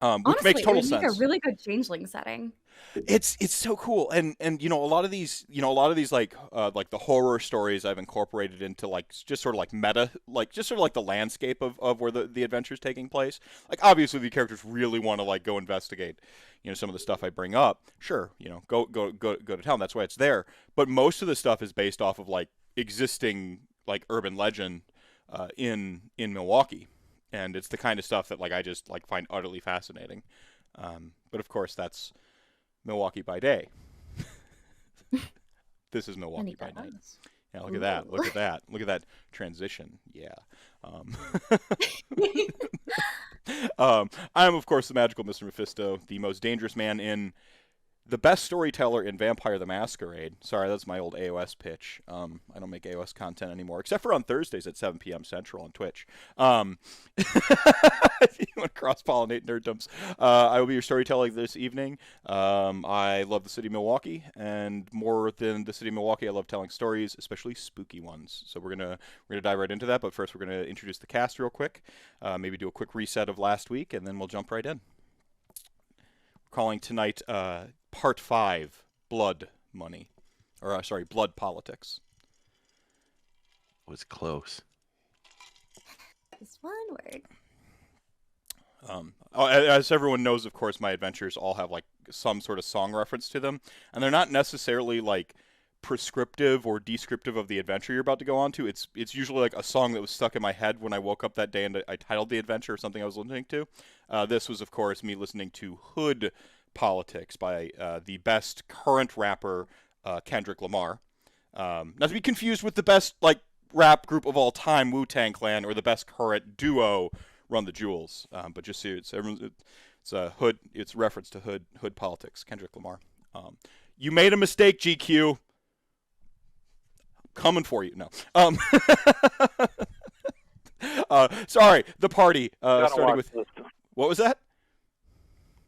which makes Honestly, it total would make a sense. really good changeling setting. It's so cool, and a lot of these, like the horror stories I've incorporated into like just sort of like meta, like just sort of like the landscape of where the adventure is taking place. Like obviously the characters really want to like go investigate, some of the stuff I bring up. Sure, go to town. That's why it's there. But most of the stuff is based off of like existing like urban legend in Milwaukee, and it's the kind of stuff that like I just like find utterly fascinating. But of course that's Milwaukee by day. This is Milwaukee Any by night. does. Yeah, look at Ooh. that. Look at that. Look at that transition. Yeah. Um, I am, of course, the magical Mr. Mephisto, the most dangerous man in the best storyteller in Vampire the Masquerade. Sorry, that's my old AOS pitch. I don't make AOS content anymore, except for on Thursdays at 7 p.m. Central on Twitch. If you want to cross-pollinate nerddoms, I will be your storyteller this evening. I love the city of Milwaukee, and more than the city of Milwaukee, I love telling stories, especially spooky ones. So we're gonna dive right into that. But first, we're gonna introduce the cast real quick. Maybe do a quick reset of last week, and then we'll jump right in. Calling tonight Part 5, Blood Money. Or, sorry, Blood.Politics. Was close. Just one word. As everyone knows, of course, my adventures all have, like, some sort of song reference to them. And they're not necessarily, like, prescriptive or descriptive of the adventure you're about to go on to. It's usually, like, a song that was stuck in my head when I woke up that day and I titled the adventure or something I was listening to. This was, of course, me listening to Hood Politics by the best current rapper, Kendrick Lamar. Not to be confused with the best like rap group of all time, Wu-Tang Clan, or the best current duo, Run the Jewels. But just see, it's Hood. It's reference to Hood Politics, Kendrick Lamar. You made a mistake, GQ. Coming for you. No. Sorry. The party. Starting with list. What was that?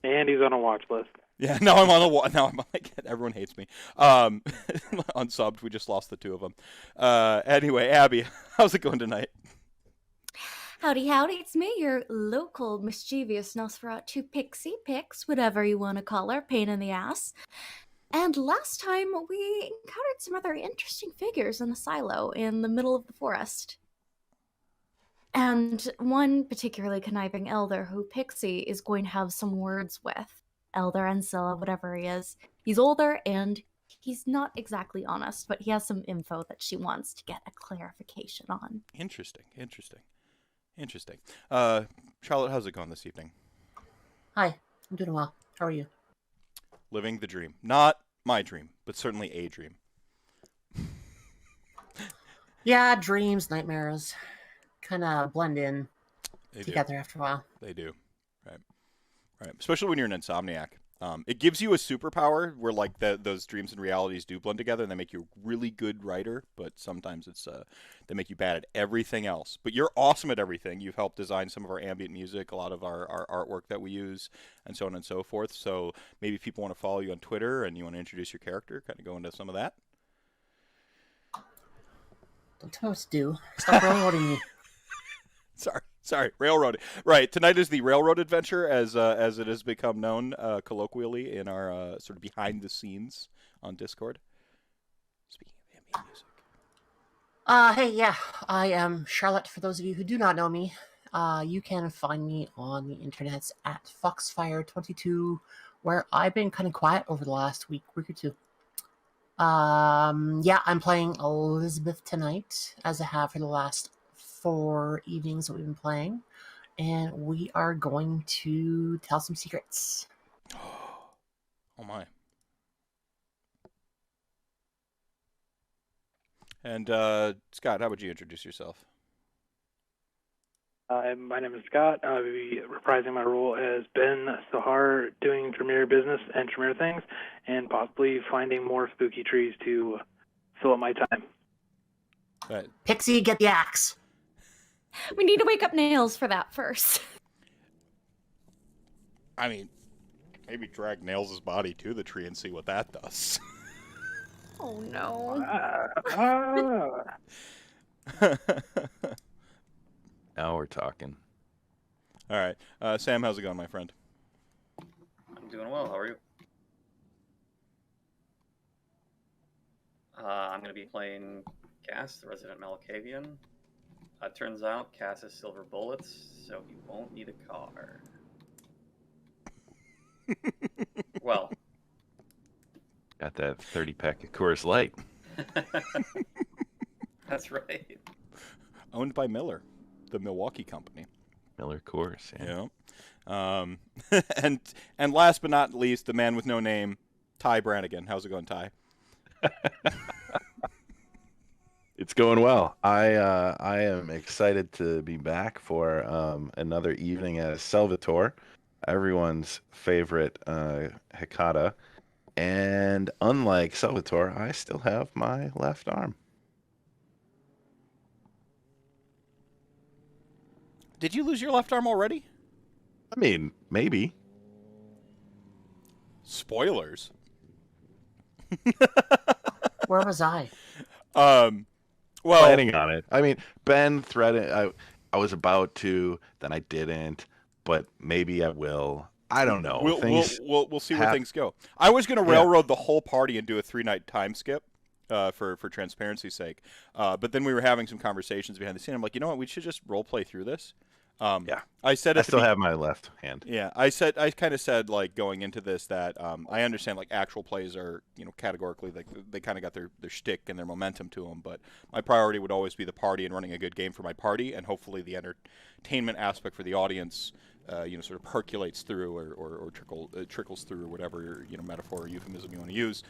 And he's on a watch list. Yeah, now I'm on the now I'm like everyone hates me. Unsubbed, we just lost the two of them. Anyway, Abby, how's it going tonight? Howdy, howdy, it's me, your local mischievous Nosferatu Pixie Pix, whatever you want to call her, pain in the ass. And last time we encountered some other interesting figures in a silo in the middle of the forest. And one particularly conniving elder who Pixie is going to have some words with. Elder Ancilla, whatever he is. He's older and he's not exactly honest, but he has some info that she wants to get a clarification on. Interesting. Charlotte, how's it going this evening? Hi, I'm doing well. How are you? Living the dream. Not my dream, but certainly a dream. Yeah, dreams, nightmares, kind of blend in They together after a while. They do. Right. Especially when you're an insomniac. It gives you a superpower where like those dreams and realities do blend together, and they make you a really good writer. But sometimes they make you bad at everything else. But you're awesome at everything. You've helped design some of our ambient music, a lot of our artwork that we use, and so on and so forth. So maybe if people want to follow you on Twitter and you want to introduce your character, kind of go into some of that. Don't tell me what to do. Stop railroading me. Sorry, railroad. Right, tonight is the railroad adventure, as it has become known colloquially in our sort of behind the scenes on Discord. Speaking of ambient music. Hey, yeah, I am Charlotte. For those of you who do not know me, you can find me on the internets at Foxfire22, where I've been kind of quiet over the last week or two. Yeah, I'm playing Elizabeth tonight, as I have for the last 4 evenings that we've been playing, and we are going to tell some secrets. Oh my. And Scott, how would you introduce yourself? My name is Scott. I'll be reprising my role as Ben Sahar, doing Tremere business and Tremere things, and possibly finding more spooky trees to fill up my time. Right. Pixie, get the axe. We need to wake up Nails for that first. I mean, maybe drag Nails' body to the tree and see what that does. Oh no. Now we're talking. All right. Sam, how's it going, my friend? Doing well. How are you? I'm going to be playing Cass, the resident Malkavian. Turns out Cass has silver bullets, so he won't need a car. Well. Got that 30-pack of Coors Light. That's right. Owned by Miller, the Milwaukee company. Miller Coors. Yeah. And last but not least, the man with no name, Ty Brannigan. How's it going, Ty? It's going well. I am excited to be back for another evening as Salvatore, everyone's favorite Hecata. And unlike Salvatore, I still have my left arm. Did you lose your left arm already? I mean, maybe. Spoilers. Where was I? Well, Planning on it. I mean, Ben threatened. I was about to, then I didn't, but maybe I will. I don't know. We'll see where things go. I was going to railroad the whole party and do a 3-night time skip for transparency's sake. But then we were having some conversations behind the scene. I'm like, you know what? We should just role play through this. I still have my left hand. Yeah, I kind of said like going into this that I understand like actual plays are, you know, categorically like they kind of got their shtick and their momentum to them, but my priority would always be the party and running a good game for my party, and hopefully the entertainment aspect for the audience, you know, sort of percolates through or trickles through, or whatever, you know, metaphor or euphemism you want to use.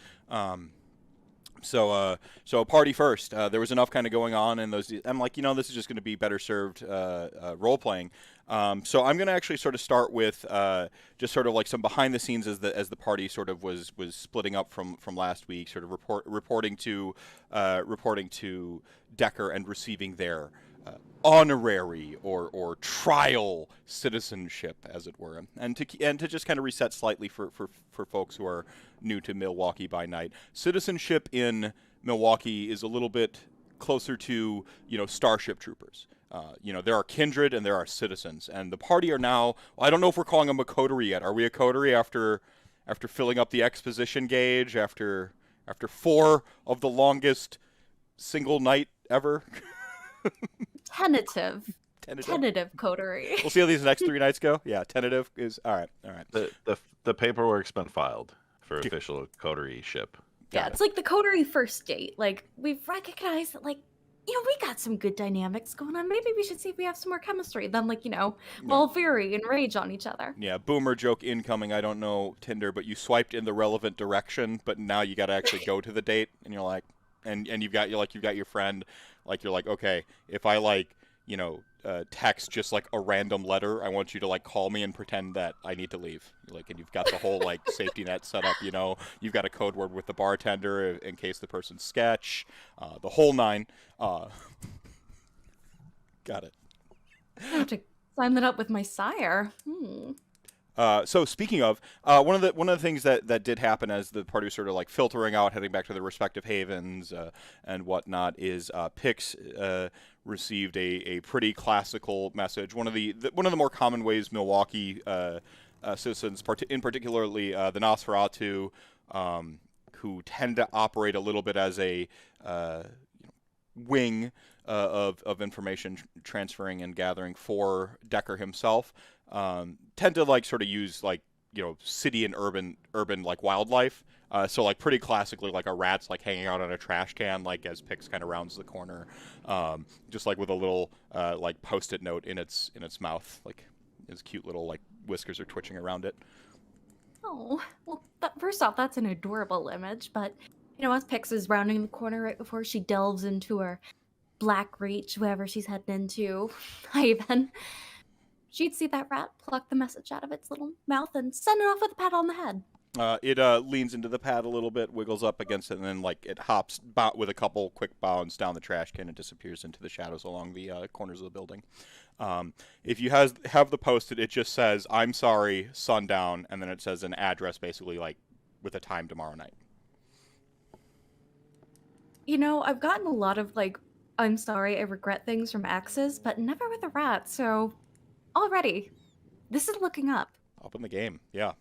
So party first. There was enough kind of going on in those. I'm like, you know, this is just going to be better served role playing. So I'm going to actually sort of start with just sort of like some behind the scenes as the party sort of was splitting up from last week, sort of reporting to Decker and receiving their honorary or trial citizenship, as it were, and to just kind of reset slightly for folks who are new to Milwaukee by night. Citizenship in Milwaukee is a little bit closer to, you know, Starship Troopers. You know, there are kindred and there are citizens, and the party are now. Well, I don't know if we're calling them a coterie yet. Are we a coterie after filling up the exposition gauge after 4 of the longest single night ever? Tentative coterie. We'll see how these next 3 nights go. Yeah, tentative is all right. The paperwork's been filed for official coterie ship. Yeah, it's like the coterie first date. Like, we've recognized that, like, you know, we got some good dynamics going on. Maybe we should see if we have some more chemistry than, like, you know, all fury and rage on each other. Yeah, boomer joke incoming. I don't know Tinder, but you swiped in the relevant direction, but now you got to actually go to the date, and you're like, and you've got your friend, like, you're like, okay, if I like, you know, text just like a random letter, I want you to like call me and pretend that I need to leave. Like, and you've got the whole like safety net set up, you know, you've got a code word with the bartender in case the person's sketch, the whole 9. Got it. I have to sign that up with my sire. So speaking of, one of the things that did happen as the party was sort of like filtering out, heading back to their respective havens and whatnot, is Pix received a pretty classical message. One of the more common ways Milwaukee citizens, in particularly the Nosferatu, who tend to operate a little bit as a wing of information transferring and gathering for Decker himself. Tend to like sort of use like, you know, city and urban like wildlife. So like pretty classically, like a rat's like hanging out on a trash can, like as Pix kind of rounds the corner, just like with a little like Post-it note in its mouth, like its cute little like whiskers are twitching around it. Oh, well, first off, that's an adorable image, but, you know, as Pix is rounding the corner right before she delves into her black reach, whoever she's heading into, Haven, she'd see that rat, pluck the message out of its little mouth, and send it off with a pat on the head. It leans into the pad a little bit, wiggles up against it, and then like it hops with a couple quick bounds down the trash can and disappears into the shadows along the corners of the building. If you have the Post-it, it just says, "I'm sorry, Sundown," and then it says an address, basically like with a time tomorrow night. You know, I've gotten a lot of like, "I'm sorry, I regret" things from exes, but never with a rat. So already, this is looking up. Up in the game, yeah.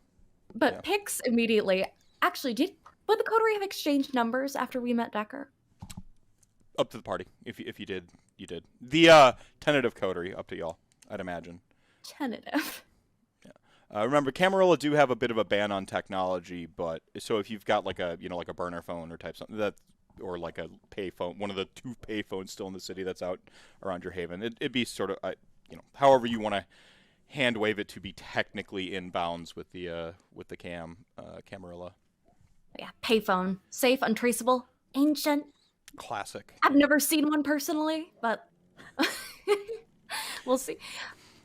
But Yeah. Pix immediately. Actually, would the coterie have exchanged numbers after we met Decker? Up to the party. If you did, you did. The tentative coterie, up to y'all, I'd imagine. Tentative. Remember, Camarilla do have a bit of a ban on technology, but so if you've got like a burner phone or type something that, or like a pay phone, one of the 2 pay phones still in the city that's out around your haven, it'd be sort of however you want to hand wave it to be technically in bounds with the Camarilla. Yeah, payphone. Safe, untraceable, ancient. Classic. I've never seen one personally, but we'll see.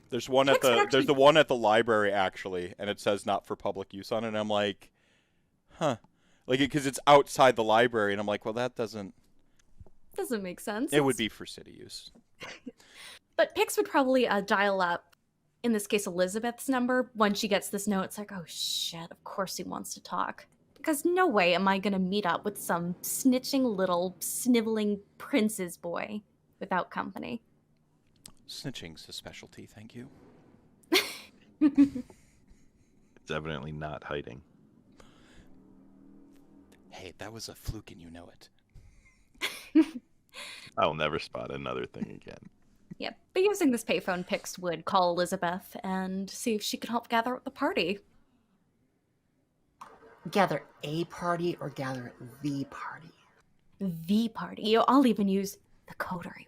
There's one Pix would there's the one at the library actually, and it says not for public use on it. And I'm like, huh, like because it's outside the library, and I'm like, well, that doesn't make sense. It would be for city use. But Pix would probably dial up, in this case, Elizabeth's number when she gets this note. It's like, oh shit, of course he wants to talk. Because no way am I going to meet up with some snitching little sniveling prince's boy without company. Snitching's a specialty, thank you. It's evidently not hiding. Hey, that was a fluke and you know it. I'll never spot another thing again. Yeah, but using this payphone, Pix would call Elizabeth and see if she could help gather up the party. Gather a party or gather the party? The party. I'll even use the coterie.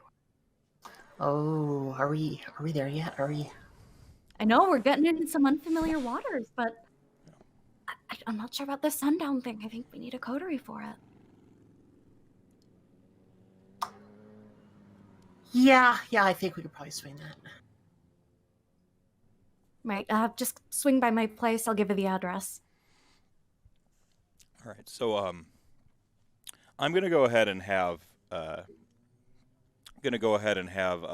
Oh, are we there yet? Are we? I know we're getting into some unfamiliar waters, but I'm not sure about the Sundown thing. I think we need a coterie for it. Yeah, I think we could probably swing that. Right, just swing by my place. I'll give you the address. All right, so I'm gonna go ahead and have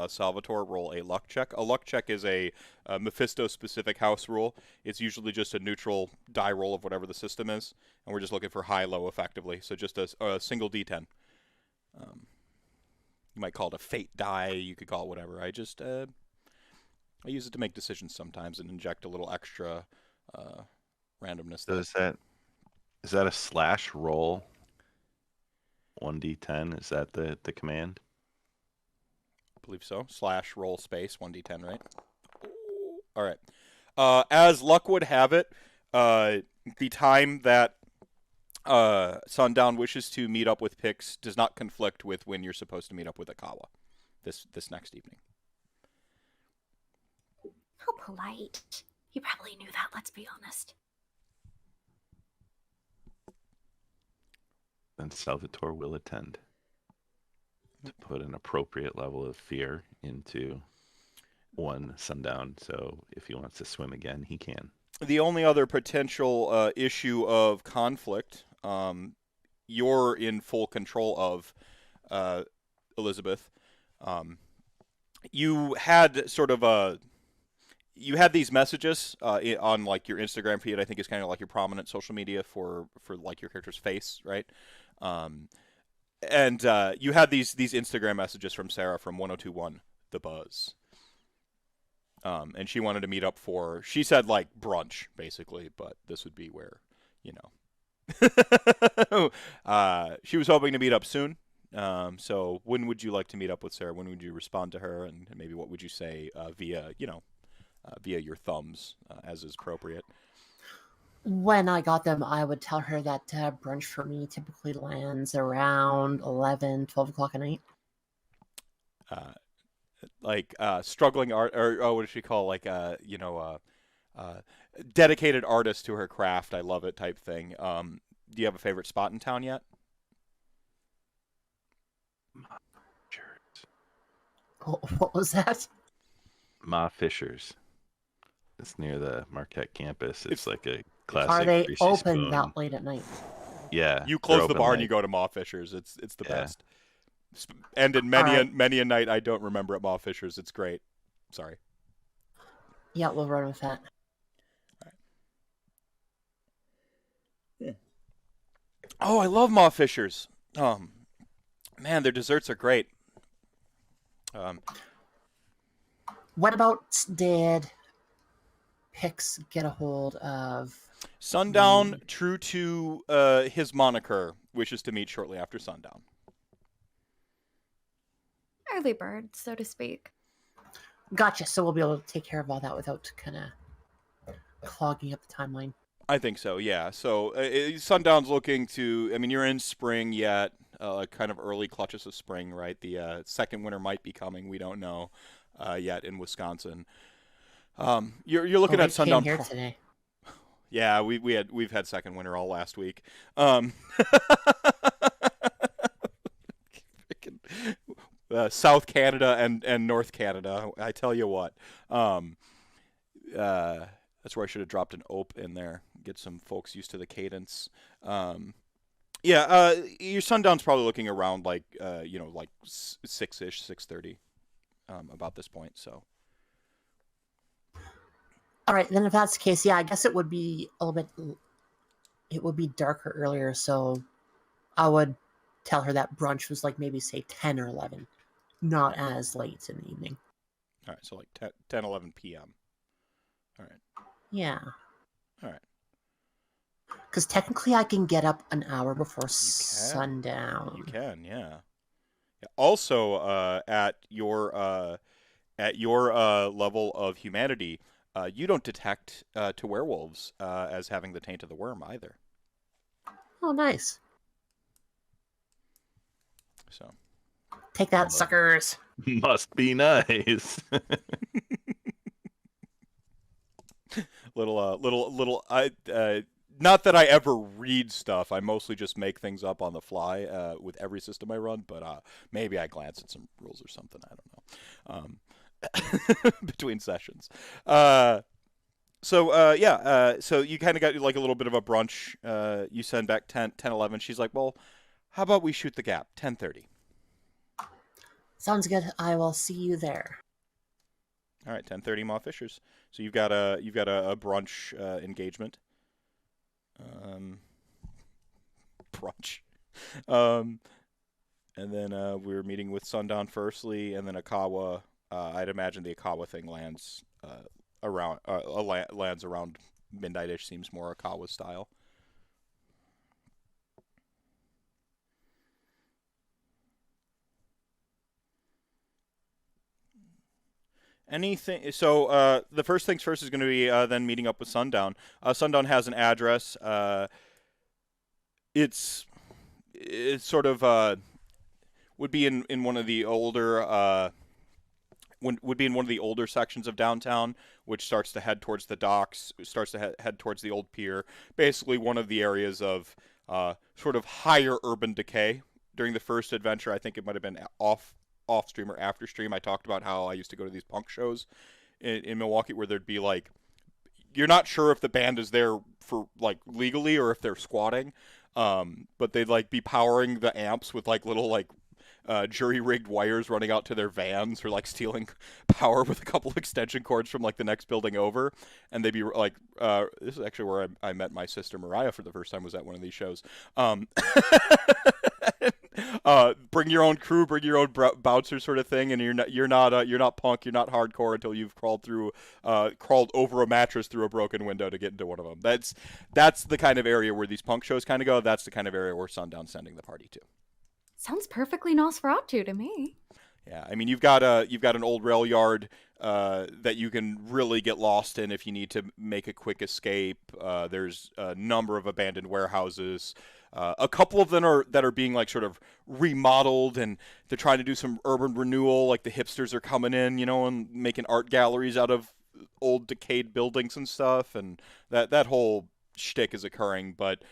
Salvatore roll a luck check. A luck check is a Mephisto-specific house rule. It's usually just a neutral die roll of whatever the system is, and we're just looking for high-low effectively. So just a single D10. You might call it a fate die. You could call it whatever. I use it to make decisions sometimes and inject a little extra randomness. So is that a slash roll? 1d10, is that the command? I believe so. Slash roll space 1d10, right? All right. As luck would have it, the time that Sundown wishes to meet up with Pix does not conflict with when you're supposed to meet up with Akawa this next evening. How polite. He probably knew that, let's be honest. Then Salvatore will attend to put an appropriate level of fear into Sundown. So if he wants to swim again, he can. The only other potential issue of conflict, you're in full control of, Elizabeth. You had these messages on like your Instagram feed. I think is kind of like your prominent social media for like your character's face, right? And you had these Instagram messages from Sarah from 1021 The Buzz. And she wanted to meet up for, she said like brunch basically, but this would be where, she was hoping to meet up soon. So when would you like to meet up with Sarah? When would you respond to her? And maybe what would you say via your thumbs as is appropriate? When I got them, I would tell her that brunch for me typically lands around 11, 12 o'clock at night. Struggling art, or what does she call, dedicated artist to her craft, I love it type thing. Do you have a favorite spot in town yet? What was that? Ma Fisher's. It's near the Marquette campus. It's like a classic. Are they greasy open spoon. that late at night? Yeah. You close they're the open bar and late. you go to Ma Fisher's. It's the Yeah. best. And in many a night I don't remember at Ma Fisher's. It's great. Sorry. Yeah, we'll run with that. Oh, I love Ma Fisher's. Man, their desserts are great. What about did Pix get a hold of Sundown, true to his moniker, wishes to meet shortly after sundown. Early bird, so to speak. Gotcha. So we'll be able to take care of all that without kind of clogging up the timeline. I think so, yeah. So sundown's looking to, I mean, you're in spring yet, kind of early clutches of spring, right? The second winter might be coming. We don't know yet in Wisconsin. You're looking at sundown. Came here today. Yeah, we've had second winter all last week. South Canada and North Canada, I tell you what. That's where I should have dropped an ope in there, get some folks used to the cadence. Your sundown's probably looking around like 6-ish, 6:30, about this point. So. All right, then if that's the case, yeah, I guess it would be a little bit. It would be darker earlier, so I would tell her that brunch was like maybe say 10 or 11, not as late in the evening. All right, so like 10, 11 p.m. All right. Yeah. All right. Because technically I can get up an hour before sundown. You can, yeah. Also, at your level of humanity, you don't detect to werewolves as having the taint of the worm either. Oh, nice. So. Take that, suckers. Must be nice. Not that I ever read stuff. I mostly just make things up on the fly with every system I run. But maybe I glance at some rules or something. I don't know. Between sessions. So you kind of got like a little bit of a brunch. You send back 10, 11. She's like, well, how about we shoot the gap? 10:30. Sounds good. I will see you there. All right, 10:30, Ma Fishers. So you've got a brunch engagement. Brunch. And then we're meeting with Sundown firstly, and then Akawa. I'd imagine the Akawa thing lands around midnight-ish. Seems more Akawa style. Anything? So the first things first is going to be then meeting up with Sundown. Sundown has an address. It's sort of would be in one of the older would be in one of the older sections of downtown, which starts to head towards the docks, starts to head towards the old pier. Basically, one of the areas of sort of higher urban decay. During the first adventure, I think it might have been off stream or after stream, I talked about how I used to go to these punk shows in Milwaukee where there'd be like, you're not sure if the band is there for like legally or if they're squatting, but they'd like be powering the amps with like little like jury rigged wires running out to their vans, or like stealing power with a couple extension cords from like the next building over. And they'd be like, this is actually where I met my sister Mariah for the first time, was at one of these shows. Bring your own crew, bring your own bouncer sort of thing, and you're not punk, you're not hardcore until you've crawled over a mattress through a broken window to get into one of them. That's the kind of area where these punk shows kind of go. That's the kind of area where Sundown's sending the party to. Sounds perfectly Nosferatu to me. Yeah, I mean you've got an old rail yard that you can really get lost in if you need to make a quick escape. There's a number of abandoned warehouses. A couple of them are being like sort of remodeled, and they're trying to do some urban renewal. Like the hipsters are coming in, and making art galleries out of old decayed buildings and stuff, and that whole shtick is occurring. But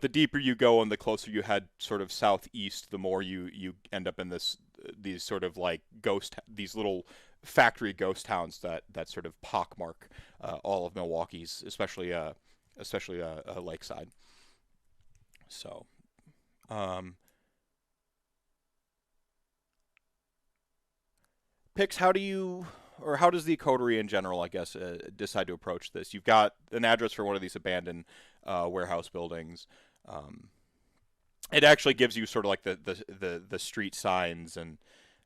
the deeper you go and the closer you head sort of southeast, the more you end up in these sort of like these little factory ghost towns that sort of pockmark all of Milwaukee's, especially Lakeside. So, Pix, how does the coterie in general, I guess, decide to approach this? You've got an address for one of these abandoned warehouse buildings. It actually gives you sort of like the street signs, and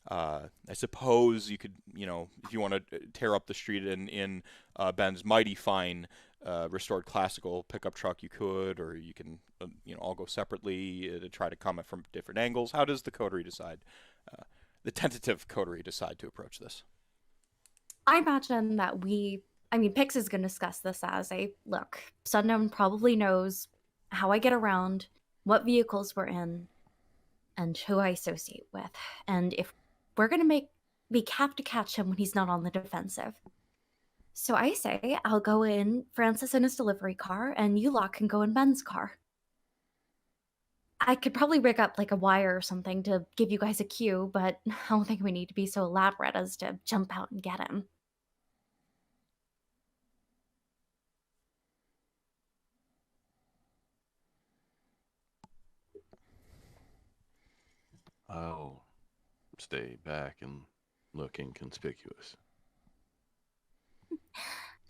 I suppose you could, if you want to tear up the street in Ben's mighty fine restored classical pickup truck, you could, or you can all go separately to try to come from different angles. How does the coterie decide? The tentative coterie decide to approach this? I imagine that Pix is going to discuss this as look, Sundown probably knows how I get around, what vehicles we're in, and who I associate with. And if we're going to we have to catch him when he's not on the defensive. So I say I'll go in Francis in his delivery car, and you lot can go in Ben's car. I could probably rig up like a wire or something to give you guys a cue, but I don't think we need to be so elaborate as to jump out and get him. I'll stay back and look inconspicuous.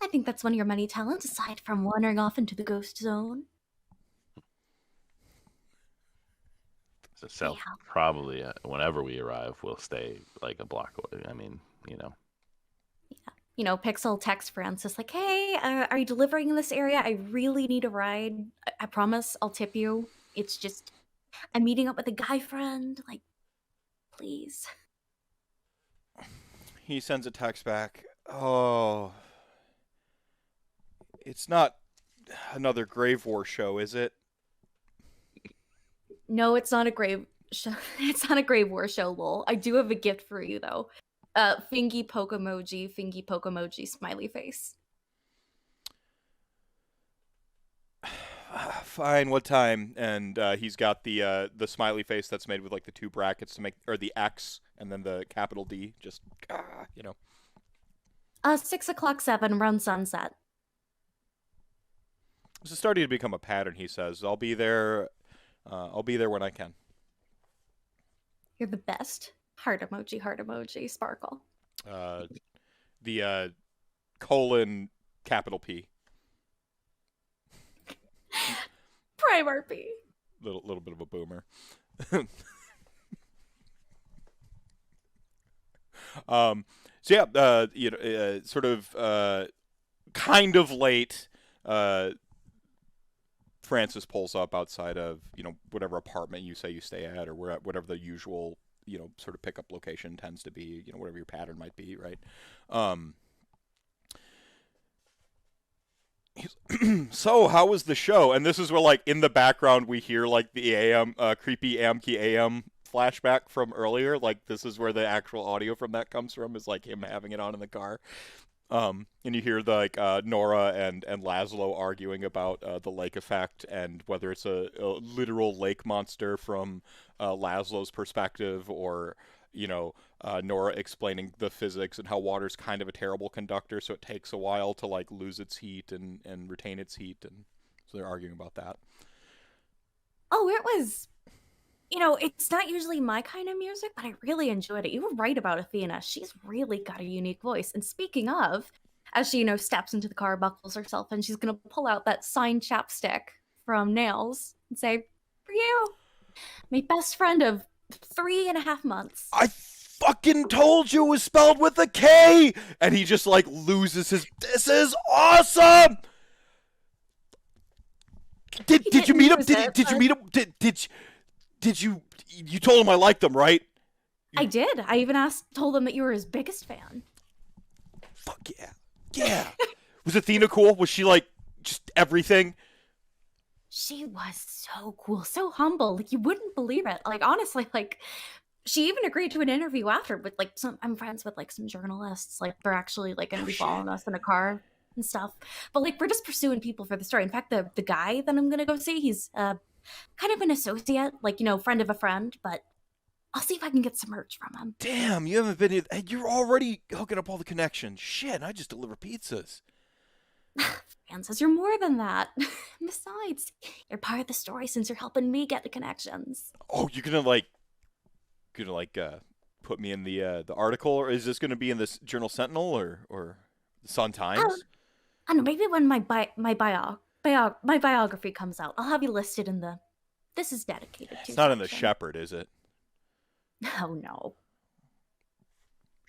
I think that's one of your many talents, aside from wandering off into the ghost zone. So probably whenever we arrive, we'll stay like a block away. I mean, Yeah. Pixel text Francis like, hey, are you delivering in this area? I really need a ride. I promise I'll tip you. It's just, I'm meeting up with a guy friend. Like, please. He sends a text back. Oh, it's not another Grave War show, is it? No, it's not a grave show. It's not a Grave War show, lol. I do have a gift for you, though. Fingy poke emoji, smiley face. Fine, what time? And he's got the smiley face that's made with like the two brackets to make, or the X and then the capital D, just 6:07 around sunset. This is starting to become a pattern. He says, "I'll be there. I'll be there when I can." You're the best. Heart emoji, sparkle. The colon capital P. Primer P. Little bit of a boomer. So yeah, sort of kind of late. Francis pulls up outside of whatever apartment you say you stay at, or whatever the usual sort of pickup location tends to be. Whatever your pattern might be, right? So how was the show? And this is where, like, in the background we hear like the AM creepy Amki AM flashback from earlier. Like, this is where the actual audio from that comes from, is like him having it on in the car. And you hear Nora and Laszlo arguing about the lake effect and whether it's a literal lake monster from Laszlo's perspective, or Nora explaining the physics and how water's kind of a terrible conductor, so it takes a while to like lose its heat and retain its heat, and so they're arguing about that. Oh, it was, it's not usually my kind of music, but I really enjoyed it. You were right about Athena. She's really got a unique voice. And speaking of, as she, steps into the car, buckles herself, and she's going to pull out that signed chapstick from Nails and say, for you, my best friend of 3.5 months. I fucking told you it was spelled with a K! And he just like loses his, this is awesome! Did you meet him? Did you meet him? Did you told him I liked them, right? I did. I even told him that you were his biggest fan. Fuck yeah. Yeah. Was Athena cool? Was she like just everything? She was so cool, so humble. Like, you wouldn't believe it. Like, honestly, like, she even agreed to an interview after with like I'm friends with like some journalists. Like, they're actually like going to be following us in a car and stuff. But like, we're just pursuing people for the story. In fact, the guy that I'm going to go see, he's kind of an associate, like, friend of a friend, but I'll see if I can get some merch from him. Damn, you haven't been here. Hey, you're already hooking up all the connections. Shit, I just deliver pizzas. Francis, you're more than that. Besides, you're part of the story since you're helping me get the connections. Oh, you're gonna put me in the article, or is this gonna be in this Journal Sentinel or the Sun Times? I don't know, maybe when my biography comes out, I'll have you listed in the. This is dedicated to. It's not in the Shepherd, is it? Oh no.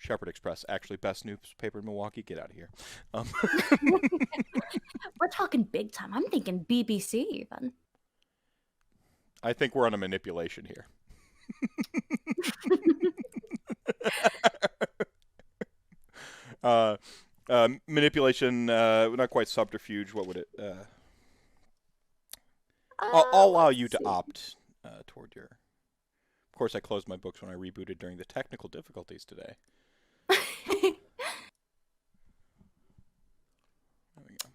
Shepherd Express, actually best newspaper in Milwaukee. Get out of here. We're talking big time. I'm thinking BBC even. I think we're on a manipulation here. Manipulation, not quite subterfuge. What would it? I'll allow let's you to see. opt toward your. Of course, I closed my books when I rebooted during the technical difficulties today. There we go.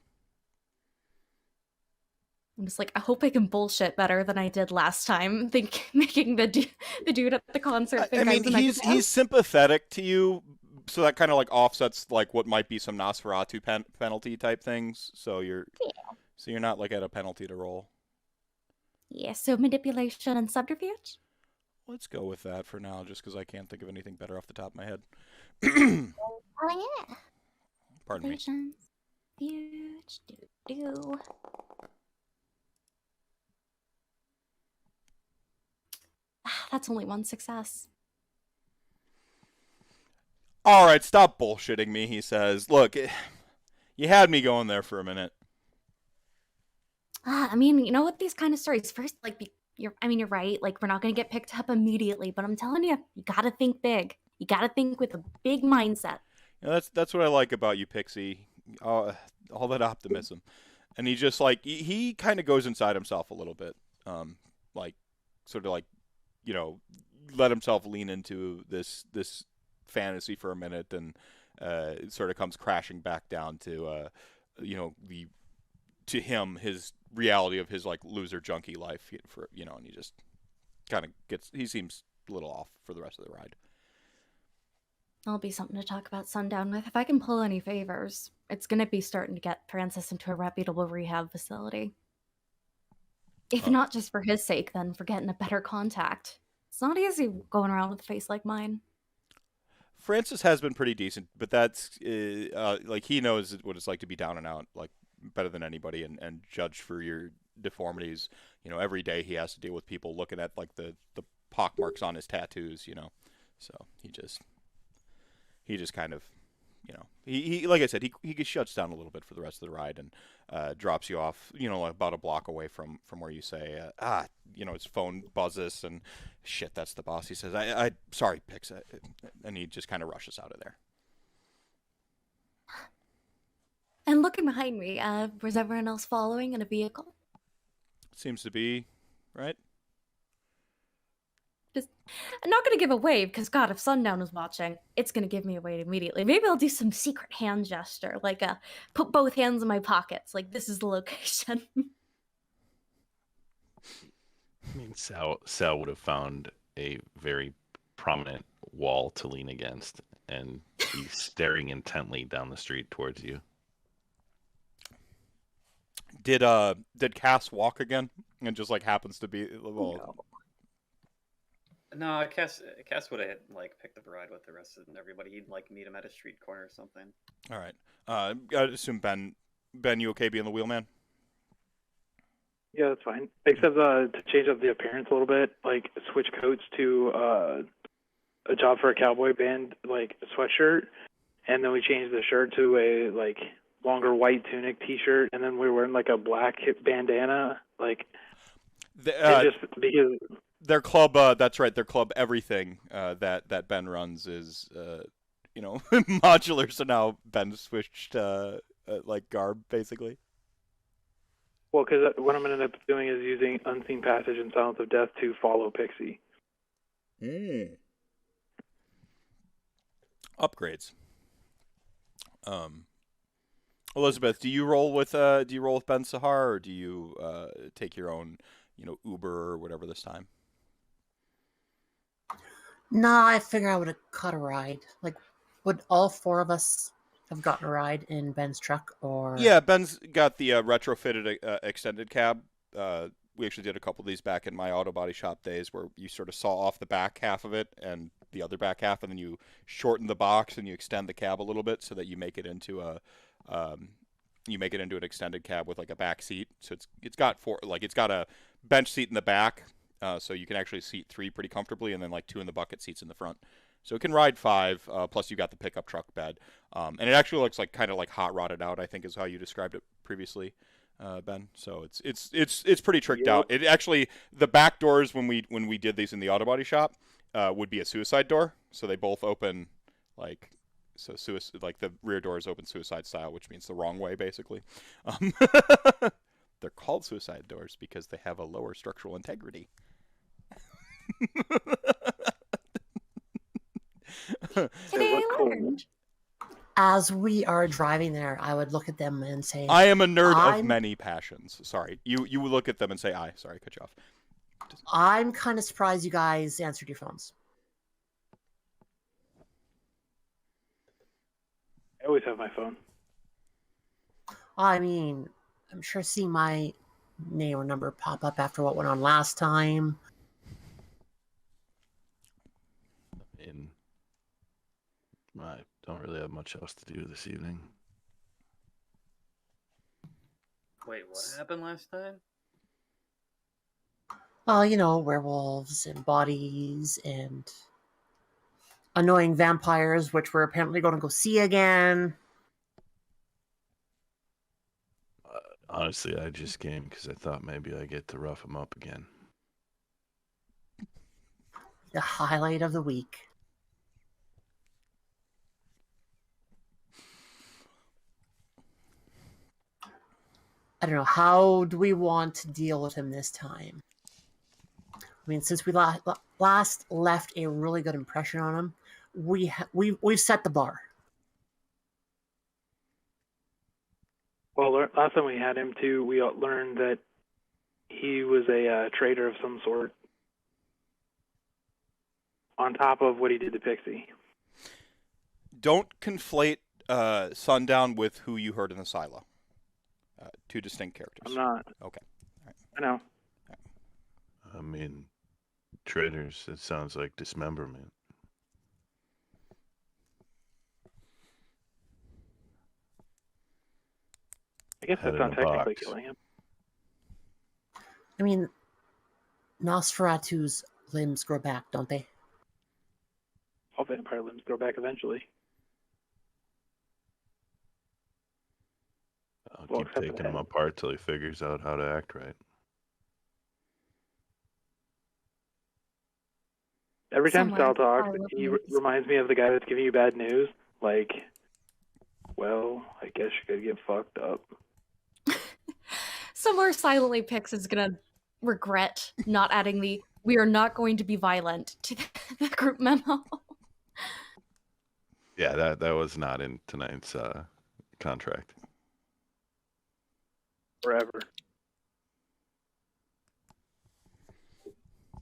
I'm just like, I hope I can bullshit better than I did last time. Making the dude at the concert think I mean, was a he's negative. sympathetic to you, so that kind of like offsets like what might be some Nosferatu penalty type things. So you're not like at a penalty to roll. Yeah, so manipulation and subterfuge? Let's go with that for now, just because I can't think of anything better off the top of my head. Oh yeah. Pardon me. Subterfuge, do. That's only one success. All right, stop bullshitting me, he says. Look, you had me going there for a minute. I mean, you know what? These kind of stories, first, like, you're right. Like, we're not going to get picked up immediately, but I'm telling you, you got to think big. You got to think with a big mindset. You know, that's what I like about you, Pixie. All that optimism. And he just, like, he kind of goes inside himself a little bit. Like, sort of like, you know, let himself lean into this fantasy for a minute, and it sort of comes crashing back down to, you know, to him, his reality of his like loser junkie life, for you know, and he just kind of he seems a little off for the rest of the ride. That'll be something to talk about Sundown with. If I can pull any favors, it's gonna be starting to get Francis into a reputable rehab facility. If not just for his sake, then for getting a better contact. It's not easy going around with a face like mine. Francis has been pretty decent, but that's like he knows what it's like to be down and out, like better than anybody, and judged for your deformities. You know, every day he has to deal with people looking at like the pock marks on his tattoos. You know, so he just kind of, you know, he like I said, he shuts down a little bit for the rest of the ride, and drops you off, you know, about a block away from where you say, you know, his phone buzzes, and shit, that's the boss. He says, I sorry, Pix, and he just kind of rushes out of there. And looking behind me, was everyone else following in a vehicle? Seems to be, right? I'm not going to give a wave, because God, if Sundown is watching, it's going to give me away immediately. Maybe I'll do some secret hand gesture, like put both hands in my pockets, like this is the location. I mean, Sal would have found a very prominent wall to lean against and be staring intently down the street towards you. Did Cass walk again? And just like happens to be well. No, Cass would have like picked up a ride with the rest of everybody. He'd like meet him at a street corner or something. All right. I assume Ben, you okay being the wheelman? Yeah, that's fine. Except to change up the appearance a little bit, like switch coats to a job for a cowboy band, like sweatshirt, and then we changed the shirt to a like longer white tunic T-shirt, and then we were wearing like a black hip bandana, like just because their club. That's right. Their club. Everything that Ben runs is you know, modular. So now Ben switched like garb basically. Well, because what I'm going to end up doing is using Unseen Passage and Silence of Death to follow Pixie. Upgrades. Elizabeth, do you roll with Ben Sahar, or do you take your own, you know, Uber or whatever this time? No, I figure I would have caught a ride. Like, would all four of us have gotten a ride in Ben's truck, or? Yeah, Ben's got the retrofitted extended cab. We actually did a couple of these back in my auto body shop days, where you sort of saw off the back half of it and the other back half, and then you shorten the box and you extend the cab a little bit so that you make it into an extended cab with like a back seat. So it's got a bench seat in the back, so you can actually seat three pretty comfortably, and then like two in the bucket seats in the front. So it can ride 5. Plus you got the pickup truck bed, and it actually looks like kind of like hot rodded out. I think is how you described it previously, Ben. So it's pretty tricked out. It actually the back doors when we did these in the auto body shop would be a suicide door. So they both open like. So like the rear doors open suicide style, which means the wrong way, basically. They're called suicide doors because they have a lower structural integrity. Today I learned. As we are driving there, I would look at them and say, I am a nerd of many passions. Sorry. You would look at them and say, sorry, cut you off. I'm kind of surprised you guys answered your phones. I always have my phone. I mean, I'm sure seeing my name or number pop up after what went on last time. I don't really have much else to do this evening. Wait, what happened last time? Well, werewolves and bodies and annoying vampires, which we're apparently going to go see again. Honestly, I just came because I thought maybe I get to rough them up again. The highlight of the week. I don't know. How do we want to deal with him this time? I mean, since we last left a really good impression on him, we've set the bar. Well, last time we had him too, we learned that he was a traitor of some sort. On top of what he did to Pixie. Don't conflate Sundown with who you heard in the silo. Two distinct characters. I'm not. Okay. All right. I know. I mean, traitors, it sounds like dismemberment. I guess that's not technically killing him. I mean, Nosferatu's limbs grow back, don't they? All vampire limbs grow back eventually. I'll keep taking him apart till he figures out how to act right. Every time Sal talks, he reminds me of the guy that's giving you bad news. Like, well, I guess you could get fucked up. Somewhere silently Pix is gonna regret not adding the "we are not going to be violent" to the group memo. Yeah, that was not in tonight's contract. Forever.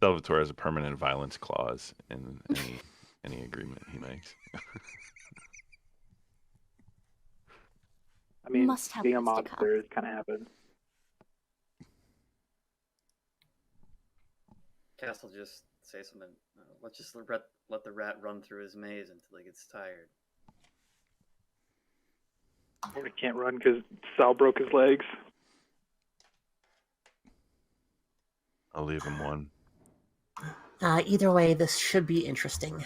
Salvatore has a permanent violence clause in any agreement he makes. I mean, being a monster has kind of happened. Castle just say something. Let's just let the rat run through his maze until he gets tired. Or he can't run because Sal broke his legs. I'll leave him one. Either way, this should be interesting.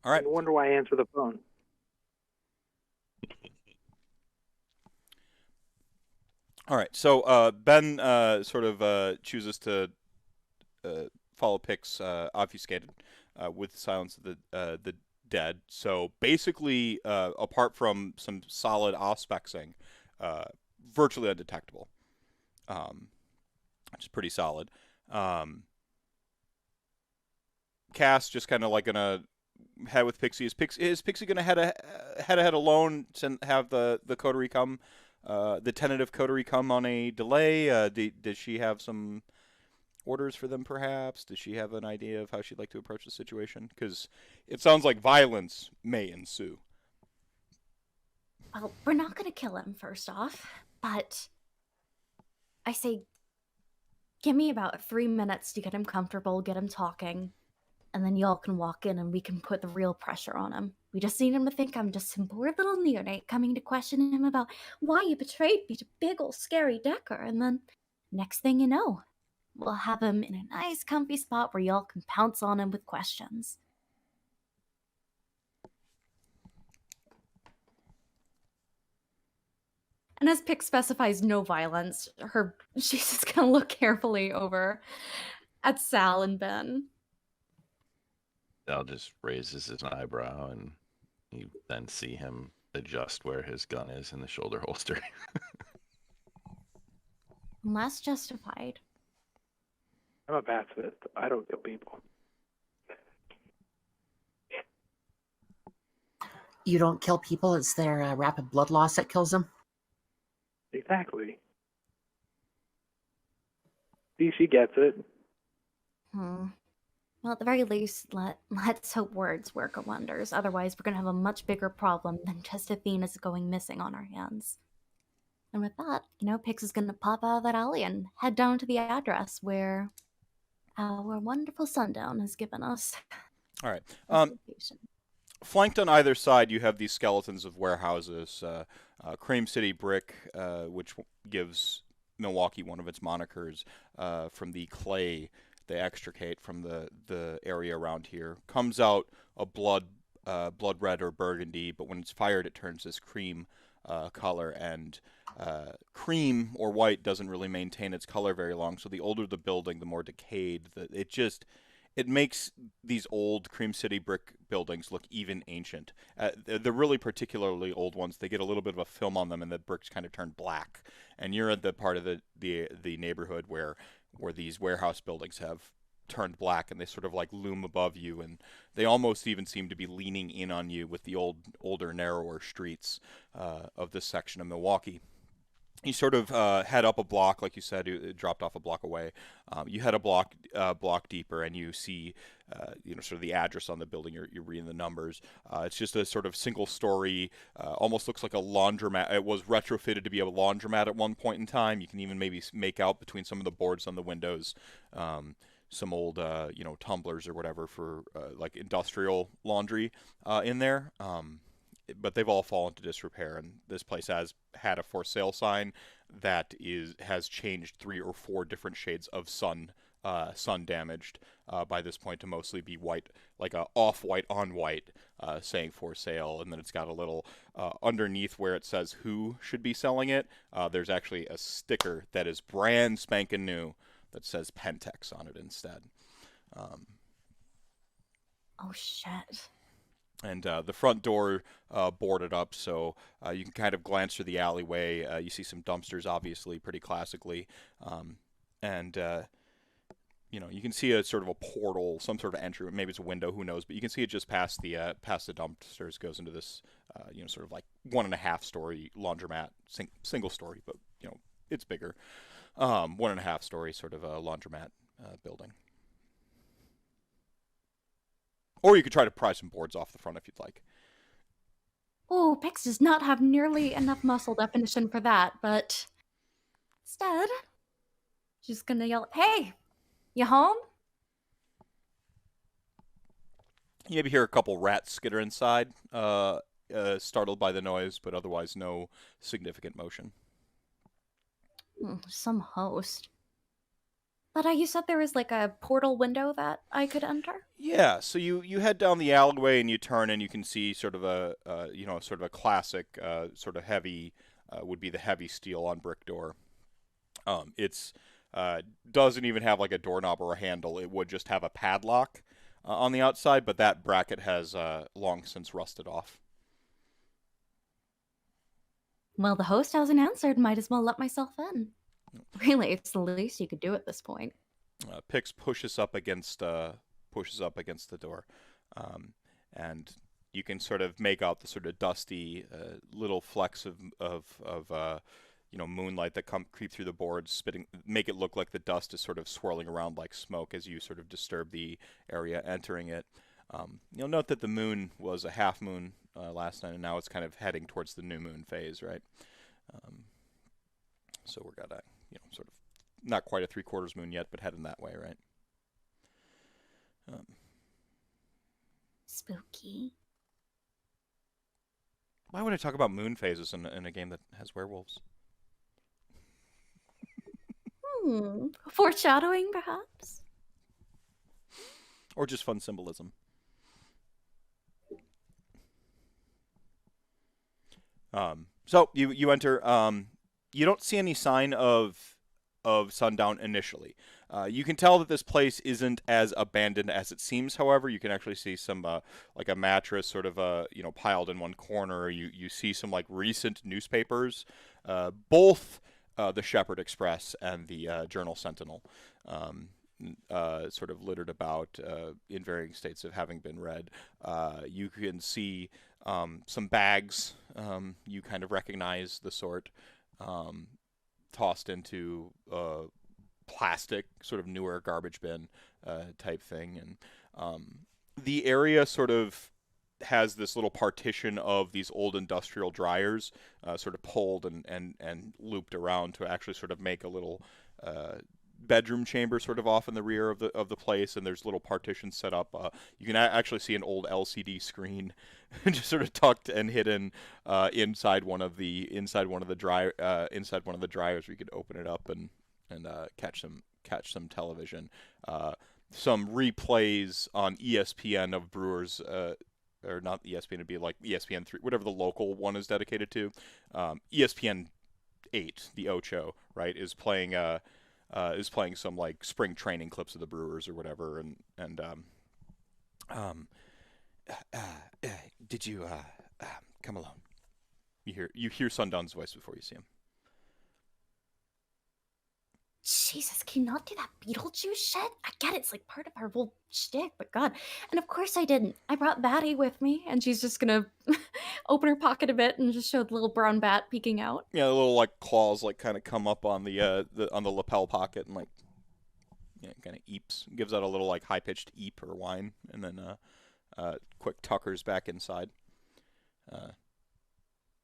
All right. I wonder why I answer the phone. All right. So Ben sort of chooses to follow Pix obfuscated with Silence of the Dead. So basically, apart from some solid auspexing, virtually undetectable. Which is pretty solid. Cass just kind of like gonna head with Pixie. Is Pixie gonna head ahead alone and have the coterie come, the tentative coterie come on a delay? Does she have some orders for them, perhaps? Does she have an idea of how she'd like to approach the situation? Because it sounds like violence may ensue. Well, we're not gonna kill him, first off, but I say give me about 3 minutes to get him comfortable, get him talking, and then y'all can walk in and we can put the real pressure on him. We just need him to think I'm just some poor little neonate coming to question him about why you betrayed me to big ol' scary Decker, and then next thing you know, we'll have him in a nice comfy spot where y'all can pounce on him with questions. And as Pick specifies no violence, she's just gonna look carefully over at Sal and Ben. Al just raises his eyebrow, and you then see him adjust where his gun is in the shoulder holster. Less justified. I'm a pacifist. I don't kill people. You don't kill people, it's their rapid blood loss that kills them? Exactly. See, she gets it. Well, at the very least, let's hope words work wonders. Otherwise, we're going to have a much bigger problem than just Athena's going missing on our hands. And with that, Pix is going to pop out of that alley and head down to the address where our wonderful Sundown has given us. All right. This location. Flanked on either side, you have these skeletons of warehouses. Cream City Brick, which gives Milwaukee one of its monikers, from the clay they extricate from the area around here. Comes out a blood red or burgundy, but when it's fired, it turns this cream color. And cream or white doesn't really maintain its color very long. So the older the building, the more decayed. It makes these old Cream City brick buildings look even ancient. The really particularly old ones, they get a little bit of a film on them, and the bricks kind of turn black. And you're at the part of the neighborhood where these warehouse buildings have turned black, and they sort of like loom above you, and they almost even seem to be leaning in on you with the older, narrower streets of this section of Milwaukee. You sort of head up a block, like you said, it dropped off a block away. You head a block deeper, and you see, sort of the address on the building. You're reading the numbers. It's just a sort of single-story, almost looks like a laundromat. It was retrofitted to be a laundromat at one point in time. You can even maybe make out between some of the boards on the windows, some old, tumblers or whatever for like industrial laundry in there. But they've all fallen to disrepair, and this place has had a for sale sign that has changed 3 or 4 different shades of sun damaged by this point to mostly be white, like a off-white on white, saying for sale. And then it's got a little underneath where it says who should be selling it. There's actually a sticker that is brand spanking new that says Pentex on it instead. Oh shit. And the front door boarded up, so you can kind of glance through the alleyway. You see some dumpsters, obviously, pretty classically. And you can see a sort of a portal, some sort of entry. Maybe it's a window, who knows? But you can see it just past the dumpsters, goes into this, sort of like 1.5-story laundromat, single story, but, it's bigger. 1.5-story sort of a laundromat building. Or you could try to pry some boards off the front if you'd like. Oh, Pix does not have nearly enough muscle definition for that, but instead, she's gonna yell, "Hey, you home?" You maybe hear a couple rats skitter inside, startled by the noise, but otherwise no significant motion. Some host. But you said there was like a portal window that I could enter? Yeah, so you head down the alleyway and you turn and you can see sort of a sort of a classic sort of heavy would be the heavy steel on brick door. It's doesn't even have like a doorknob or a handle. It would just have a padlock on the outside, but that bracket has long since rusted off. Well, the host hasn't answered. Might as well let myself in. Really, it's the least you could do at this point. Pix pushes up against the door, and you can sort of make out the sort of dusty little flecks of moonlight that creep through the boards, make it look like the dust is sort of swirling around like smoke as you sort of disturb the area entering it. You'll note that the moon was a half moon last night, and now it's kind of heading towards the new moon phase, right? So we're got a sort of not quite a 3/4 moon yet, but heading that way, right? Spooky. Why would I talk about moon phases in a game that has werewolves? Foreshadowing, perhaps? Or just fun symbolism. So you enter. You don't see any sign of Sundown initially. You can tell that this place isn't as abandoned as it seems. However, you can actually see some like a mattress sort of piled in one corner. You see some like recent newspapers, both the Shepherd Express and the Journal Sentinel, sort of littered about in varying states of having been read. You can see some bags. You kind of recognize the sort. Tossed into plastic, sort of newer garbage bin type thing. And the area sort of has this little partition of these old industrial dryers sort of pulled and looped around to actually sort of make a little bedroom chamber sort of off in the rear of the place, and there's little partitions set up. You can actually see an old LCD screen just sort of tucked and hidden inside one of the dryers, where you could open it up and catch some television. Some replays on ESPN of Brewers. Or not ESPN, it'd be like ESPN3, whatever the local one is dedicated to. ESPN8, the Ocho, right, is playing some like spring training clips of the Brewers or whatever, and did you come alone? You hear Sundown's voice before you see him. Jesus, can you not do that Beetlejuice shit? I get it's like part of our whole shtick, but God. And of course I didn't. I brought Batty with me, and she's just gonna open her pocket a bit and just show the little brown bat peeking out. Yeah, the little like claws like kind of come up on the lapel pocket and like kind of eeps, gives out a little like high pitched eep or whine, and then quick tuckers back inside.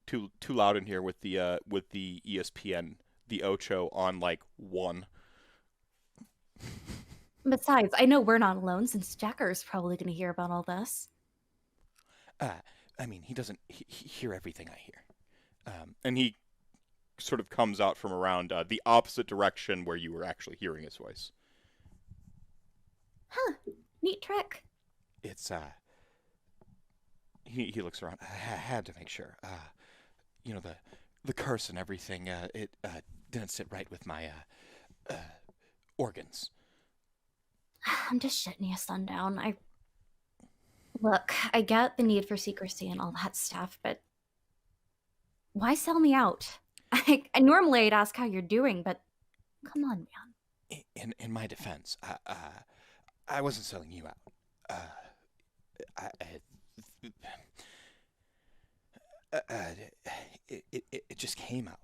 Too loud in here with the ESPN, the Ocho on like 1. Besides, I know we're not alone since Jacker's probably gonna hear about all this. I mean, he doesn't hear everything I hear. And he sort of comes out from around the opposite direction where you were actually hearing his voice. Huh. Neat trick. It's, he looks around. I had to make sure. The curse and everything, it didn't sit right with my organs. I'm just shitting you, Sundown. Look, I get the need for secrecy and all that stuff, but why sell me out? I normally I'd ask how you're doing, but come on, man. In my defense, I wasn't selling you out. It just came out.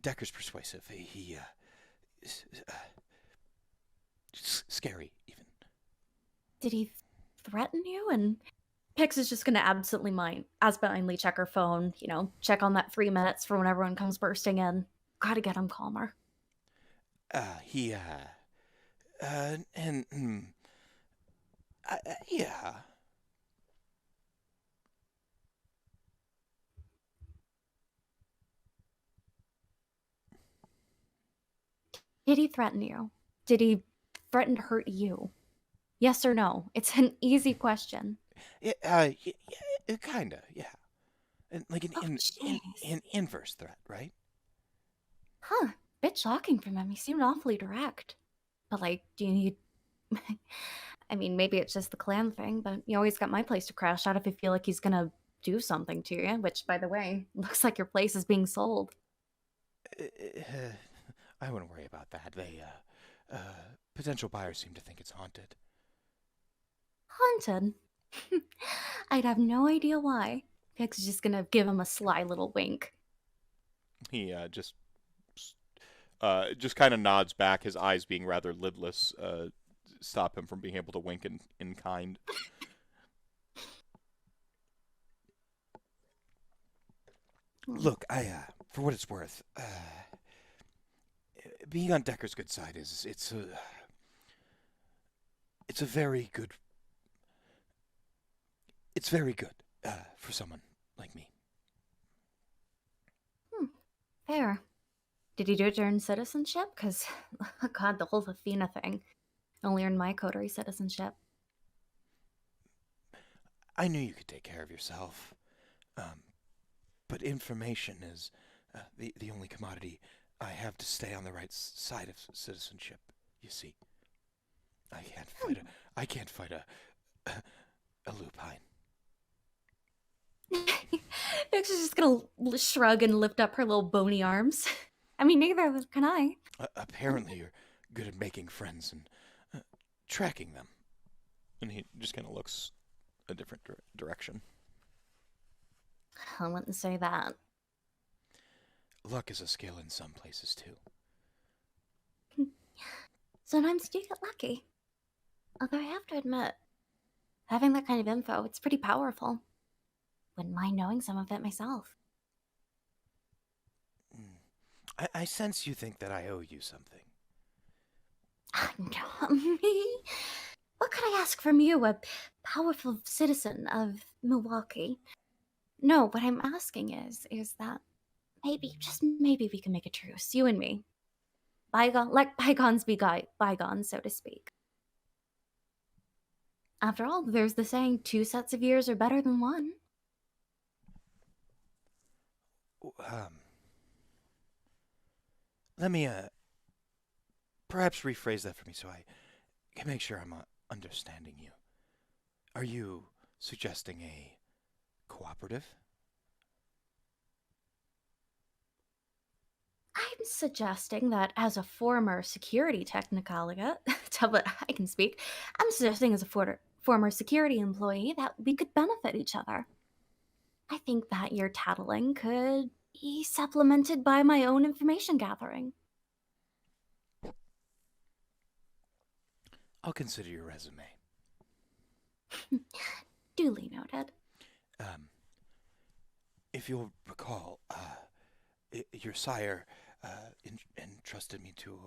Decker's persuasive. He scary even. Did he threaten you? And Pix is just gonna absently check her phone, check on that 3 minutes for when everyone comes bursting in. Gotta get him calmer. Yeah. Did he threaten you? Did he threaten to hurt you? Yes or no? It's an easy question. Yeah, kinda, yeah. And like jeez. an inverse threat, right? Huh. Bit shocking from him. He seemed awfully direct. But do you need... I mean, maybe it's just the clan thing, but you always got my place to crash out if you feel like he's gonna do something to you, which, by the way, looks like your place is being sold. I wouldn't worry about that. They, potential buyers seem to think it's haunted. Haunted? I'd have no idea why. Pix is just gonna give him a sly little wink. He, just kind of nods back, his eyes being rather lidless, stop him from being able to wink in kind. Look, for what it's worth, being on Decker's good side it's very good for someone like me. Fair. Did you do it during citizenship? Because, God, the whole Athena thing only earned my coterie citizenship. I knew you could take care of yourself. But information is the only commodity I have to stay on the right side of citizenship. You see, I can't fight a lupine. Vix is just gonna shrug and lift up her little bony arms. I mean, neither can I. Apparently, you're good at making friends and tracking them. And he just kind of looks a different direction. I wouldn't say that. Luck is a skill in some places too. Sometimes you do get lucky. Although I have to admit, having that kind of info, it's pretty powerful. Wouldn't mind knowing some of it myself. I sense you think that I owe you something. No, me? What could I ask from you, a powerful citizen of Milwaukee? No, what I'm asking is that maybe, just maybe we can make a truce, you and me. Let bygones be bygones, so to speak. After all, there's the saying, 2 sets of years are better than 1. Let me perhaps rephrase that for me so I can make sure I'm understanding you. Are you suggesting a cooperative? I'm suggesting that as a former security technicality, tell what I can speak, I'm suggesting as a former security employee that we could benefit each other. I think that your tattling could be supplemented by my own information gathering. I'll consider your resume. Duly noted. If you'll recall, your sire entrusted me to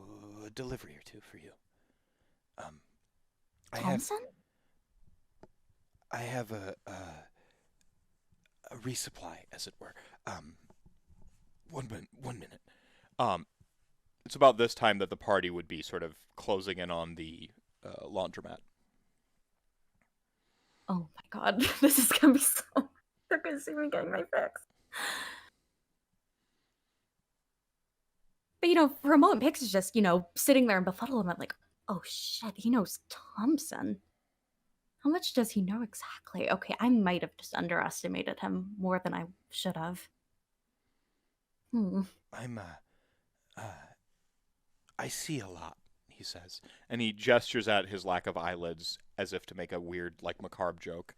a delivery or two for you. Thompson? I have a resupply, as it were. One minute. It's about this time that the party would be sort of closing in on the laundromat. Oh my god, this is gonna be so... They're gonna see me getting my fix. But, for a moment, Pix is just, sitting there in befuddlement, like, oh shit, he knows Thompson. How much does he know exactly? Okay, I might have just underestimated him more than I should have. I see a lot, he says. And he gestures at his lack of eyelids as if to make a weird, macabre joke.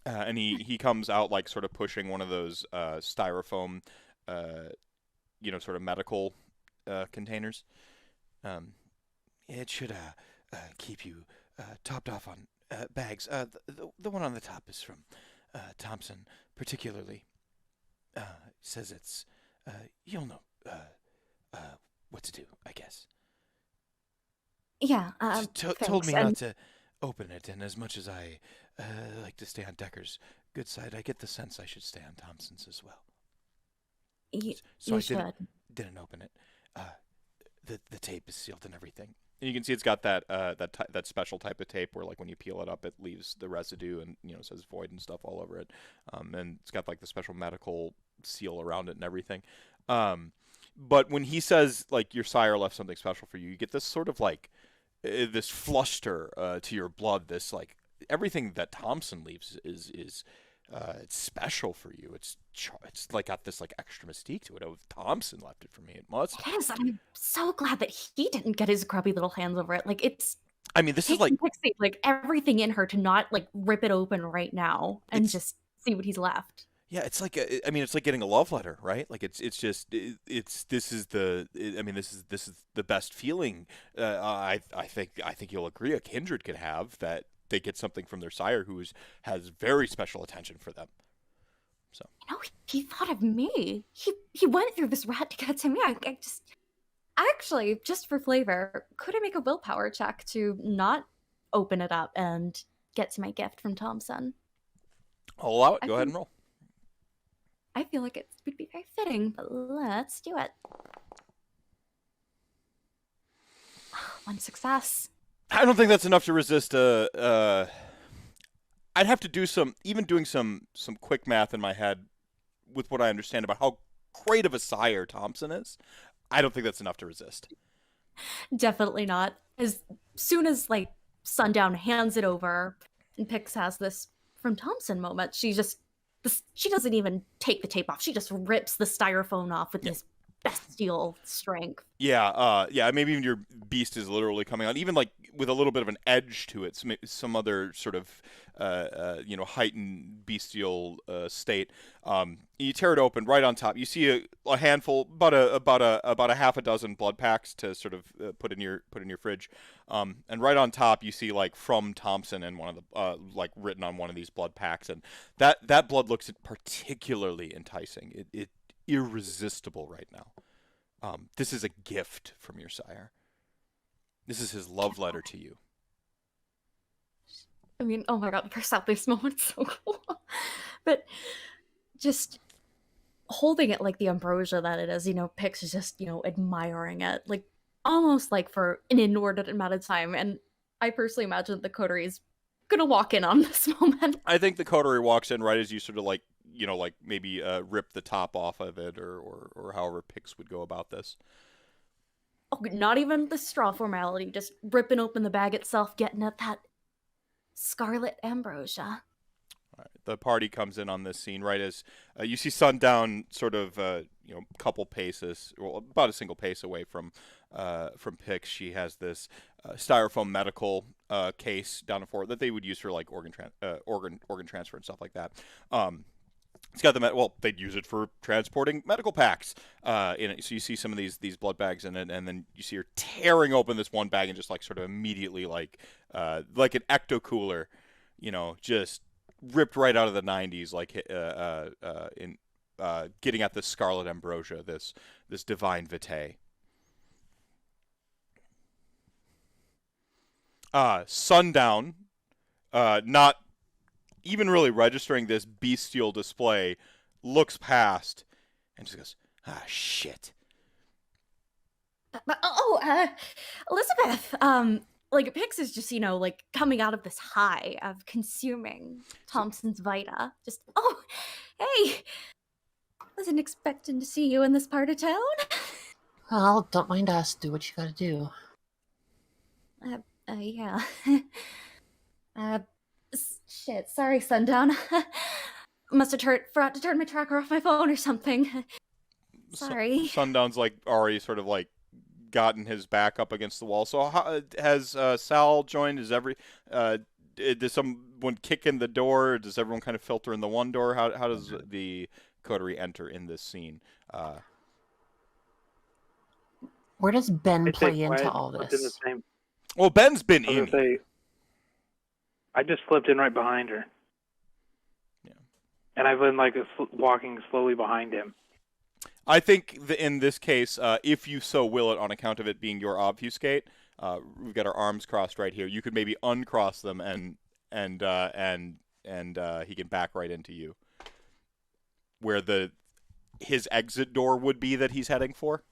And he comes out, sort of pushing one of those styrofoam, sort of medical containers. It should keep you topped off on bags. The one on the top is from Thompson, particularly. Says it's, you'll know what to do, I guess. Yeah, told me not to open it, and as much as I like to stay on Decker's good side, I get the sense I should stay on Thompson's as well. So I didn't open it. The tape is sealed and everything. And you can see it's got that special type of tape where, when you peel it up, it leaves the residue and says void and stuff all over it. And it's got the special medical seal around it and everything. But when he says your sire left something special for you, you get this sort of this fluster to your blood. This everything that Thompson leaves is it's special for you. It's got this extra mystique to it. Oh, if Thompson left it for me, it must. It is. I'm so glad that he didn't get his grubby little hands over it. It's. I mean, this is Pixie, everything in her to not rip it open right now and just see what he's left. Yeah, it's it's like getting a love letter, right? This is the best feeling. I think you'll agree a kindred could have, that they get something from their sire who has very special attention for them. So he thought of me. He went through this rat to get to me. I just actually, just for flavor, could I make a willpower check to not open it up and get to my gift from Thompson? I'll allow it. Go ahead and roll. I feel like it would be very fitting, but let's do it. One success. I don't think that's enough to resist I'd have to do doing some quick math in my head with what I understand about how great of a sire Thompson is. I don't think that's enough to resist. Definitely not. As soon as like Sundown hands it over and Pix has this from Thompson moment, she doesn't even take the tape off. She just rips the styrofoam off with this bestial strength. Yeah, maybe even your beast is literally coming out, even like with a little bit of an edge to it, some other sort of heightened bestial state. You tear it open right on top. You see a handful, about a half a dozen blood packs to sort of put in your fridge, and right on top you see like from Thompson and one of the like written on one of these blood packs, and that blood looks particularly enticing. It irresistible right now. This is a gift from your sire. This is his love letter to you. I mean, oh my god, the Persepolis moment's so cool. But just holding it like the ambrosia that it is, Pix is just, admiring it, like almost like for an inordinate amount of time. And I personally imagine that the coterie is gonna walk in on this moment. I think the coterie walks in right as you sort of like, maybe rip the top off of it or however Pix would go about this. Oh, not even the straw formality, just ripping open the bag itself, getting at that scarlet ambrosia. All right. The party comes in on this scene right as you see Sundown sort of, couple paces, well, about a single pace away from Pix. She has this styrofoam medical case down forward that they would use for like organ transfer and stuff like that. It's got they'd use it for transporting medical packs in it. So you see some of these blood bags in it, and then you see her tearing open this one bag and just like sort of immediately like an ecto cooler, just ripped right out of the 90s, like in getting at this scarlet ambrosia, this divine vitae. Sundown, not even really registering this bestial display, looks past and just goes, shit. Elizabeth, like Pix is just, like coming out of this high of consuming Thompson's Vita. Just, hey, wasn't expecting to see you in this part of town. Well, don't mind us. Do what you gotta do. Yeah. Shit, sorry, Sundown. Must have forgot to turn my tracker off my phone or something. Sorry. Sundown's like already sort of like gotten his back up against the wall. So has Sal joined? Does someone kick in the door? Does everyone kind of filter in the one door? How does the coterie enter in this scene? Where does Ben play into all this? Well, Ben's been in. I just flipped in right behind her. Yeah. And I've been like walking slowly behind him. I think in this case, if you so will it, on account of it being your obfuscate, we've got our arms crossed right here. You could maybe uncross them and he can back right into you, where his exit door would be that he's heading for.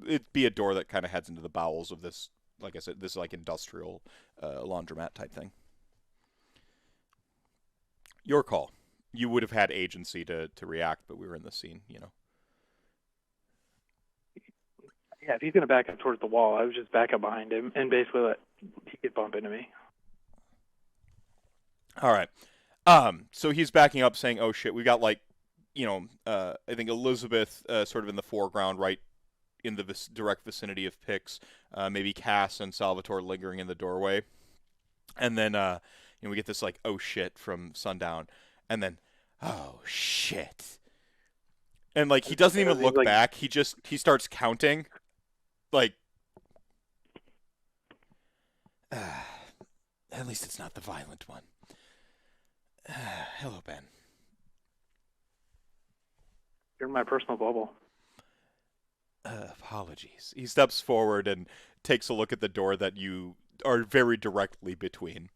It'd be a door that kind of heads into the bowels of this. Like I said, this is like industrial laundromat type thing. Your call. You would have had agency to react, but we were in the scene, Yeah, if he's going to back up towards the wall, I would just back up behind him and basically let he could bump into me. All right. So he's backing up saying, oh shit, we got like, I think Elizabeth sort of in the foreground, right in the direct vicinity of Pix, maybe Cass and Salvatore lingering in the doorway. And then, we get this like, oh shit from Sundown. And then, oh shit. And like, he doesn't even look back. He starts counting. Like, at least it's not the violent one. Hello, Ben. You're in my personal bubble. Apologies. He steps forward and takes a look at the door that you are very directly between.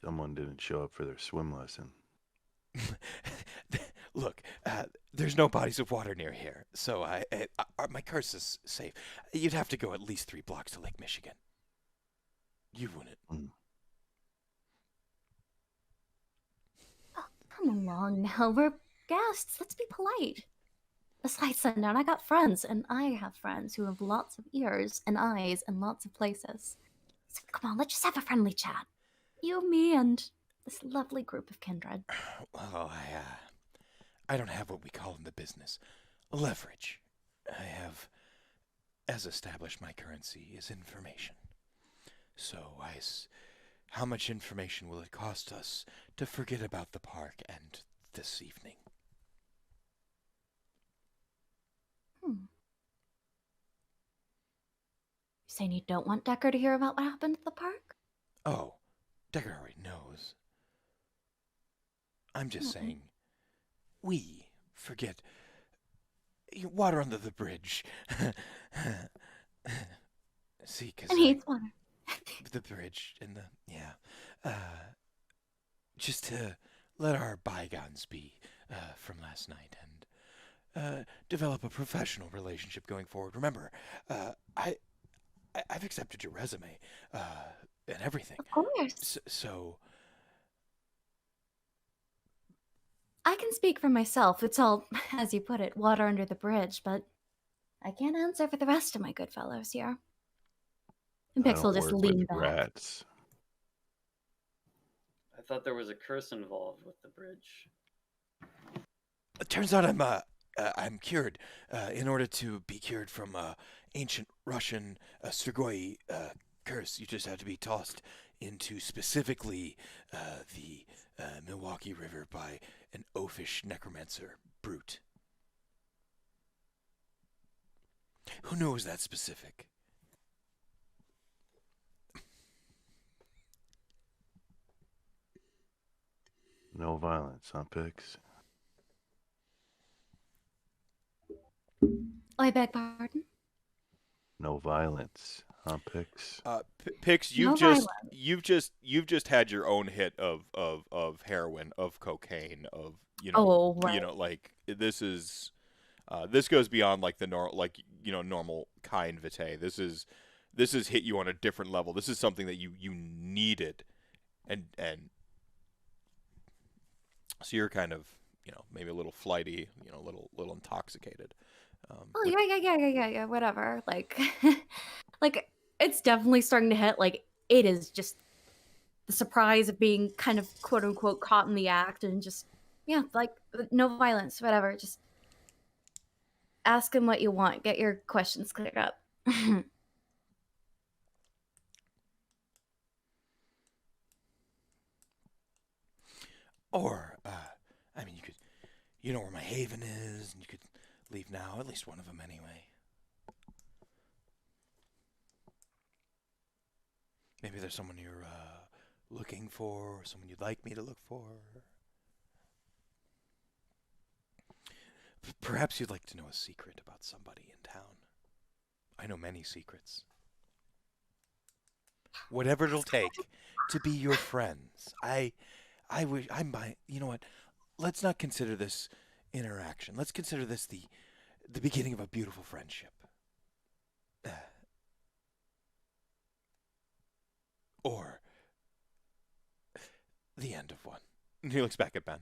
Someone didn't show up for their swim lesson. Look, there's no bodies of water near here, so my curse is safe. You'd have to go at least 3 blocks to Lake Michigan. You wouldn't. Oh, come along now. We're guests. Let's be polite. Besides, Sundown, I got friends, and I have friends who have lots of ears and eyes and lots of places. So come on, let's just have a friendly chat. You, me, and this lovely group of kindred. Well, I don't have what we call in the business leverage. I have, as established, my currency is information. So how much information will it cost us to forget about the park and this evening? You saying you don't want Decker to hear about what happened at the park? Oh, Decker already knows. I'm just saying, we forget water under the bridge. See, because And he's water. the bridge and just to let our bygones be from last night and develop a professional relationship going forward. Remember, I've accepted your resume and everything. Of course. So I can speak for myself. It's all, as you put it, water under the bridge, but I can't answer for the rest of my good fellows here. And I Pix don't will just work with lean back. rats. I thought there was a curse involved with the bridge. it turns out I'm cured. In order to be cured from ancient Russian Strigoi curse, you just have to be tossed into specifically the Milwaukee River by an oafish necromancer brute. Who knew it was that specific? No violence, huh, Pix? I beg pardon? No violence, huh, Pix? Pix, No you've just had your own hit of heroin, of cocaine, of Oh, right. like this is this goes beyond like the normal kind vitae. This is hit you on a different level. This is something that you needed, and so you're kind of maybe a little flighty, a little intoxicated. Oh, yeah, whatever. Like, like, it's definitely starting to hit. Like, it is just the surprise of being kind of quote-unquote caught in the act and just, yeah, like, no violence, whatever. Just ask him what you want. Get your questions cleared up. Or, I mean, you know where my haven is, and you could leave now, at least one of them anyway. Maybe there's someone you're looking for, or someone you'd like me to look for. Perhaps you'd like to know a secret about somebody in town. I know many secrets. Whatever it'll take to be your friends. You know what? Let's not consider this interaction. Let's consider this the beginning of a beautiful friendship. Or the end of one. And he looks back at Ben.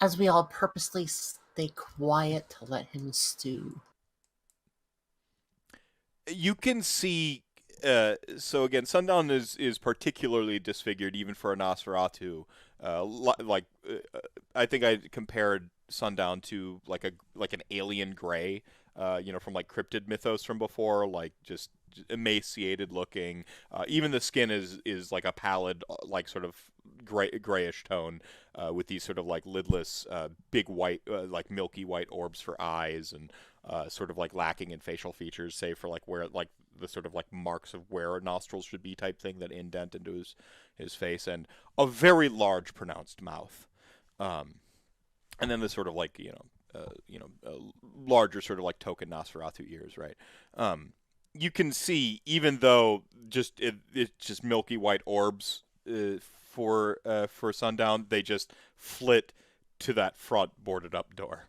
As we all purposely stay quiet to let him stew. You can see. So again, Sundown is particularly disfigured, even for a Nosferatu. I think I compared Sundown to like an alien gray, from like cryptid mythos from before, like just emaciated looking. Even the skin is like a pallid, like sort of grayish tone, with these sort of like lidless, big white, like milky white orbs for eyes, and sort of like lacking in facial features, save for like where like the sort of like marks of where nostrils should be type thing that indent into his face, and a very large pronounced mouth. And then the sort of like larger sort of like token Nosferatu ears, right? You can see, even though it's just milky white orbs for Sundown, they just flit to that front boarded up door.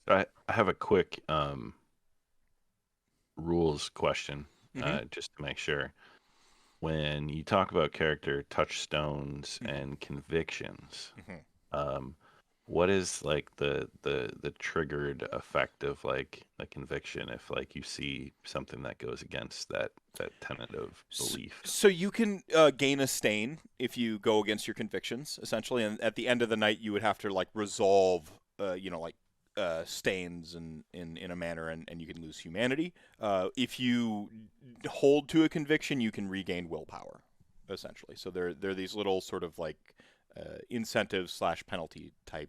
I have a quick rules question, just to make sure. When you talk about character touchstones and convictions, what is like the triggered effect of like a conviction if like you see something that goes against that tenet of belief? So you can gain a stain if you go against your convictions, essentially, and at the end of the night you would have to like resolve stains in a manner, and you can lose humanity. If you hold to a conviction, you can regain willpower, essentially. So they're these little sort of like incentive / penalty type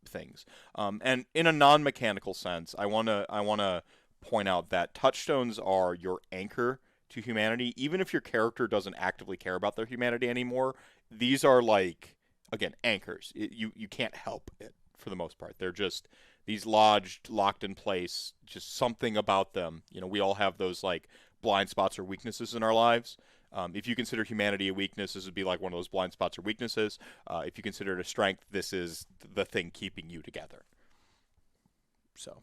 things. And in a non-mechanical sense, I wanna point out that touchstones are your anchor to humanity. Even if your character doesn't actively care about their humanity anymore, these are like, again, anchors. You can't help it for the most part. They're just these lodged, locked in place, just something about them. We all have those like blind spots or weaknesses in our lives. If you consider humanity a weakness, this would be like one of those blind spots or weaknesses. If you consider it a strength, this is the thing keeping you together.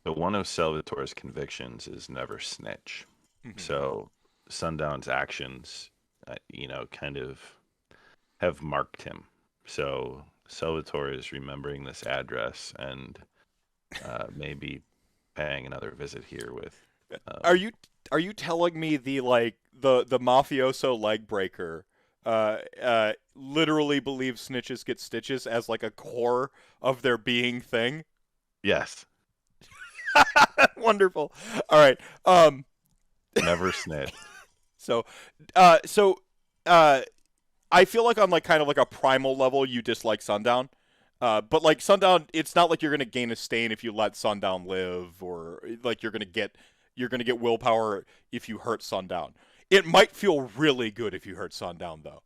But one of Salvatore's convictions is never snitch. So Sundown's actions, kind of have marked him. So Salvatore is remembering this address and maybe paying another visit here with. Are you telling me the mafioso leg breaker literally believes snitches get stitches as like a core of their being thing? Yes. Wonderful. All right. Never snitch. So I feel like on like kind of like a primal level, you dislike Sundown. But like Sundown, it's not like you're gonna gain a stain if you let Sundown live, or like you're gonna get willpower if you hurt Sundown. It might feel really good if you hurt Sundown, though.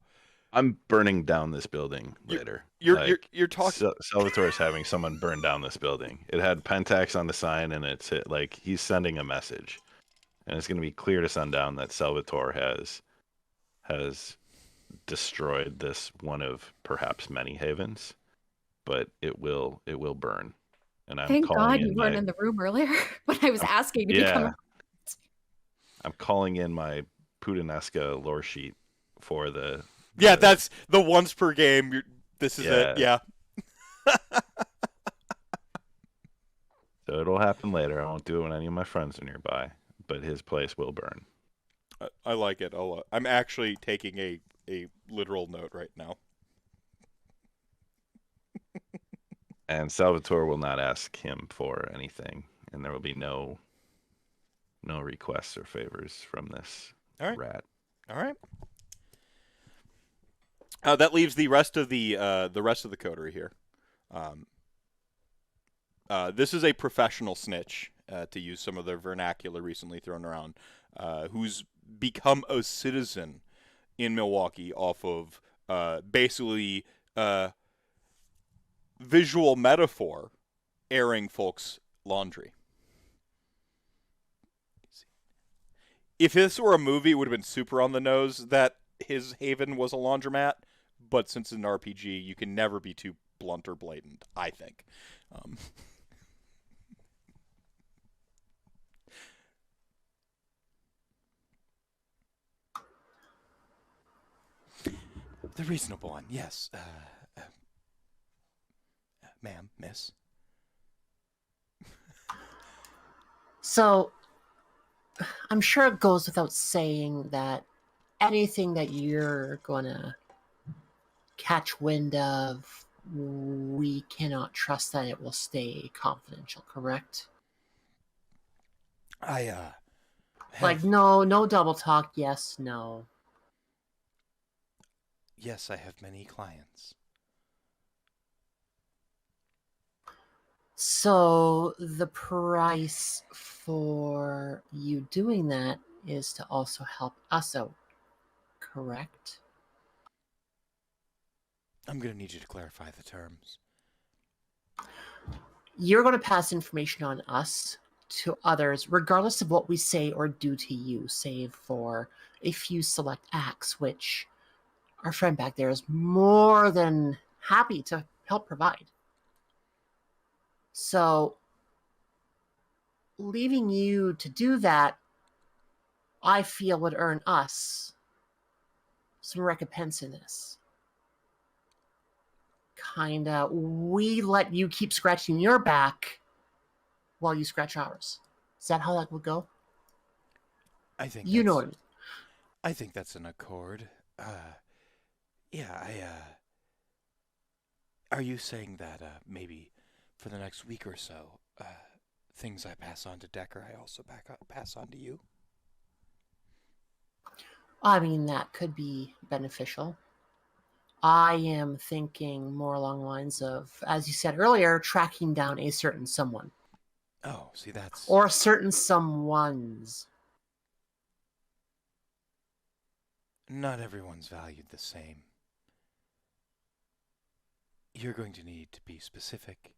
I'm burning down this building later. You're talking. Salvatore's having someone burn down this building. It had Pentax on the sign, and it's like he's sending a message, and it's going to be clear to Sundown that Salvatore has destroyed this one of perhaps many havens, but it will burn. And I'm Thank calling God you weren't in the room earlier when I was asking to become. I'm calling in my Puttanesca lore sheet for the. Yeah, that's the once per game. This is it. Yeah. So it'll happen later. I won't do it when any of my friends are nearby, but his place will burn. I like it. I'm actually taking a literal note right now. And Salvatore will not ask him for anything, and there will be no requests or favors from this rat. All right. That leaves the rest of the coterie here. This is a professional snitch, to use some of the vernacular recently thrown around, who's become a citizen in Milwaukee off of basically visual metaphor airing folks' laundry. If this were a movie, it would have been super on the nose that his haven was a laundromat, but since it's an RPG, you can never be too blunt or blatant, I think. The reasonable one, yes. Ma'am, miss. So, I'm sure it goes without saying that anything that you're gonna catch wind of, we cannot trust that it will stay confidential, correct? Like, no double talk, yes, no. Yes, I have many clients. So the price for you doing that is to also help us out, correct? I'm going to need you to clarify the terms. You're going to pass information on us to others, regardless of what we say or do to you, save for a few select acts, which our friend back there is more than happy to help provide. So, leaving you to do that, I feel would earn us some recompense in this. Kinda, we let you keep scratching your back while you scratch ours. Is that how that would go? I think You know that's, what I mean. I think that's an accord. Yeah, are you saying that maybe for the next week or so, things I pass on to Decker, I also pass on to you? I mean, that could be beneficial. I am thinking more along the lines of, as you said earlier, tracking down a certain someone. Oh, see, that's... Or certain someones. Not everyone's valued the same. You're going to need to be specific.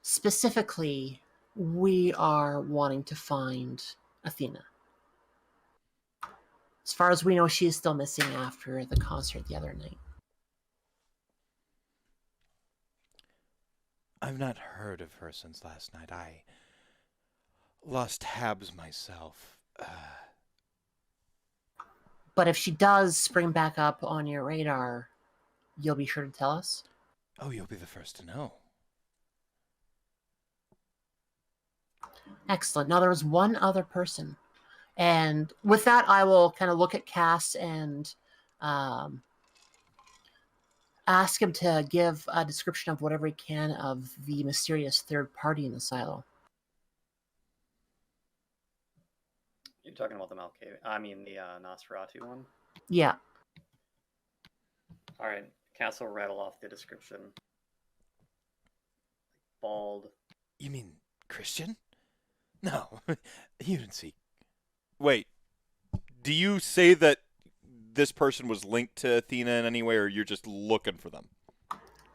Specifically, we are wanting to find Athena. As far as we know, she is still missing after the concert the other night. I've not heard of her since last night. I lost tabs myself. But if she does spring back up on your radar, you'll be sure to tell us? Oh, you'll be the first to know. Excellent. Now, there was one other person. And with that, I will kind of look at Cass and ask him to give a description of whatever he can of the mysterious third party in the silo. You're talking about the the Nosferatu one? Yeah. All right, Cass will rattle off the description. Bald. You mean Christian? No, you didn't see. Wait, do you say that this person was linked to Athena in any way, or you're just looking for them?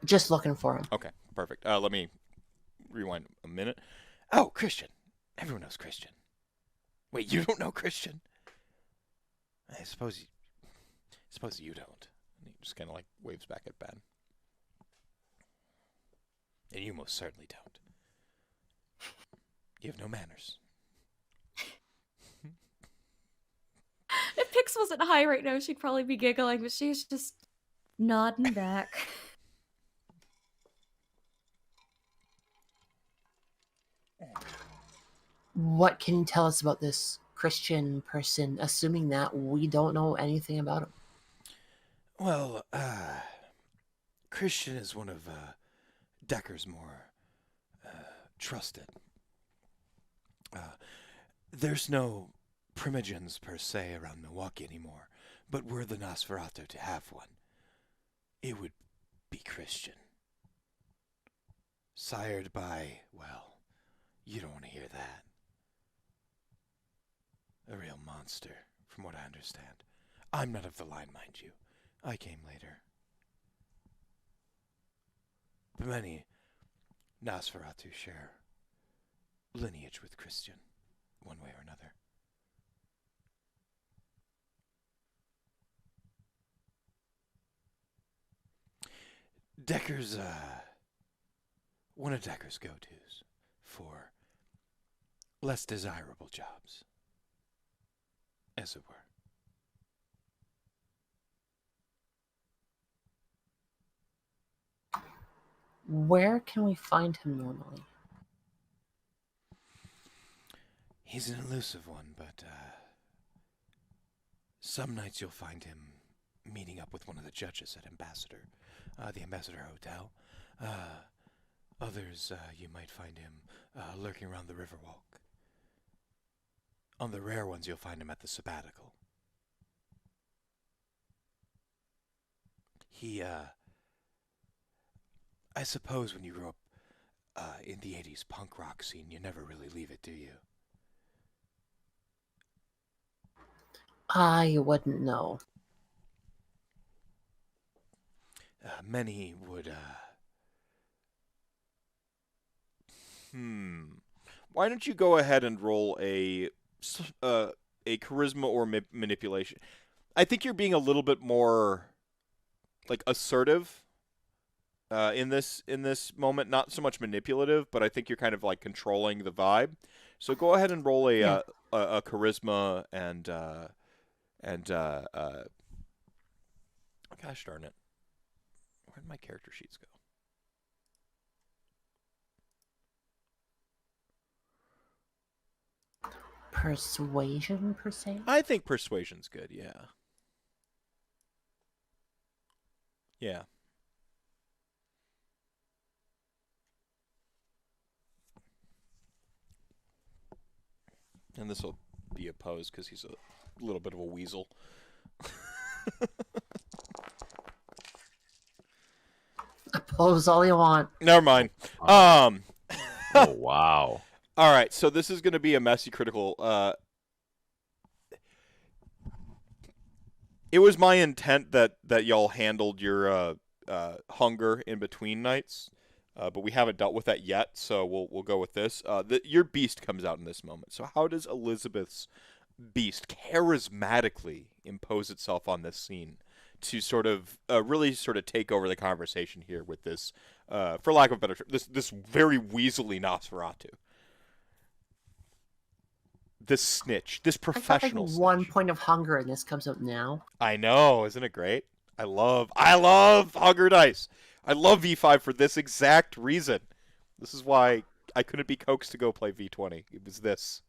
Just looking for him. Okay, perfect. Let me rewind a minute. Oh, Christian. Everyone knows Christian. Wait, you don't know Christian? I suppose you don't. And he just kind of like waves back at Ben. And you most certainly don't. You have no manners. If Pix wasn't high right now, she'd probably be giggling, but she's just nodding back. What can you tell us about this Christian person, assuming that we don't know anything about him? Well, Christian is one of Decker's more trusted. There's no primogens per se around Milwaukee anymore, but were the Nosferatu to have one, it would be Christian. Sired by, well, you don't want to hear that. A real monster, from what I understand. I'm not of the line, mind you. I came later. But many Nosferatu share lineage with Christian, one way or another. Decker's, one of Decker's go-tos for less desirable jobs, as it were. Where can we find him normally? He's an elusive one, but some nights you'll find him meeting up with one of the judges at the Ambassador Hotel. Others, you might find him lurking around the Riverwalk. On the rare ones, you'll find him at the Sabbatical. He, I suppose when you grew up in the 80s punk rock scene, you never really leave it, do you? I wouldn't know. many would. Why don't you go ahead and roll a charisma or manipulation? I think you're being a little bit more like assertive in this moment, not so much manipulative, but I think you're kind of like controlling the vibe. So go ahead and roll a charisma and gosh darn it, where did my character sheets go? Persuasion, per se? I think persuasion's good, yeah. Yeah. And this will be opposed because he's a little bit of a weasel. Oppose all you want. Never mind. Oh, wow. All right, so this is going to be a messy critical. It was my intent that y'all handled your hunger in between nights, but we haven't dealt with that yet, so we'll go with this. Your beast comes out in this moment. So how does Elizabeth's beast charismatically impose itself on this scene to sort of really sort of take over the conversation here with this, for lack of a better term, this very weaselly Nosferatu? This snitch, this professional I got, snitch. 1 point of hunger, and this comes out now. I know, isn't it great? I love Hunger Dice. I love V5 for this exact reason. This is why I couldn't be coaxed to go play V20. It was this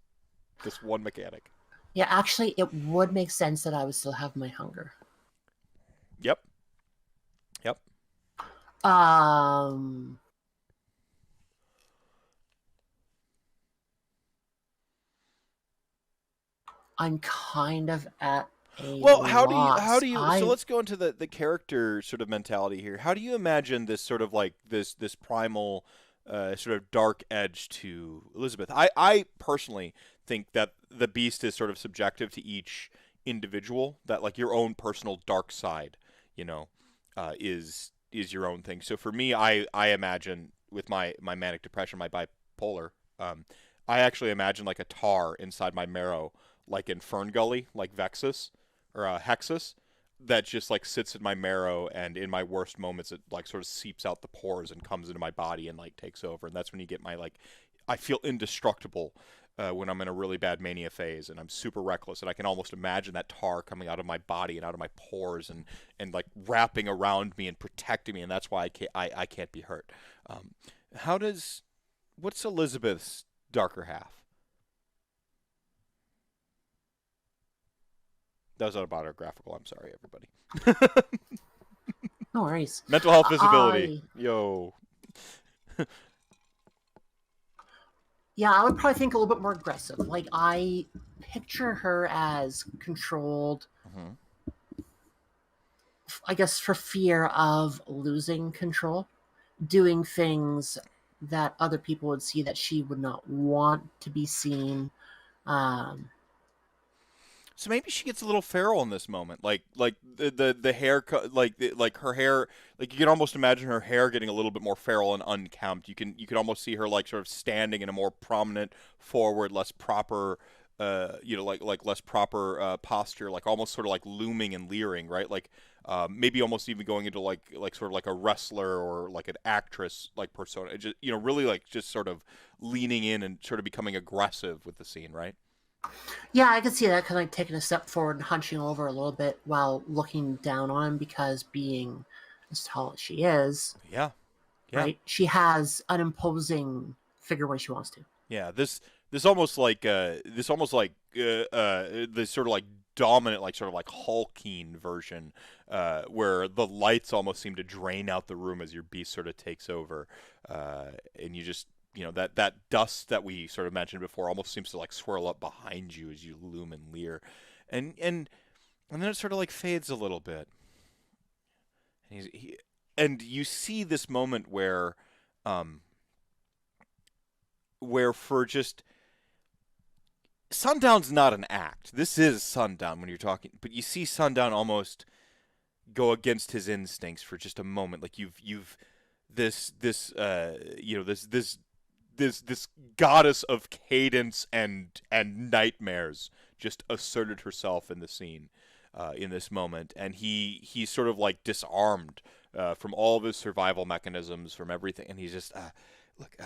one mechanic. Yeah, actually, it would make sense that I would still have my hunger. Yep. I'm kind of at a Well, loss. how do you so let's go into the character sort of mentality here. How do you imagine this sort of like this primal sort of dark edge to Elizabeth? I personally think that the beast is sort of subjective to each individual, that like your own personal dark side, is your own thing. So for me, I imagine with my manic depression, my bipolar, I actually imagine like a tar inside my marrow, like in Fern Gully, like Vexus or Hexus, that just like sits in my marrow, and in my worst moments it like sort of seeps out the pores and comes into my body and like takes over. And that's when you get my like, I feel indestructible when I'm in a really bad mania phase and I'm super reckless, and I can almost imagine that tar coming out of my body and out of my pores and like wrapping around me and protecting me, and that's why I can't be hurt. What's Elizabeth's darker half? That was autobiographical. I'm sorry, everybody. No worries. Mental health visibility. Yo. Yeah, I would probably think a little bit more aggressive. Like, I picture her as controlled, I guess, for fear of losing control, doing things that other people would see that she would not want to be seen. So maybe she gets a little feral in this moment, like the hair, like her hair, like you can almost imagine her hair getting a little bit more feral and unkempt. You can almost see her like sort of standing in a more prominent, forward, less proper, like less proper posture, like almost sort of like looming and leering, right? Like maybe almost even going into like sort of like a wrestler or like an actress like persona. It just really like just sort of leaning in and sort of becoming aggressive with the scene, right? Yeah, I can see that, kind of like taking a step forward and hunching over a little bit while looking down on him, because being as tall as she is, right, she has an imposing figure when she wants to. Yeah, this almost like the sort of like dominant, like sort of like hulking version, where the lights almost seem to drain out the room as your beast sort of takes over, and you just. That dust that we sort of mentioned before almost seems to like swirl up behind you as you loom and leer, and then it sort of like fades a little bit. And you see this moment where for just Sundown's not an act. This is Sundown when you're talking, but you see Sundown almost go against his instincts for just a moment. Like you've this goddess of cadence and nightmares just asserted herself in the scene in this moment, and he's sort of like disarmed from all of his survival mechanisms, from everything, and he's just look,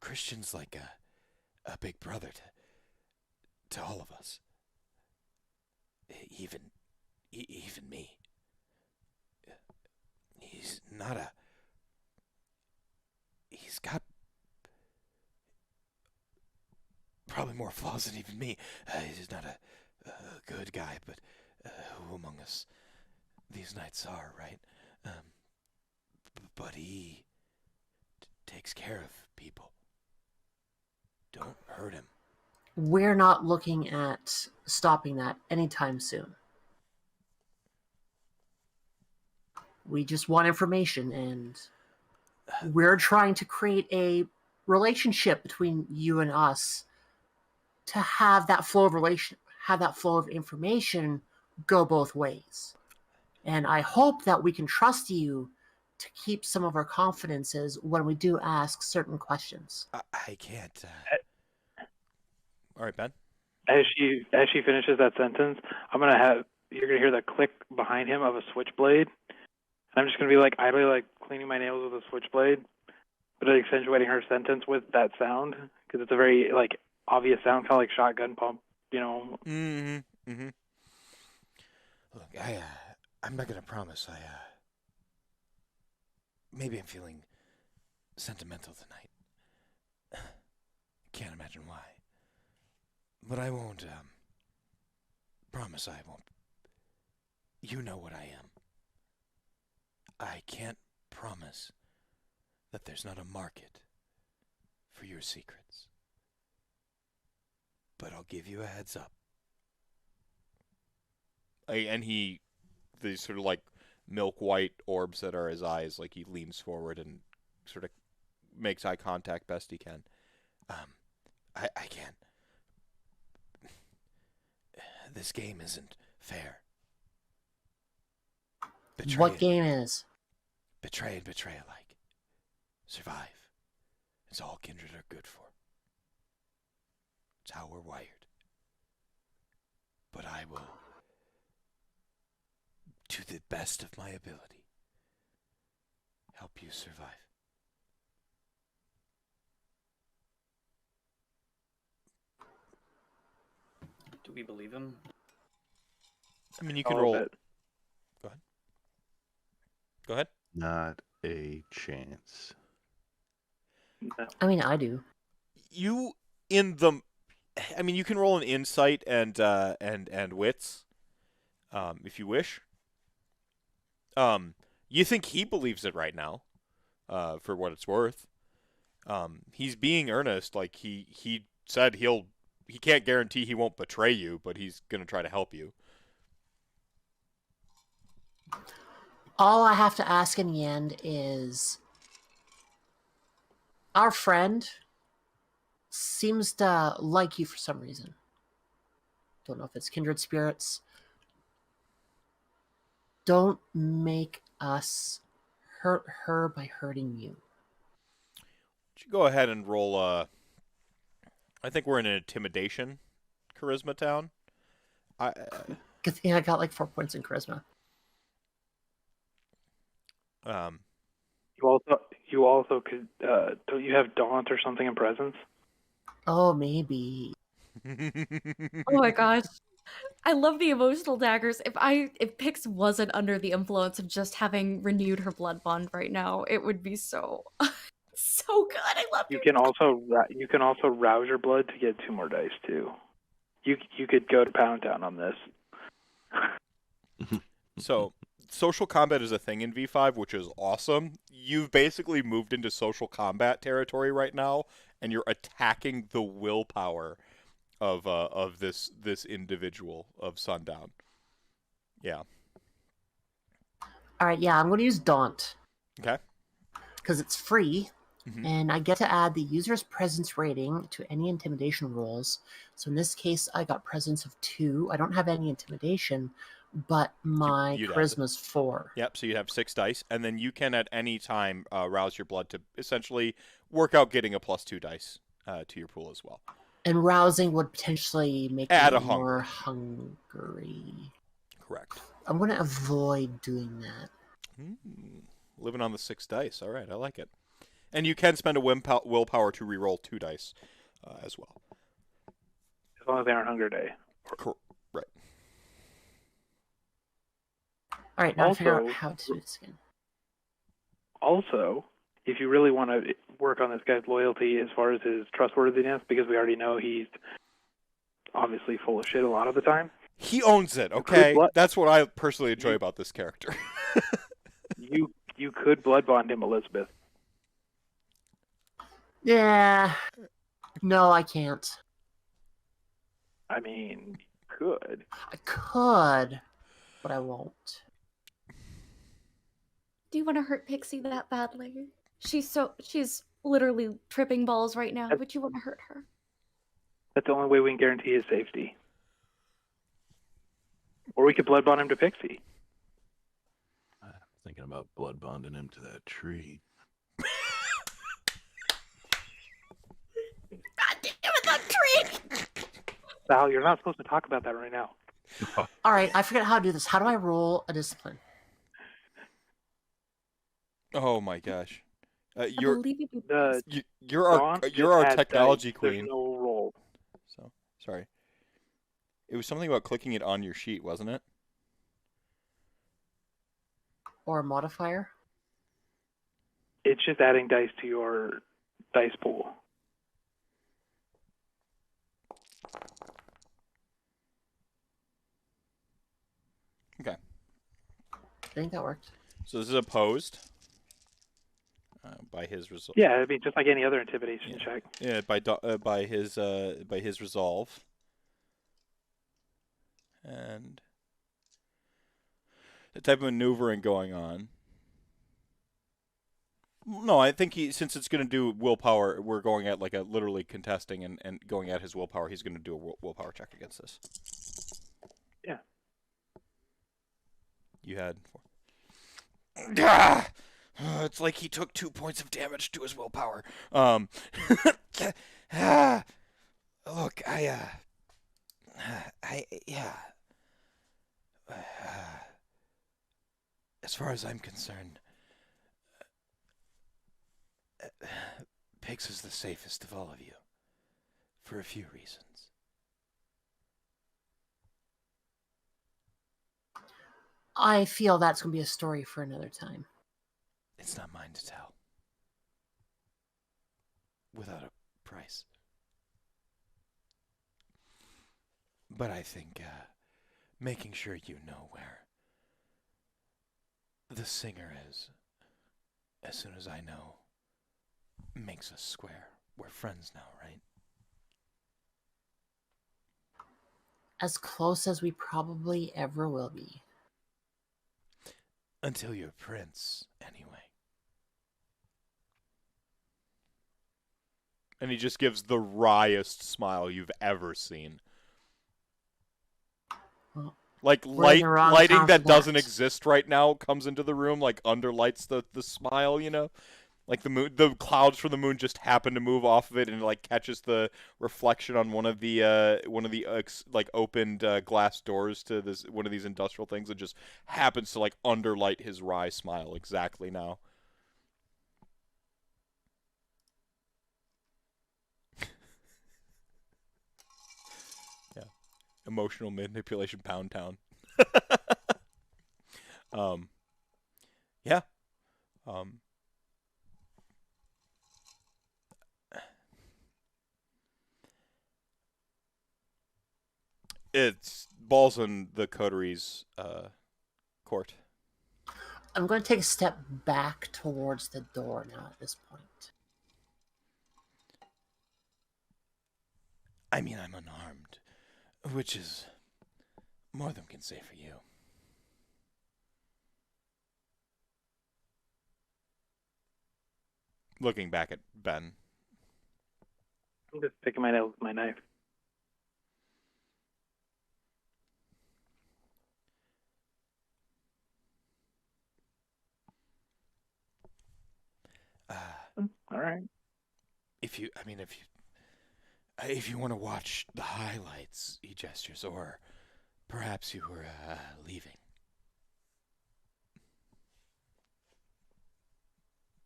Christian's like a big brother to all of us, even me. He's got probably more flaws than even me. He's not a good guy, but who among us these knights are, right? But he takes care of people. Don't hurt him. We're not looking at stopping that anytime soon. We just want information, and we're trying to create a relationship between you and us to have that flow of information go both ways. And I hope that we can trust you to keep some of our confidences when we do ask certain questions. I can't. All right, Ben. As she finishes that sentence, you're gonna hear the click behind him of a switchblade. And I'm just gonna be like idly like cleaning my nails with a switchblade, but accentuating her sentence with that sound because it's a very like obvious sound, kind of like shotgun pump, you know. Mm-hmm. Mm-hmm. Look, I'm not gonna promise. Maybe I'm feeling sentimental tonight. Can't imagine why. But I won't promise I won't. You know what I am. I can't promise that there's not a market for your secrets. But I'll give you a heads up. And these sort of like milk white orbs that are his eyes, like he leans forward and sort of makes eye contact best he can. I can't. This game isn't fair. What game is? Betray and betray alike. Survive. It's all kindred are good for. It's how we're wired. But I will, to the best of my ability, help you survive. Do we believe him? I mean, you can roll. Bit. Go ahead. Go ahead. Not a chance. No. I mean, I do. You you can roll an insight and wits, if you wish. You think he believes it right now, for what it's worth. He's being earnest. Like he said he can't guarantee he won't betray you, but he's gonna try to help you. All I have to ask in the end is, our friend seems to like you for some reason. Don't know if it's kindred spirits. Don't make us hurt her by hurting you. Would you go ahead and roll? I think we're in an intimidation charisma town. Good thing I got like 4 points in charisma. You also could don't you have daunt or something in presence? Oh, maybe. Oh my gosh. I love the emotional daggers. If Pix wasn't under the influence of just having renewed her blood bond right now, it would be so so good. I love You it. can also rouse your blood to get 2 more dice too. You could go to Pound Town on this. So, social combat is a thing in V5, which is awesome. You've basically moved into social combat territory right now, and you're attacking the willpower of this individual of Sundown. Yeah. All right, yeah, I'm going to use Daunt. Okay. Because it's free, Mhm. and I get to add the user's presence rating to any intimidation rolls. So in this case, I got presence of 2. I don't have any intimidation, but my you'd add charisma's 4. Yep, so you have 6 dice, and then you can at any time rouse your blood to essentially work out getting a +2 dice to your pool as well. And rousing would potentially make Add me a hunger. more hungry. Correct. I'm going to avoid doing that. Living on the 6 dice. All right, I like it. And you can spend a willpower to reroll 2 dice as well. As long as they aren't hunger day. Right. All right, now to figure out Also- how to do this again. Also, if you really want to work on this guy's loyalty as far as his trustworthiness, because we already know he's obviously full of shit a lot of the time, He owns it, okay? blood- That's what I personally enjoy about this character. you could blood bond him, Elizabeth. Yeah. No, I can't. I mean, could. I could, but I won't. Do you want to hurt Pixie that badly? She's literally tripping balls right now. Would you want to hurt her? That's the only way we can guarantee his safety. Or we could blood bond him to Pixie. I'm thinking about blood bonding him to that tree. God damn it, that tree! Sal, you're not supposed to talk about that right now. All right, I forget how to do this. How do I roll a discipline? Oh my gosh. I You're believe you. our Dawn you're our just had technology dice. queen. There's no roll. So sorry. It was something about clicking it on your sheet, wasn't it? Or a modifier? It's just adding dice to your dice pool. Okay. I think that worked. So this is opposed by his result. Yeah, I mean, just like any other intimidation check. Yeah, by his resolve. And the type of maneuvering going on. No, I think since it's going to do willpower, we're going at like a literally contesting and going at his willpower. He's going to do a willpower check against this. Yeah. You had 4. Ah! It's like he took 2 points of damage to his willpower. Look, as far as I'm concerned, Pix is the safest of all of you, for a few reasons. I feel that's going to be a story for another time. It's not mine to tell. Without a price. But I think making sure you know where the singer is, as soon as I know, makes us square. We're friends now, right? As close as we probably ever will be. Until you're prince, anyway. And he just gives the wryest smile you've ever seen. Well, Like we're in the wrong lighting town that for doesn't that. exist right now comes into the room, like underlights the smile, you know? Like the moon, the clouds from the moon just happen to move off of it, and it like catches the reflection on one of the like opened glass doors to this one of these industrial things. It just happens to like underlight his wry smile exactly now. Yeah, emotional manipulation, Pound Town. Yeah. It's balls in the coterie's court. I'm going to take a step back towards the door now at this point. I mean, I'm unarmed, which is more than we can say for you. Looking back at Ben. I'm just picking my nails with my knife. All right. If you want to watch the highlights, he gestures, or perhaps you were leaving.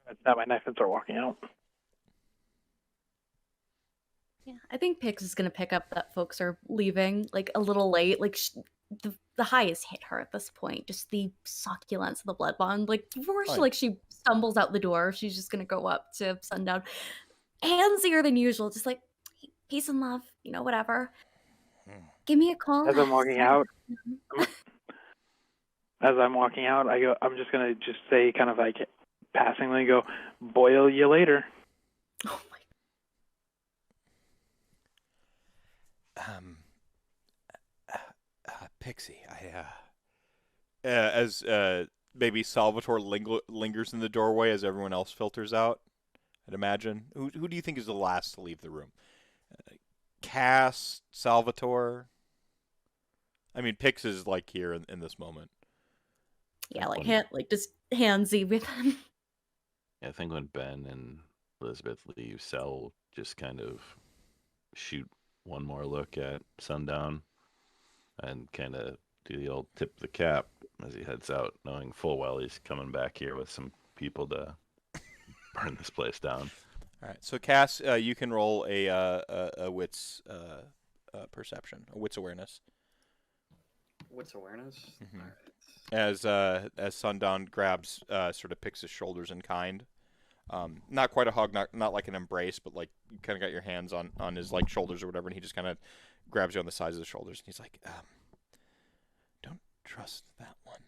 I snap my knife and start walking out. Yeah, I think Pix is gonna pick up that folks are leaving like a little late. Like the high has hit her at this point. Just the succulence of the blood bond. Like before she stumbles out the door, she's just gonna go up to Sundown, handsier than usual, just like peace and love, whatever. Give me a call. As I'm walking out, I'm just gonna say kind of like passingly go, boil you later. Oh my. Pixie, As maybe Salvatore lingers in the doorway as everyone else filters out, I'd imagine. Who do you think is the last to leave the room? Cass, Salvatore? I mean, Pix is like here in this moment. Yeah, just handsy with him. I think when Ben and Elizabeth leave, Sal will just kind of shoot one more look at Sundown and kind of do the old tip the cap as he heads out, knowing full well he's coming back here with some people to burn this place down. All right, so Cass, you can roll a wits perception, a wits awareness. What's awareness? Mhm. All right. As Sundown grabs sort of Pix's shoulders in kind. Not quite a hug, not like an embrace, but like you kind of got your hands on his like shoulders or whatever, and he just kind of grabs you on the sides of the shoulders, and he's like, "Don't trust that one."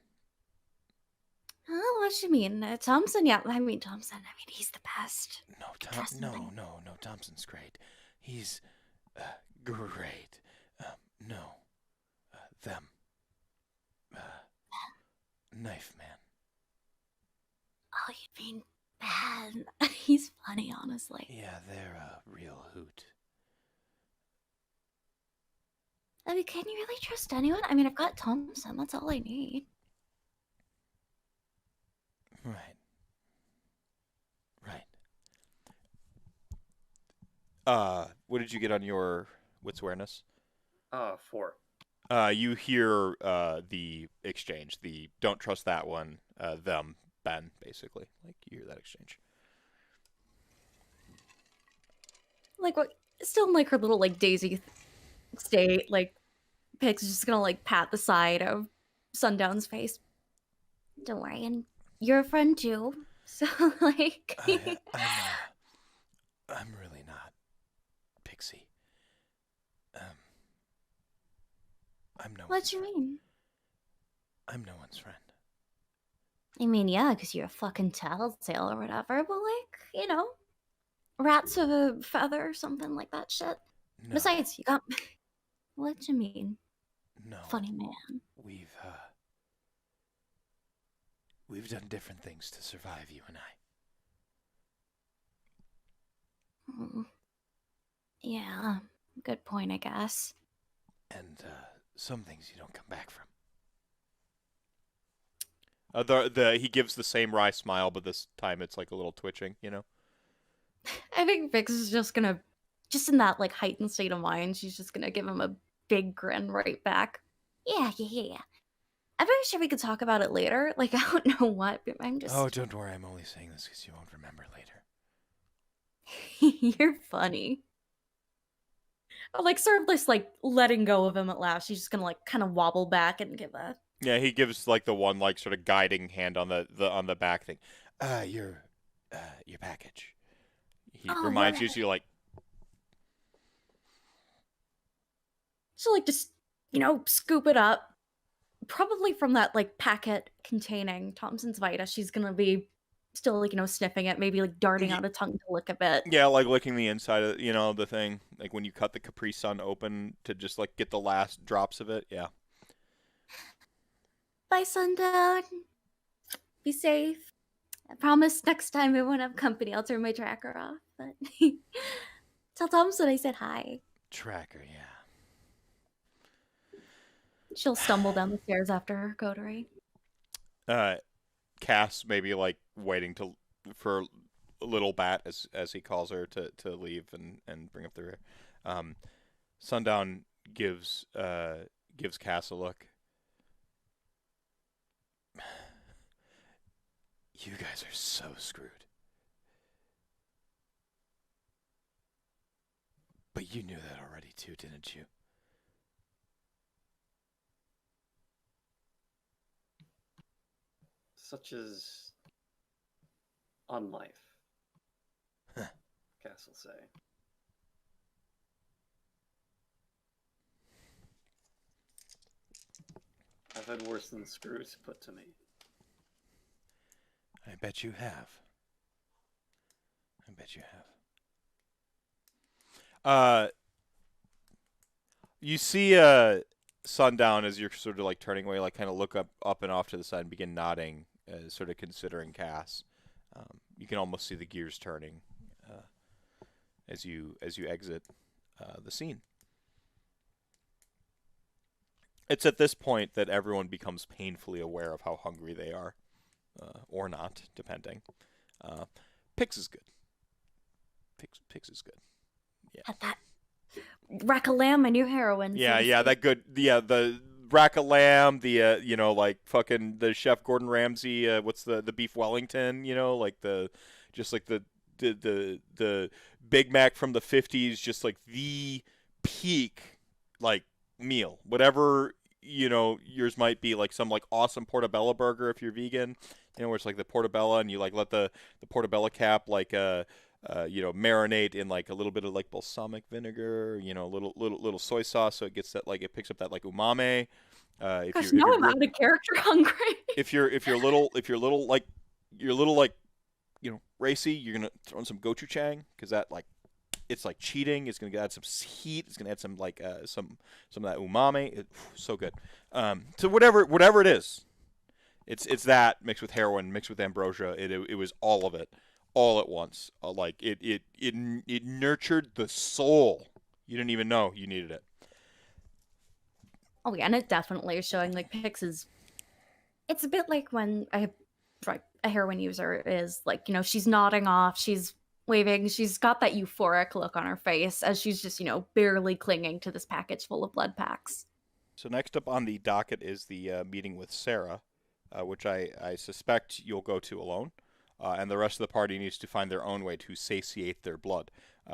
Oh, what you mean, Thompson? Yeah, I mean Thompson. I mean he's the best. No, Trust him. no. Thompson's great. He's great. No, them. Knife man. Oh, you mean bad? He's funny, honestly. Yeah, they're a real hoot. I mean, can you really trust anyone? I mean, I've got Thompson. That's all I need. Right. What did you get on your wits awareness? 4. You hear the exchange, the "don't trust that one," them, Ben, basically. Like you hear that exchange. Like what? Still in like her little like Daisy state. Like Pix is just gonna like pat the side of Sundown's face. Don't worry, and you're a friend too. So like, I'm really not, Pixie. I'm no. what you mean? I'm no one's friend. I mean, yeah, because you're a fucking tattletale or whatever. But like, rats of a feather or something like that shit. No, Besides, you got. What you mean, no. funny man? We've done different things to survive, you and I. Yeah, good point, I guess. And some things you don't come back from. He gives the same wry smile, but this time it's like a little twitching, I think Vix is just gonna, just in that like heightened state of mind, she's just gonna give him a big grin right back. Yeah. I'm very sure we could talk about it later. Like, I don't know what, but I'm just. Oh, don't worry. I'm only saying this because you won't remember later. You're funny. But like, sort of just like letting go of him at last. She's just gonna like kind of wobble back and give a. Yeah, he gives like the one like sort of guiding hand on the back thing. Your package. He reminds you, right. so you like. So like just scoop it up. Probably from that like packet containing Thompson's Vita. She's gonna be still like sniffing it, maybe like darting out a tongue to lick a bit. Yeah, like licking the inside of the thing, like when you cut the Capri Sun open to just like get the last drops of it. Yeah. Bye, Sundown. Be safe. I promise next time I won't have company. I'll turn my tracker off. But tell Thompson I said hi. Tracker, yeah. She'll stumble down the stairs after her coterie. Cass maybe like waiting for little bat, as he calls her, to leave and bring up the rear. Sundown gives Cass a look. You guys are so screwed. But you knew that already too, didn't you? Such as on life, Huh. Cass will say. I've had worse than screws put to me. I bet you have. I bet you have. You see Sundown as you're sort of like turning away, like kind of look up and off to the side and begin nodding, sort of considering Cass. You can almost see the gears turning as you exit the scene. It's at this point that everyone becomes painfully aware of how hungry they are, or not, depending. Pix is good. Pix is good. Had that rack of lamb, my new heroine. Yeah, that good. Yeah, the rack of lamb, the like fucking the Chef Gordon Ramsay. What's the beef Wellington? Like the Big Mac from the 50s, just like the peak like meal. Whatever yours might be, like some like awesome portobello burger if you're vegan. Where it's like the portobello and you like let the portobello cap like marinate in like a little bit of like balsamic vinegar, little soy sauce, so it gets that like it picks up that like umami. Gosh, now I'm out of character hungry. If you're little racy, you're gonna throw in some gochujang because that like it's like cheating. It's gonna add some heat. It's gonna add some like some of that umami. So good. So whatever it is, it's that mixed with heroin, mixed with ambrosia. It was all of it. All at once, like it nurtured the soul. You didn't even know you needed it. Oh yeah, and it definitely is showing like Pix is. It's a bit like when a heroin user is like, she's nodding off, she's waving, she's got that euphoric look on her face as she's just, barely clinging to this package full of blood packs. So next up on the docket is the meeting with Sarah, which I suspect you'll go to alone. And the rest of the party needs to find their own way to satiate their blood.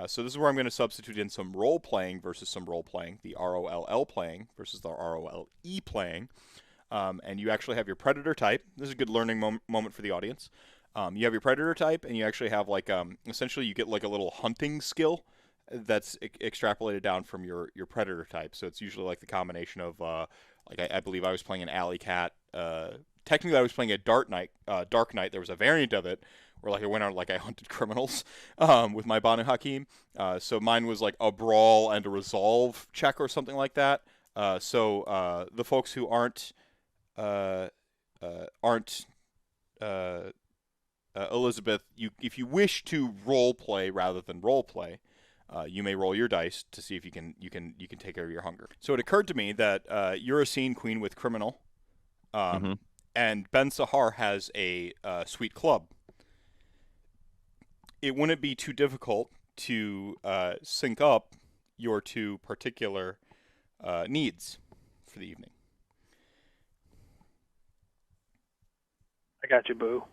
So this is where I'm going to substitute in some role-playing versus some role-playing, the ROLL playing versus the ROLE playing. And you actually have your predator type. This is a good learning moment for the audience. You have your predator type, and you actually have like essentially you get like a little hunting skill that's extrapolated down from your predator type. So it's usually like the combination of I believe I was playing an alley cat. Technically, I was playing a Dark Knight. There was a variant of it where like I went out like I hunted criminals with my Banu Hakim. So mine was like a brawl and a resolve check or something like that. So the folks who aren't Elizabeth, if you wish to role play rather than role play, you may roll your dice to see if you can take care of your hunger. So it occurred to me that you're a scene queen with criminal. And Ben Sahar has a sweet club. It wouldn't be too difficult to sync up your two particular needs for the evening. I got you, boo.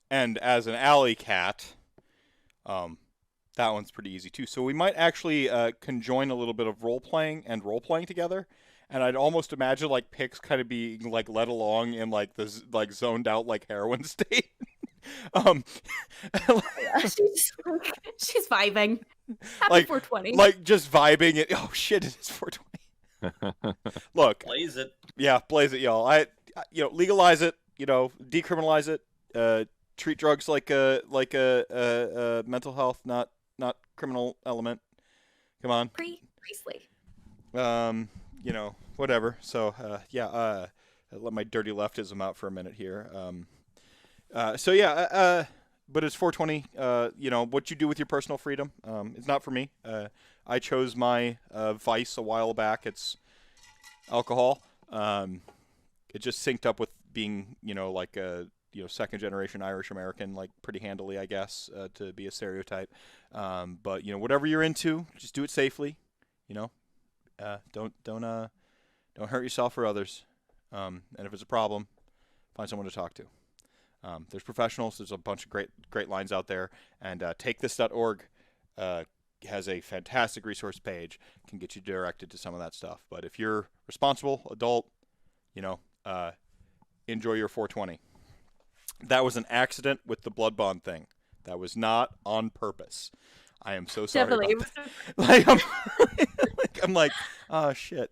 And as an alley cat, that one's pretty easy too. So we might actually conjoin a little bit of role-playing and role-playing together. And I'd almost imagine like Pix kind of being like led along in like this like zoned out like heroin state. She's vibing. Happy like 420. Like just vibing it. Oh shit! It is 420. Look, Blaze it. Yeah, blaze it, y'all. Legalize it. Decriminalize it. Treat drugs like a mental health, not criminal element. Come on. Priestly. Whatever. So, let my dirty leftism out for a minute here. But it's 420. What you do with your personal freedom, it's not for me. I chose my vice a while back. It's alcohol. It just synced up with being, like second generation Irish American, like pretty handily, I guess, to be a stereotype. But whatever you're into, just do it safely. Don't hurt yourself or others. And if it's a problem, find someone to talk to. There's professionals. There's a bunch of great lines out there, and takethis.org has a fantastic resource page, can get you directed to some of that stuff. But if you're responsible, adult, enjoy your 420. That was an accident with the blood bond thing. That was not on purpose. I am so sorry Definitely. about that. I'm like, oh shit.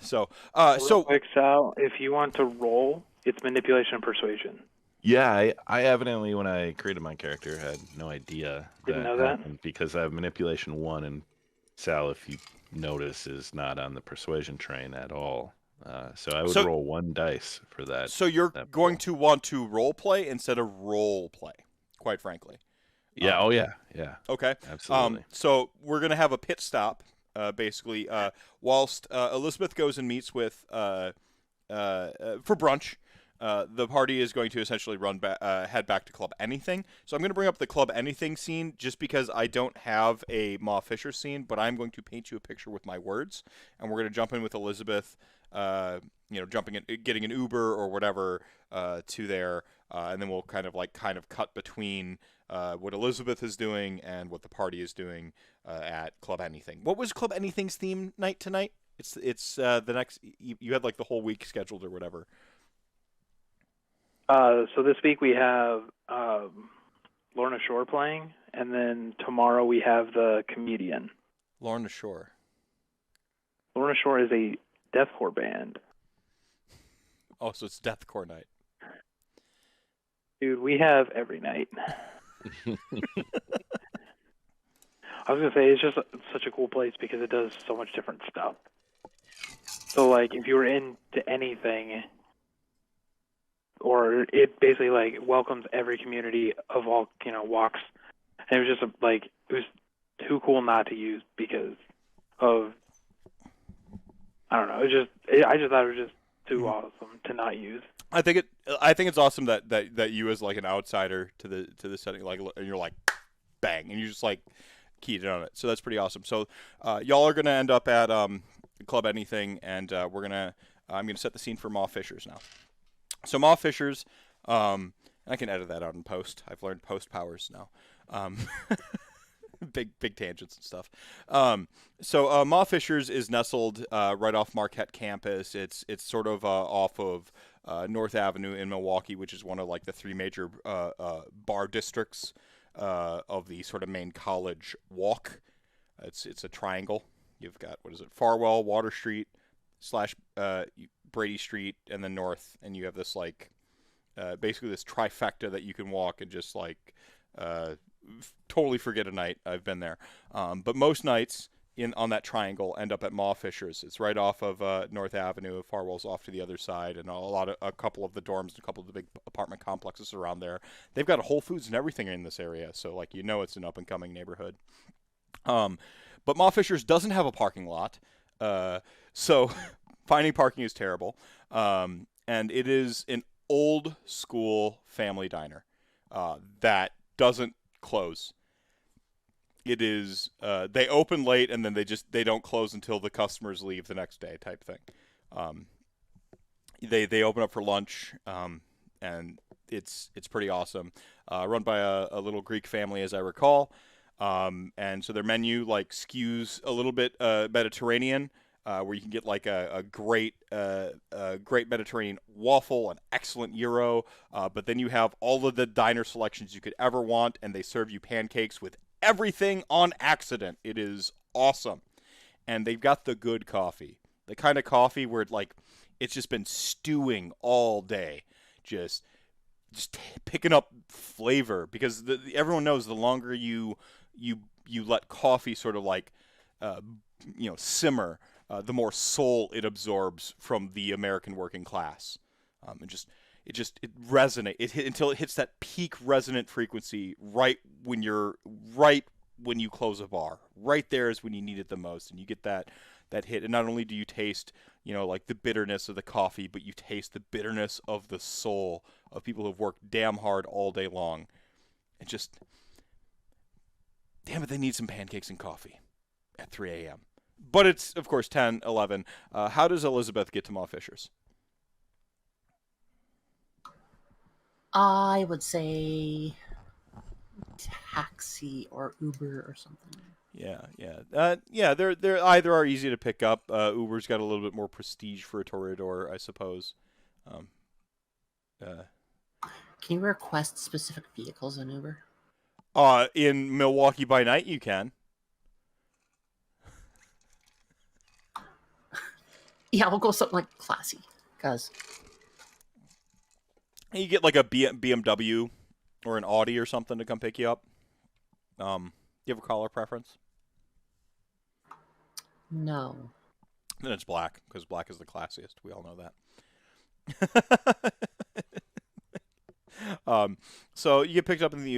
So Real quick, Sal, if you want to roll, it's manipulation and persuasion. Yeah, I evidently, when I created my character, had no idea. Didn't know that? happened because I have manipulation 1, and Sal, if you notice, is not on the persuasion train at all. So I would roll 1 dice for that. So you're going to want to role play instead of role play, quite frankly. Yeah. Yeah. Okay. Absolutely. So we're gonna have a pit stop, basically, whilst Elizabeth goes and meets with for brunch. The party is going to essentially head back to Club Anything. So I'm going to bring up the Club Anything scene just because I don't have a Ma Fisher scene, but I'm going to paint you a picture with my words, and we're going to jump in with Elizabeth, jumping in, getting an Uber or whatever to there, and then we'll kind of cut between what Elizabeth is doing and what the party is doing at Club Anything. What was Club Anything's theme night tonight? It's the next. You had like the whole week scheduled or whatever. So this week we have Lorna Shore playing, and then tomorrow we have the Comedian. Lorna Shore. Lorna Shore is a deathcore band. Oh, so it's deathcore night. Dude, we have every night. I was going to say, it's just such a cool place because it does so much different stuff. So, like, if you were into anything, or it basically, like, welcomes every community of all, walks. And it was just, it was too cool not to use because of, I don't know, I just thought it was just too awesome to not use. I think it's awesome that you as like an outsider to the setting, like, and you're like, bang, and you just like keyed in on it. So that's pretty awesome. So y'all are gonna end up at Club Anything, and I'm gonna set the scene for Ma Fishers now. So Ma Fishers, and I can edit that out in post. I've learned post powers now. Big tangents and stuff. So Ma Fishers is nestled right off Marquette campus. It's sort of off of North Avenue in Milwaukee, which is one of like the 3 major bar districts of the sort of main college walk. It's a triangle. You've got, Farwell, Water Street / Brady Street, and then north, and you have this like basically this trifecta that you can walk and just like totally forget a night. I've been there, but most nights on that triangle end up at Ma Fisher's. It's right off of North Avenue. Farwell's off to the other side, and a couple of the dorms and a couple of the big apartment complexes around there. They've got a Whole Foods and everything in this area, so like it's an up and coming neighborhood. But Ma Fisher's doesn't have a parking lot, so finding parking is terrible. And it is an old school family diner that doesn't close. It is they open late and then they don't close until the customers leave the next day type thing. They open up for lunch, and it's pretty awesome. Run by a little Greek family, as I recall. And so their menu like skews a little bit Mediterranean, where you can get like a great Mediterranean waffle, an excellent gyro, but then you have all of the diner selections you could ever want, and they serve you pancakes with everything on accident. It is awesome. And they've got the good coffee, the kind of coffee where it's just been stewing all day, just picking up flavor, because everyone knows the longer you let coffee sort of like simmer, the more soul it absorbs from the American working class. It resonates until it hits that peak resonant frequency right when you close a bar. Right there is when you need it the most, and you get that that hit. And not only do you taste, like the bitterness of the coffee, but you taste the bitterness of the soul of people who've worked damn hard all day long. And just, damn it, they need some pancakes and coffee at 3 a.m. But it's, of course, 10, 11. How does Elizabeth get to Ma Fisher's? I would say taxi or Uber or something. Yeah. They're either are easy to pick up. Uber's got a little bit more prestige for a toreador, I suppose. Can you request specific vehicles in Uber? In Milwaukee by night, you can. Yeah, we'll go something like classy, because You get like a BMW or an Audi or something to come pick you up. Do you have a color preference? no. Then it's black, because black is the classiest. We all know that. So you get picked up in the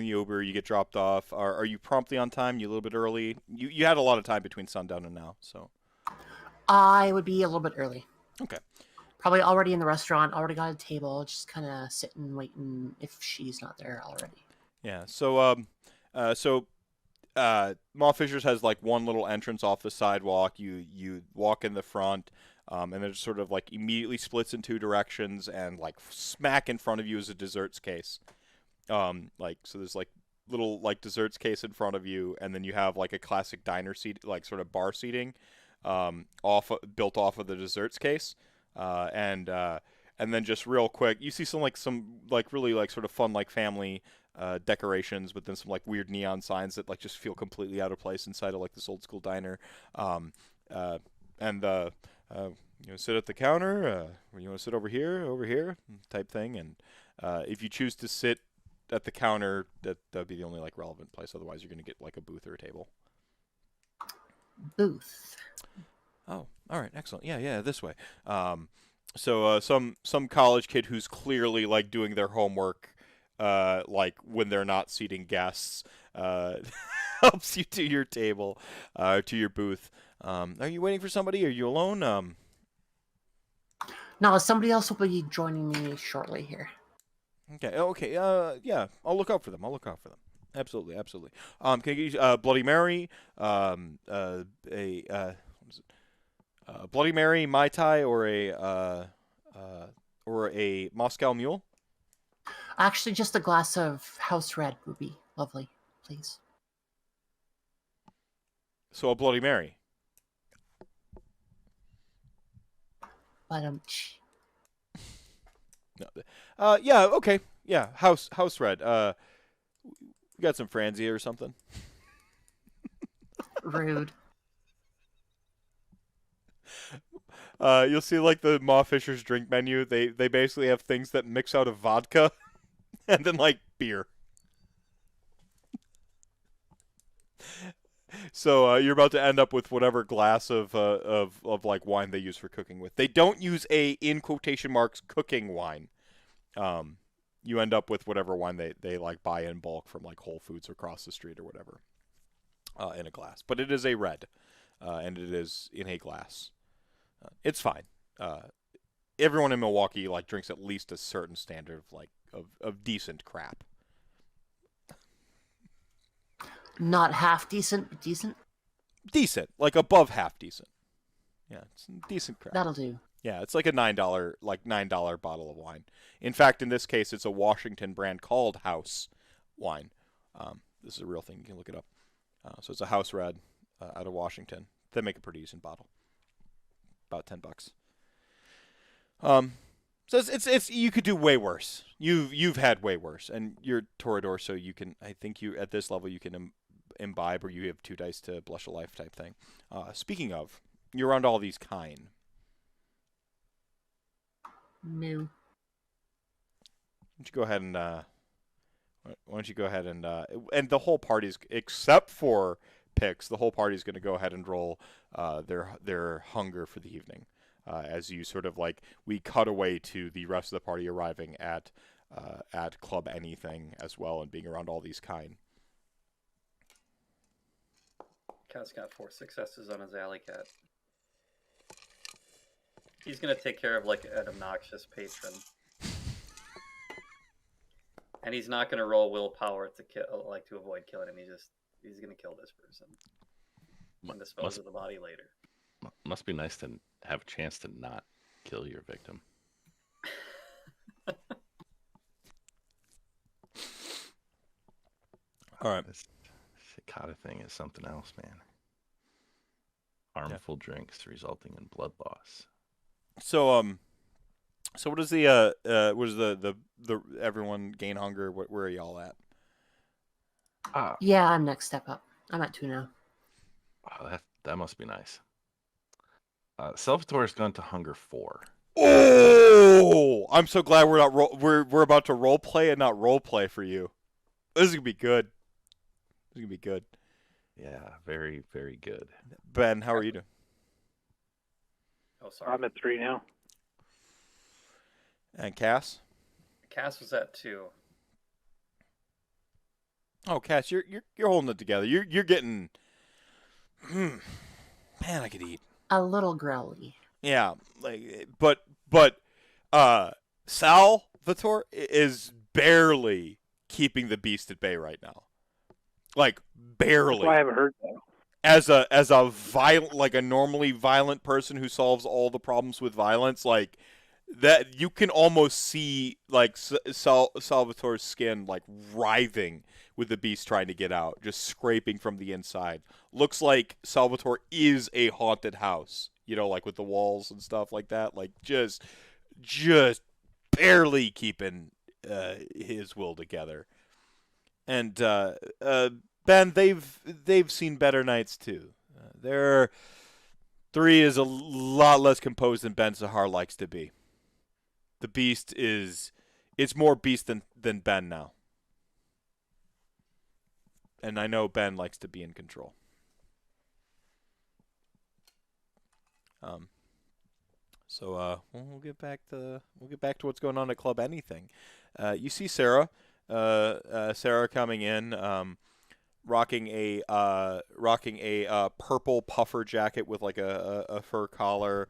Uber. You get dropped off. Are you promptly on time? You a little bit early? You had a lot of time between sundown and now, so. I would be a little bit early. Okay. Probably already in the restaurant, already got a table, just kind of sitting, waiting if she's not there already. Yeah. So Ma Fisher's has like one little entrance off the sidewalk. You walk in the front, and it sort of like immediately splits in two directions, and like smack in front of you is a desserts case. So there's like little like desserts case in front of you, and then you have like a classic diner seat, like sort of bar seating, built off of the desserts case, and then just real quick, you see some really like sort of fun like family decorations, but then some like weird neon signs that like just feel completely out of place inside of like this old school diner. Sit at the counter. You want to sit over here, type thing. And if you choose to sit at the counter, that'd be the only like relevant place. Otherwise, you're gonna get like a booth or a table. Booth. Oh, all right, excellent. Yeah, this way. So some college kid who's clearly like doing their homework, like when they're not seating guests, helps you to your table, to your booth. Are you waiting for somebody? Are you alone? No, somebody else will be joining me shortly here. Okay. Yeah, I'll look out for them. Absolutely. Can I get you Bloody Mary? What is it? Bloody Mary, Mai Tai, or a Moscow Mule? Actually, just a glass of house red would be lovely, please. So a Bloody Mary. But No. Yeah. Okay. Yeah. House red. We got some Franzia or something. rude. You'll see like the Ma Fisher's drink menu. They basically have things that mix out of vodka and then like beer. So you're about to end up with whatever glass of like wine they use for cooking with. They don't use a in quotation marks cooking wine. You end up with whatever wine they like buy in bulk from like Whole Foods across the street or whatever, in a glass. But it is a red, and it is in a glass. It's fine. Everyone in Milwaukee like drinks at least a certain standard of decent crap. Not half decent, but decent? Decent, like above half decent. Yeah, it's decent crap. That'll do. Yeah, it's like a $9 bottle of wine. In fact, in this case, it's a Washington brand called House wine. This is a real thing. You can look it up. So it's a House Red out of Washington. They make a pretty decent bottle. About $10. So it's you could do way worse. You've had way worse, and you're Toreador, so you can. I think you at this level you can imbibe, or you have 2 dice to blush a life type thing. Speaking of, you're around all these kind. No. Why don't you go ahead and the whole party's, except for Pix, the whole party's going to go ahead and roll their hunger for the evening. As you sort of like, we cut away to the rest of the party arriving at Club Anything as well, and being around all these kind. Cass got 4 successes on his alley cat. He's gonna take care of like an obnoxious patron, and he's not gonna roll willpower to kill, like to avoid killing him. He's gonna kill this person and dispose of the body later. Must be nice to have a chance to not kill your victim. All right. This cicada thing is something else, man. Harmful drinks resulting in blood loss. So what is the everyone gain hunger? Where are y'all at? Yeah, I'm next step up. I'm at 2 now. Oh, that must be nice. Salvatore's gone to hunger 4. Oh, I'm so glad we're not we're about to role play and not role play for you. This is gonna be good. This is gonna be good. Yeah, very, very good. Ben, how are you doing? Oh, sorry. I'm at 3 now. And Cass? Cass was at 2. Oh, Cass, you're holding it together. You're getting. Man, I could eat. A little growly. Yeah, but Salvatore is barely keeping the beast at bay right now. Like barely. That's why I haven't heard that. As a violent, like a normally violent person who solves all the problems with violence, like that, you can almost see like Salvatore's skin like writhing with the beast trying to get out, just scraping from the inside. Looks like Salvatore is a haunted house, you know, like with the walls and stuff like that, like just barely keeping his will together. And Ben, they've seen better nights too. Their 3 is a lot less composed than Ben Sahar likes to be. The beast it's more beast than Ben now. And I know Ben likes to be in control. So we'll get back to what's going on at Club Anything. You see Sarah coming in, rocking a purple puffer jacket with like a fur collar.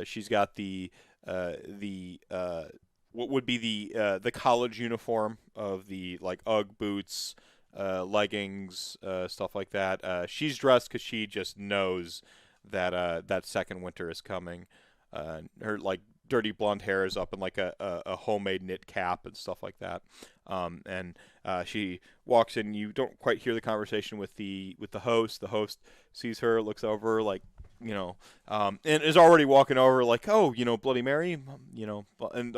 She's got the what would be the college uniform of the like UGG boots, leggings, stuff like that. She's dressed because she just knows that that second winter is coming. Her like dirty blonde hair is up in like a homemade knit cap and stuff like that. And she walks in. You don't quite hear the conversation with the host. The host sees her, looks over, like, you know, and is already walking over, like, oh, you know, Bloody Mary, you know, and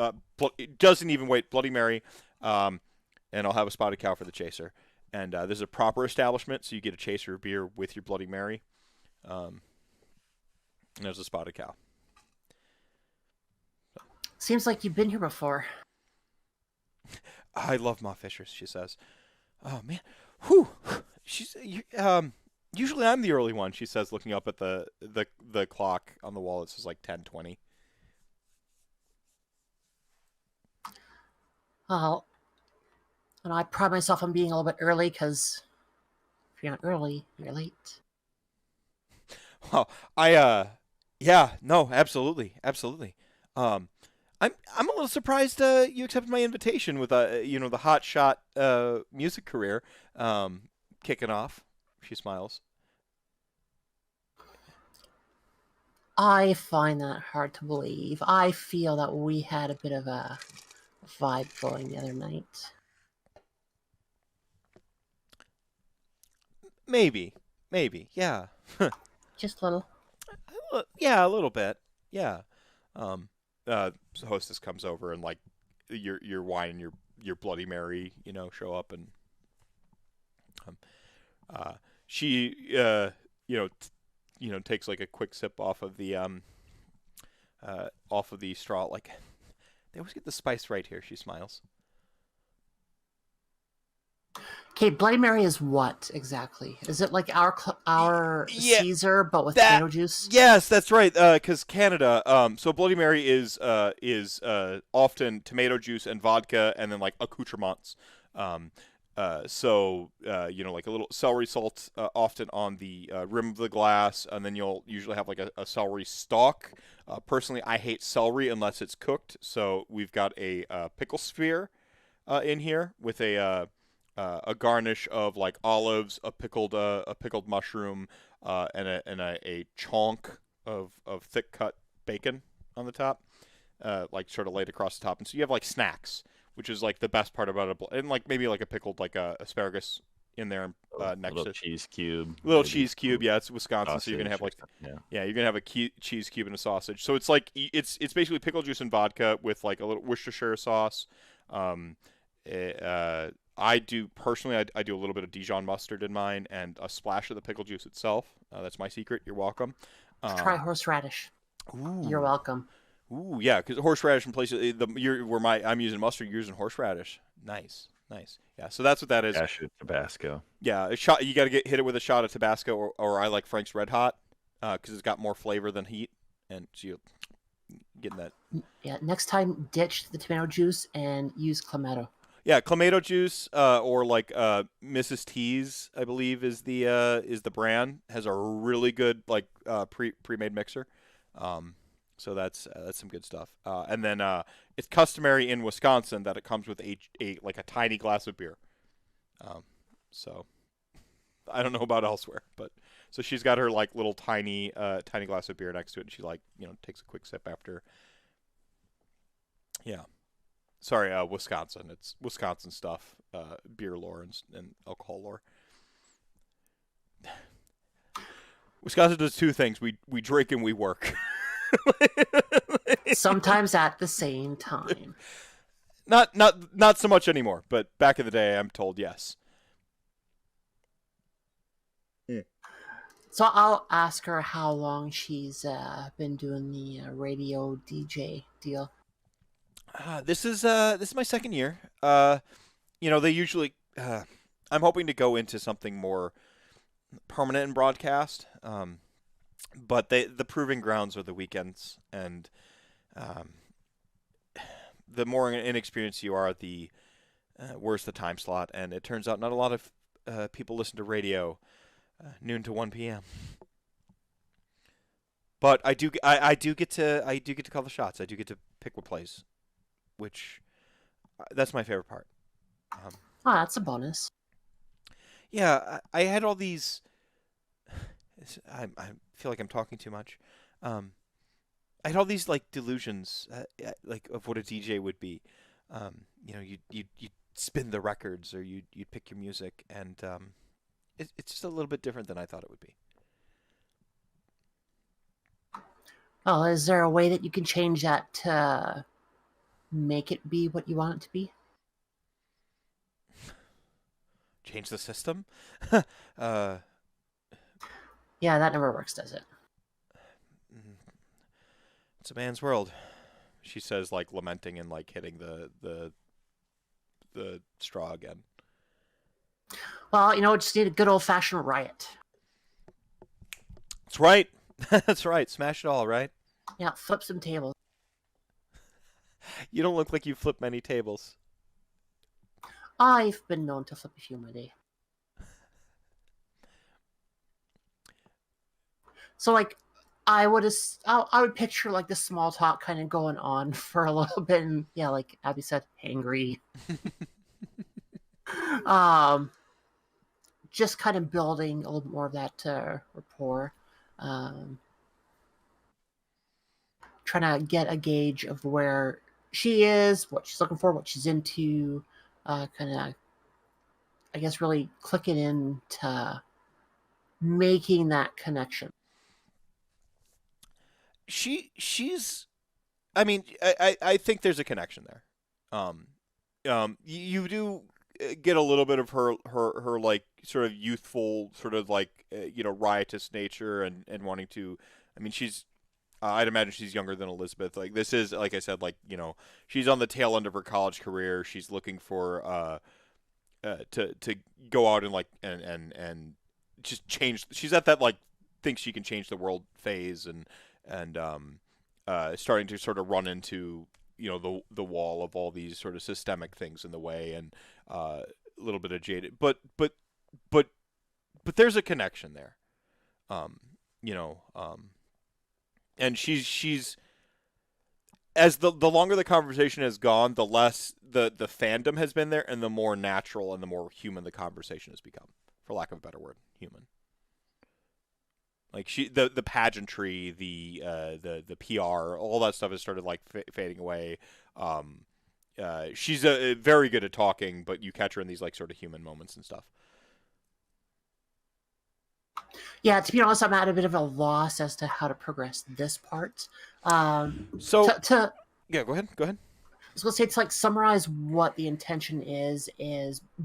doesn't even wait. Bloody Mary, and I'll have a spotted cow for the chaser. And there's a proper establishment, so you get a chaser beer with your Bloody Mary. And there's a spotted cow. Seems like you've been here before. I love Ma Fishers, she says. Oh man, whew. She's usually I'm the early one, she says, looking up at the clock on the wall. It says like 10:20. Well, and I pride myself on being a little bit early, because if you're not early, you're late. Well, yeah, no, absolutely. I'm a little surprised you accepted my invitation with you know, the hot shot music career kicking off. She smiles. I find that hard to believe. I feel that we had a bit of a vibe going the other night. Maybe, yeah. Just a little. Yeah, a little bit. Yeah. The hostess comes over and like your wine and your Bloody Mary, you know, show up, and she you know, takes like a quick sip off of the straw. Like, they always get the spice right here. She smiles. Okay, Bloody Mary is what exactly? Is it like our Yeah, Caesar, but with tomato juice? Yes, that's right. Because Canada, so Bloody Mary is often tomato juice and vodka, and then like accoutrements. Like a little celery salt often on the rim of the glass, and then you'll usually have like a celery stalk. Personally, I hate celery unless it's cooked, so we've got a pickle sphere in here with a garnish of like olives, a pickled mushroom, and a chonk of thick cut bacon on the top, like sort of laid across the top, and so you have like snacks, which is like the best part about it, and like maybe like a pickled like asparagus in there next little to cheese cube. little maybe cheese cube. Yeah, it's Wisconsin, so you're gonna have sausage like or something, you're gonna have a cheese cube and a sausage. So it's like it's basically pickle juice and vodka with like a little Worcestershire sauce. Um, I do personally. I do a little bit of Dijon mustard in mine and a splash of the pickle juice itself. That's my secret. You're welcome. Try horseradish. Ooh. You're welcome. Ooh, yeah, because horseradish in places I'm using mustard, you're using horseradish. Nice. Yeah, so that's what that is. Cashew Tabasco. Yeah, a shot. You got to hit it with a shot of Tabasco, or I like Frank's Red Hot, because it's got more flavor than heat, and so you're getting that. Yeah, next time ditch the tomato juice and use clamato. Yeah, clamato juice, or like Mrs. T's, I believe is the brand, has a really good like pre-made mixer. So that's some good stuff. And then it's customary in Wisconsin that it comes with a tiny glass of beer. So I don't know about elsewhere, but so she's got her like little tiny glass of beer next to it, and she like takes a quick sip after. Yeah, sorry, Wisconsin. It's Wisconsin stuff, beer lore and alcohol lore. Wisconsin does two things: we drink and we work. Sometimes at the same time. Not so much anymore, but back in the day, I'm told yes. So I'll ask her how long she's been doing the radio DJ deal. This is my second year. They usually. I'm hoping to go into something more permanent in broadcast. But the proving grounds are the weekends, and the more inexperienced you are, the worse the time slot. And it turns out not a lot of people listen to radio noon to 1 p.m. But I do get to call the shots. I do get to pick what plays, which that's my favorite part. Oh, that's a bonus. Yeah, I had all these. I feel like I'm talking too much. I had all these like delusions, like of what a DJ would be. You'd spin the records, or you'd pick your music, and it's just a little bit different than I thought it would be. Well, is there a way that you can change that to make it be what you want it to be? Change the system? Yeah, that never works, does it? It's a man's world, she says, like lamenting and like hitting the straw again. Well, just need a good old-fashioned riot. That's right. That's right. Smash it all, right? Yeah, flip some tables. You don't look like you flip many tables. I've been known to flip a few in my day. So, like, I would picture like the small talk kind of going on for a little bit, and yeah, like Abby said, angry. Just kind of building a little more of that rapport. Trying to get a gauge of where she is, what she's looking for, what she's into. Kind of, I guess, really clicking into making that connection. She's I mean, I think there's a connection there. You do get a little bit of her like sort of youthful, sort of like riotous nature and wanting to. I mean, she's. I'd imagine she's younger than Elizabeth. Like this is, like I said, like she's on the tail end of her college career. She's looking for to go out and like and just change. She's at that like thinks she can change the world phase and starting to sort of run into the wall of all these sort of systemic things in the way, and little bit of jaded, but there's a connection there. You know, and she's as the longer the conversation has gone, the less the fandom has been there, and the more natural and the more human the conversation has become, for lack of a better word, human. Like the pageantry, the PR, all that stuff has started like fading away. She's very good at talking, but you catch her in these like sort of human moments and stuff. Yeah, to be honest, I'm at a bit of a loss as to how to progress this part. Yeah, go ahead. I was going to say, to like summarize what the intention is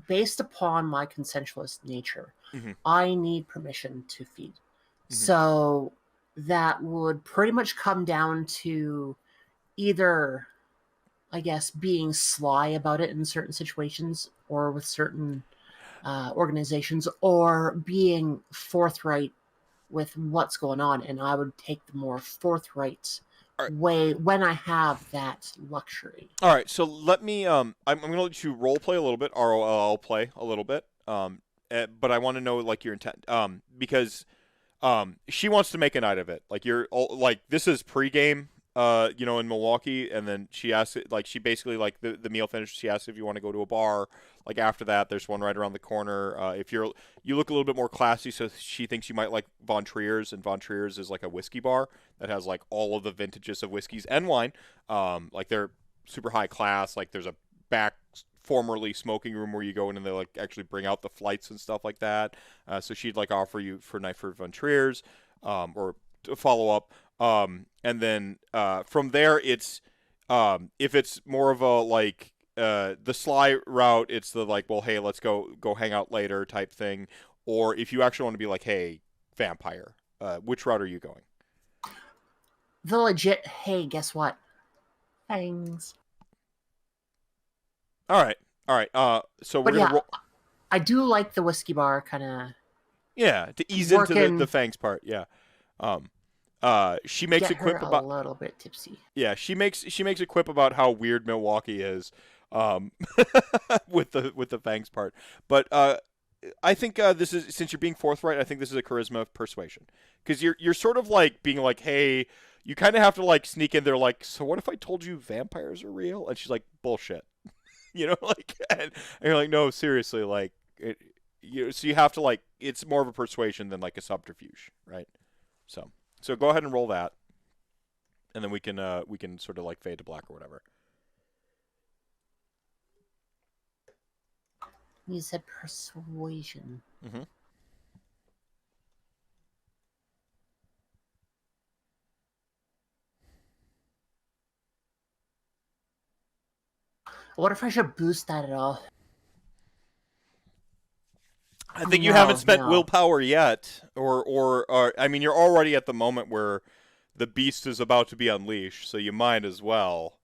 based upon my consensualist nature. Mm-hmm. I need permission to feed. Mm-hmm. So that would pretty much come down to either, I guess, being sly about it in certain situations or with certain organizations, or being forthright with what's going on. And I would take the more forthright way when I have that luxury. All right, so let me I'm going to let you role play a little bit, ROLL play a little bit. But I want to know like your intent, because she wants to make a night of it. Like this is pregame, you know, in Milwaukee, and then she asks it, like, she basically, like, the meal finished, she asks if you want to go to a bar. Like, after that, there's one right around the corner. If you look a little bit more classy, so she thinks you might like Von Trier's, and Von Trier's is like a whiskey bar that has like all of the vintages of whiskeys and wine. Like, they're super high class. Like, there's a back formerly smoking room where you go in and they like actually bring out the flights and stuff like that. So she'd like offer you for a night for Von Trier's, or to follow up. And then from there, it's if it's more of a like the sly route, it's the like, well, hey, let's go hang out later type thing. Or if you actually want to be like, hey, vampire, which route are you going? The legit, hey, guess what? Fangs. All right. So we're gonna. I do like the whiskey bar kind of. Yeah, to ease into the fangs part. Yeah. She makes a quip about a little bit tipsy. Yeah, she makes a quip about how weird Milwaukee is, with the fangs part. But I think this is, since you're being forthright, I think this is a charisma of persuasion, because you're sort of like being like, hey, you kind of have to like sneak in there, like, so what if I told you vampires are real? And she's like, bullshit, you know, like, and you're like, no, seriously, like, so you have to like, it's more of a persuasion than like a subterfuge, right? So go ahead and roll that, and then we can sort of like fade to black or whatever. You said persuasion. Mm-hmm. I wonder if I should boost that at all. I think you haven't spent willpower yet, or I mean, you're already at the moment where the beast is about to be unleashed, so you might as well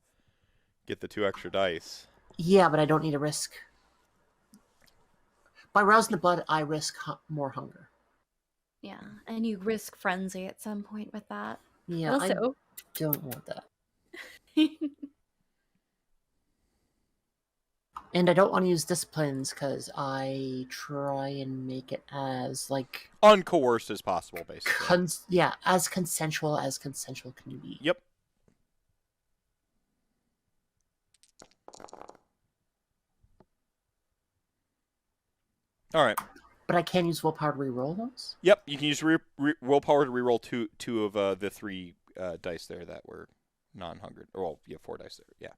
get the 2 extra dice. Yeah, but I don't need to risk. By rousing the blood, I risk more hunger. Yeah, and you risk frenzy at some point with that. Yeah, also, I don't want that. And I don't want to use disciplines because I try and make it as like uncoerced as possible, basically. As consensual can be. Yep. All right. But I can use willpower to reroll those? Yep, you can use willpower to reroll two of the 3 dice there that were non-hungered. Well, you have 4 dice there. Yeah.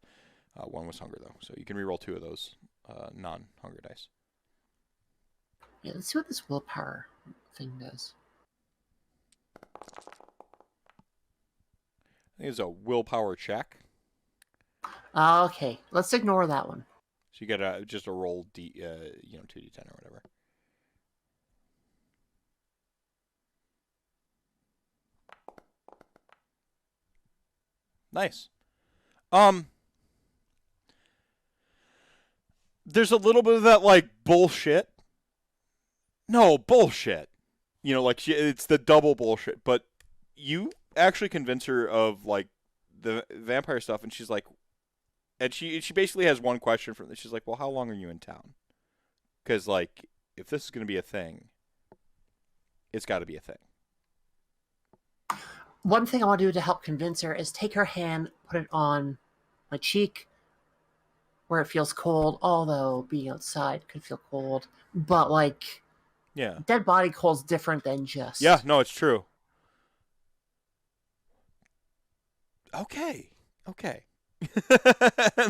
1 was hunger, though, so you can reroll 2 of those non-hunger dice. Yeah, let's see what this willpower thing does. I think it's a willpower check. Okay, let's ignore that one. So you get just a roll 2d10 or whatever. Nice. There's a little bit of that, like, bullshit. No, bullshit. You know, like, it's the double bullshit. But you actually convince her of, like, the vampire stuff, and she's like... And she basically has one question from this. She's like, well, how long are you in town? Because, like, if this is going to be a thing, it's got to be a thing. One thing I want to do to help convince her is take her hand, put it on my cheek where it feels cold, although being outside could feel cold. But, like, Yeah. dead body cold's different than just... Yeah, no, it's true. Okay.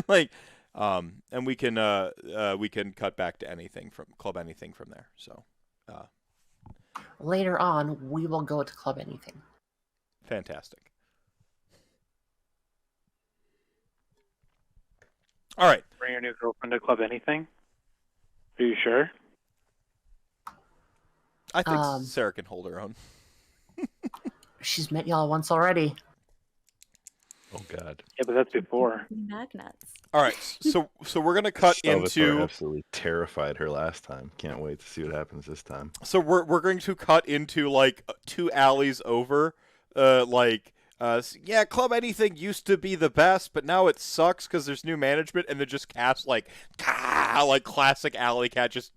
Like, and we can cut back to anything from Club Anything from there. So, Later on, we will go to Club Anything. fantastic. All right. Bring your new girlfriend to Club Anything? Are you sure? I think Sarah can hold her own. She's met y'all once already. Oh God. Yeah, but that's before. Magnets. All right. So we're gonna cut Salvatore into. absolutely terrified her last time. Can't wait to see what happens this time. So we're going to cut into like 2 alleys over, yeah, Club Anything used to be the best, but now it sucks because there's new management, and they just cast like classic alley cat, just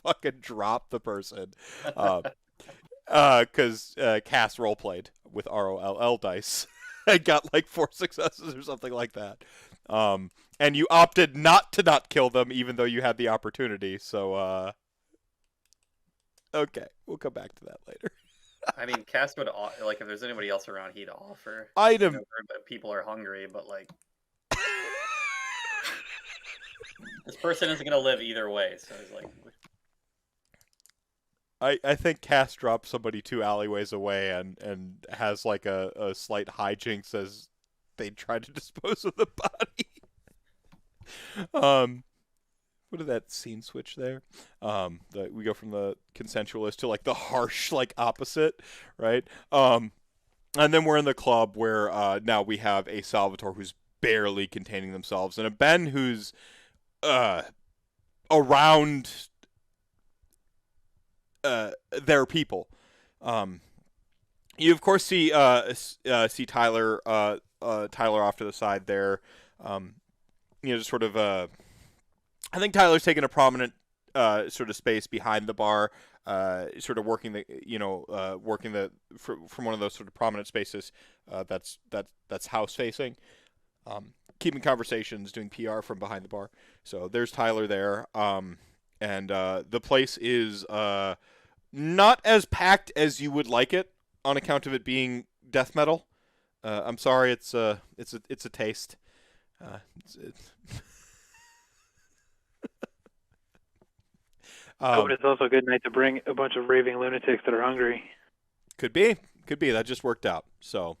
fucking drop the person, because Cass roleplayed with ROLL dice, and got like 4 successes or something like that, and you opted not kill them even though you had the opportunity, so okay, we'll come back to that later. I mean, Cass would like if there's anybody else around, he'd offer. Item. You know, people are hungry, but like this person isn't gonna live either way. So he's like, I think Cass drops somebody 2 alleyways away and has like a slight hijinks as they try to dispose of the body. What did that scene switch there? We go from the consensualist to like the harsh, like opposite, right? And then we're in the club where now we have a Salvatore who's barely containing themselves, and a Ben who's around their people. You of course see Tyler off to the side there. Just sort of I think Tyler's taking a prominent sort of space behind the bar, sort of working from one of those sort of prominent spaces that's house facing, keeping conversations, doing PR from behind the bar. So there's Tyler there, and the place is not as packed as you would like it on account of it being death metal. I'm sorry, it's a taste. But it's also a good night to bring a bunch of raving lunatics that are hungry. Could be. That just worked out. So,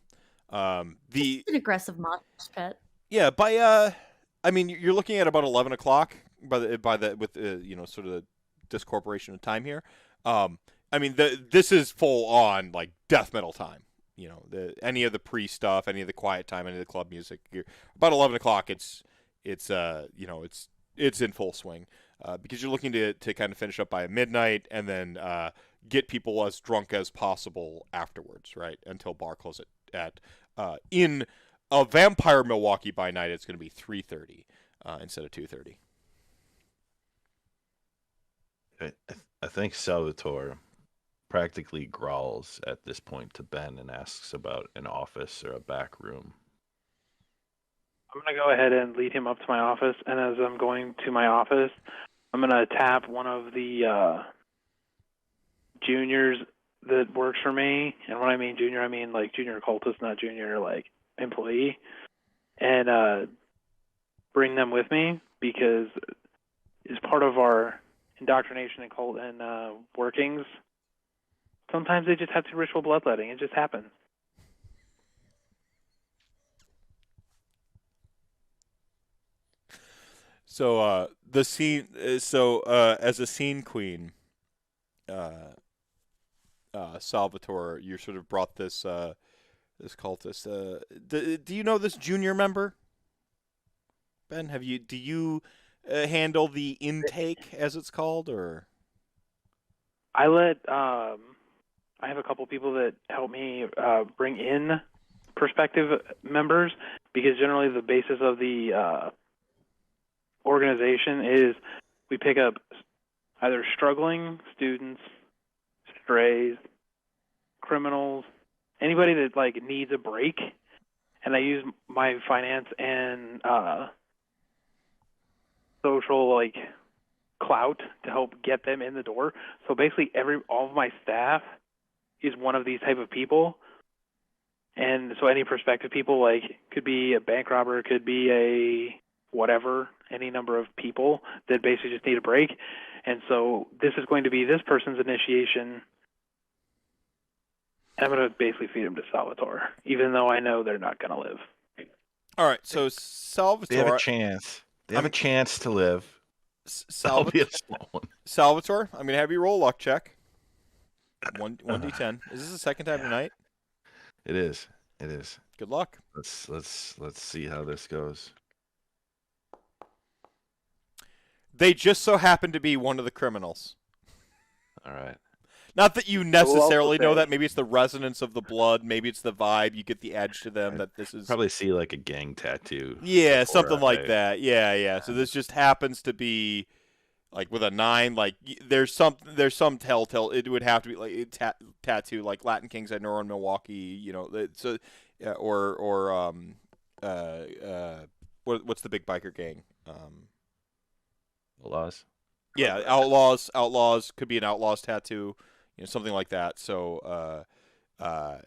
It's an aggressive mosh pit. yeah, I mean, you're looking at about 11 o'clock with sort of the discorporation of time here. I mean, this is full on like death metal time. Any of the pre stuff, any of the quiet time, any of the club music. About 11 o'clock, it's in full swing. Because you're looking to kind of finish up by midnight and then get people as drunk as possible afterwards, right? Until bar close at in a Vampire Milwaukee by night, it's going to be 3:30 instead of 2:30. I think Salvatore practically growls at this point to Ben and asks about an office or a back room. I'm going to go ahead and lead him up to my office, and as I'm going to my office, I'm going to tap one of the juniors that works for me. And when I mean junior, I mean like junior occultist, not junior like employee. And bring them with me because as part of our indoctrination and cult and workings, sometimes they just have to ritual bloodletting. It just happens. So the scene. As a scene queen, Salvatore, you sort of brought this cultist. Do you know this junior member? Ben, do you handle the intake as it's called, or? I have a couple people that help me bring in prospective members because generally the basis of the organization is we pick up either struggling students, strays, criminals, anybody that like needs a break, and I use my finance and social like clout to help get them in the door. So basically, all of my staff is one of these type of people, and so any prospective people like could be a bank robber, could be a whatever, any number of people that basically just need a break. And so this is going to be this person's initiation. I'm going to basically feed them to Salvatore, even though I know they're not going to live. All right, so Salvatore. They have a chance. They have a chance to live. That'll be a small one. Salvatore, I'm going to have you roll a luck check. 1d10. Is this the second time tonight? It is. It is. Good luck. Let's see how this goes. They just so happen to be one of the criminals. All right. Not that you necessarily know that. Maybe it's the resonance of the blood. Maybe it's the vibe. You get the edge to them that this is... Probably see like a gang tattoo. Yeah, something like that. Yeah. So this just happens to be, like, with a 9. Like, there's some telltale. It would have to be like a tattoo, like Latin Kings I know in Milwaukee. You know, so what's the big biker gang? Outlaws. Yeah, outlaws could be an outlaws tattoo. You know, something like that. So,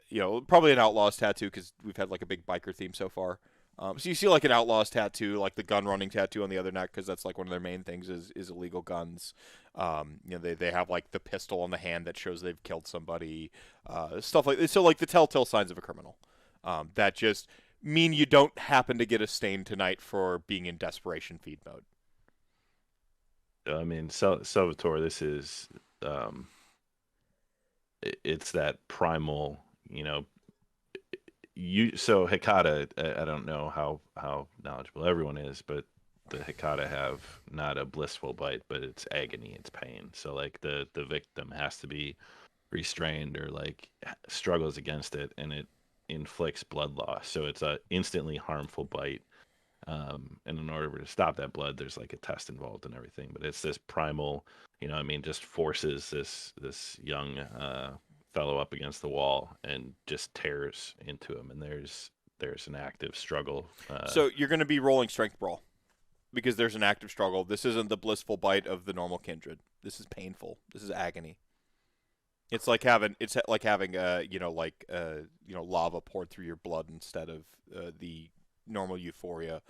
you know, probably an outlaws tattoo because we've had like a big biker theme so far. So you see like an outlaws tattoo, like the gun running tattoo on the other neck, because that's like one of their main things is illegal guns. You know, they have like the pistol on the hand that shows they've killed somebody, stuff like this. So like the telltale signs of a criminal, that just mean you don't happen to get a stain tonight for being in desperation feed mode. I mean, Salvatore, this is, it's that primal, you know, so Hecata, I don't know how knowledgeable everyone is, but the Hecata have not a blissful bite, but it's agony, it's pain. So like the victim has to be restrained or like struggles against it, and it inflicts blood loss. So it's a instantly harmful bite. And in order to stop that blood, there's like a test involved and everything. But it's this primal, you know, I mean, just forces this young fellow up against the wall and just tears into him. And there's an active struggle. So you're going to be rolling strength brawl because there's an active struggle. This isn't the blissful bite of the normal kindred. This is painful. This is agony. It's like having lava poured through your blood instead of the normal euphoria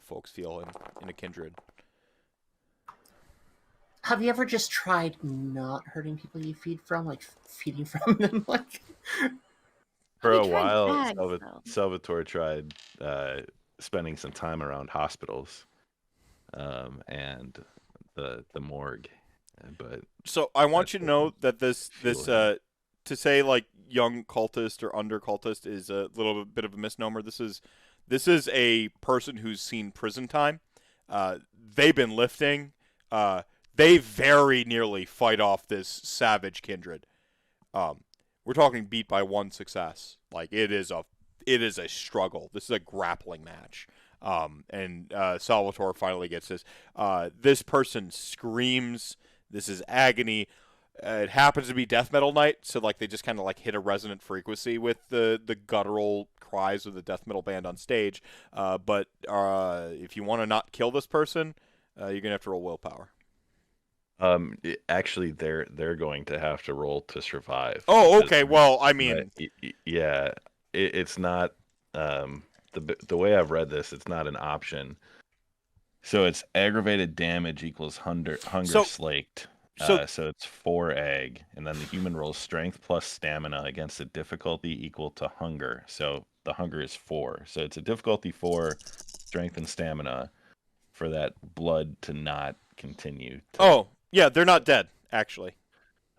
folks feel in a kindred. Have you ever just tried not hurting people you feed from, like feeding from them? Like for a tried while, bags, Salvatore tried spending some time around hospitals and the morgue. But so I want you to know that this to say like young cultist or under cultist is a little bit of a misnomer. This is a person who's seen prison time. They've been lifting. They very nearly fight off this savage kindred. We're talking beat by one success. Like it is a struggle. This is a grappling match. And Salvatore finally gets this. This person screams. This is agony. It happens to be death metal night, so like they just kind of like hit a resonant frequency with the guttural cries of the death metal band on stage. But if you want to not kill this person, you're gonna have to roll willpower. Actually, they're going to have to roll to survive. Oh, okay. Well, I mean, yeah, it's not the way I've read this. It's not an option. So it's aggravated damage equals hunger slaked. So it's 4 ag, and then the human rolls strength plus stamina against a difficulty equal to hunger. So the hunger is 4. So it's a difficulty 4, strength and stamina for that blood to not continue. Oh, yeah, they're not dead, actually.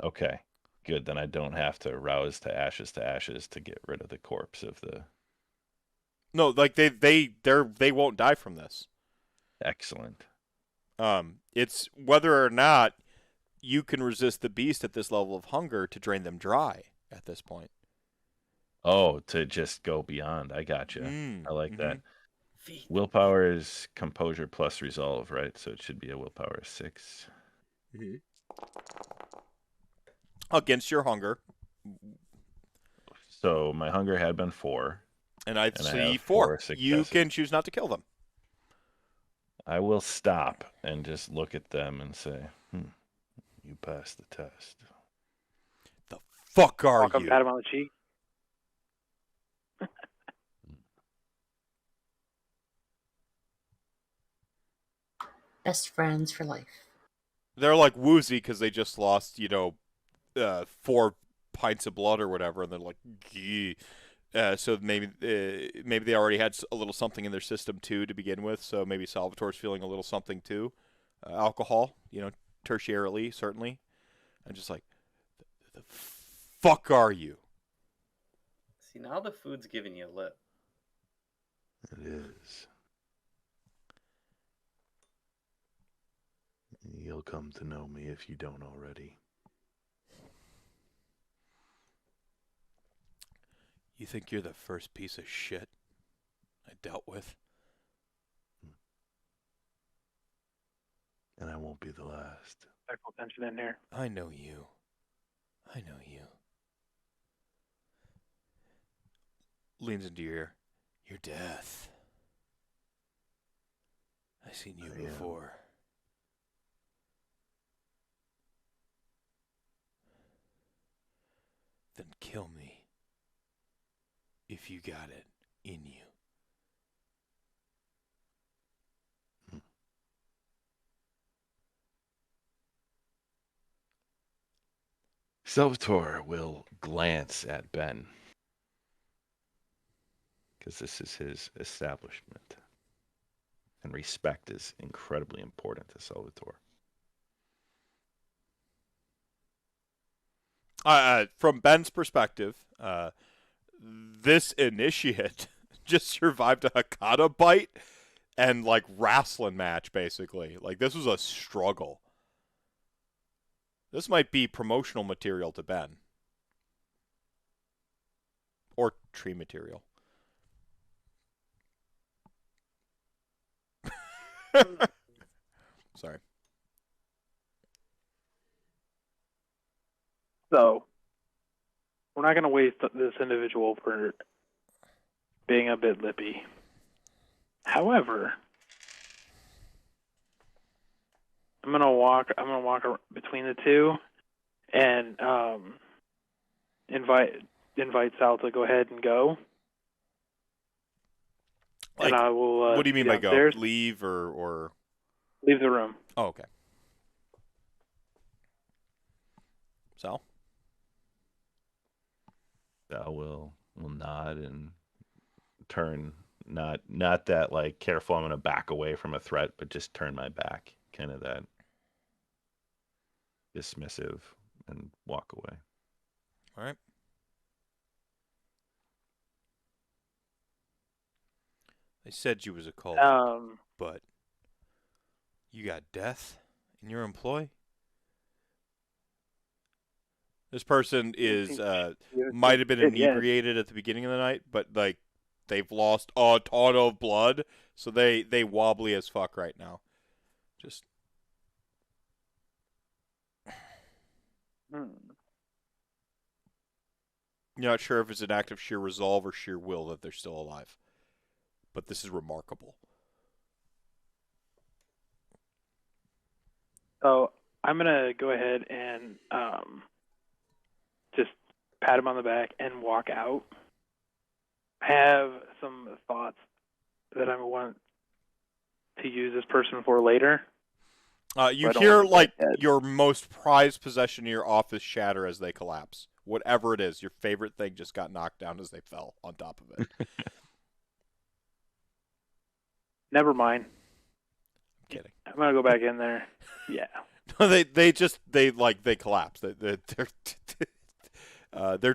Okay, good. Then I don't have to rouse to ashes to get rid of the corpse of the... No, like they won't die from this. Excellent. It's whether or not you can resist the beast at this level of hunger to drain them dry at this point. Oh, to just go beyond. I gotcha. I like that. Willpower is composure plus resolve, right? So it should be a willpower 6. Against your hunger. So my hunger had been 4. And I And I see have 4. 4 You successes. can choose not to kill them. I will stop and just look at them and say, you passed the test. The fuck are Walk up, you? pat him on the cheek. Best friends for life. They're like woozy because they just lost, 4 pints of blood or whatever, and they're like, gee. So maybe they already had a little something in their system too to begin with. So maybe Salvatore's feeling a little something too. Alcohol, tertiarily certainly, and just like, the fuck are you? See, now the food's giving you a lip. It is. You'll come to know me if you don't already. You think you're the first piece of shit I dealt with? And I won't be the last. Sexual tension in here. I know you. I know you. Leans into your death. I've seen you I am. before. Then kill me. If you got it in you. Salvatore will glance at Ben. Because this is his establishment. And respect is incredibly important to Salvatore. From Ben's perspective, this initiate just survived a Hakata bite and like wrestling match, basically. Like, this was a struggle. This might be promotional material to Ben. Or tree material. Sorry. So, we're not going to waste this individual for being a bit lippy. However, I'm gonna walk between the two and invite Sal to go ahead and go. Like, and I will. What do you mean by go? downstairs. Leave or? Leave the room. Oh, okay. Sal? Sal will nod and turn, not that like careful, I'm gonna back away from a threat, but just turn my back, kind of that dismissive, and walk away. All right. They said you was a cult, but you got death in your employ? This person is might have been inebriated at the beginning of the night, but like they've lost a ton of blood, so they wobbly as fuck right now. Just You're not sure if it's an act of sheer resolve or sheer will that they're still alive. But this is remarkable. So I'm gonna go ahead and just pat him on the back and walk out. I have some thoughts that I want to use this person for later. You hear like your most prized possession in your office shatter as they collapse. Whatever it is, your favorite thing just got knocked down as they fell on top of it. Never mind. I'm kidding. I'm gonna go back in there. Yeah. No, they collapse. They're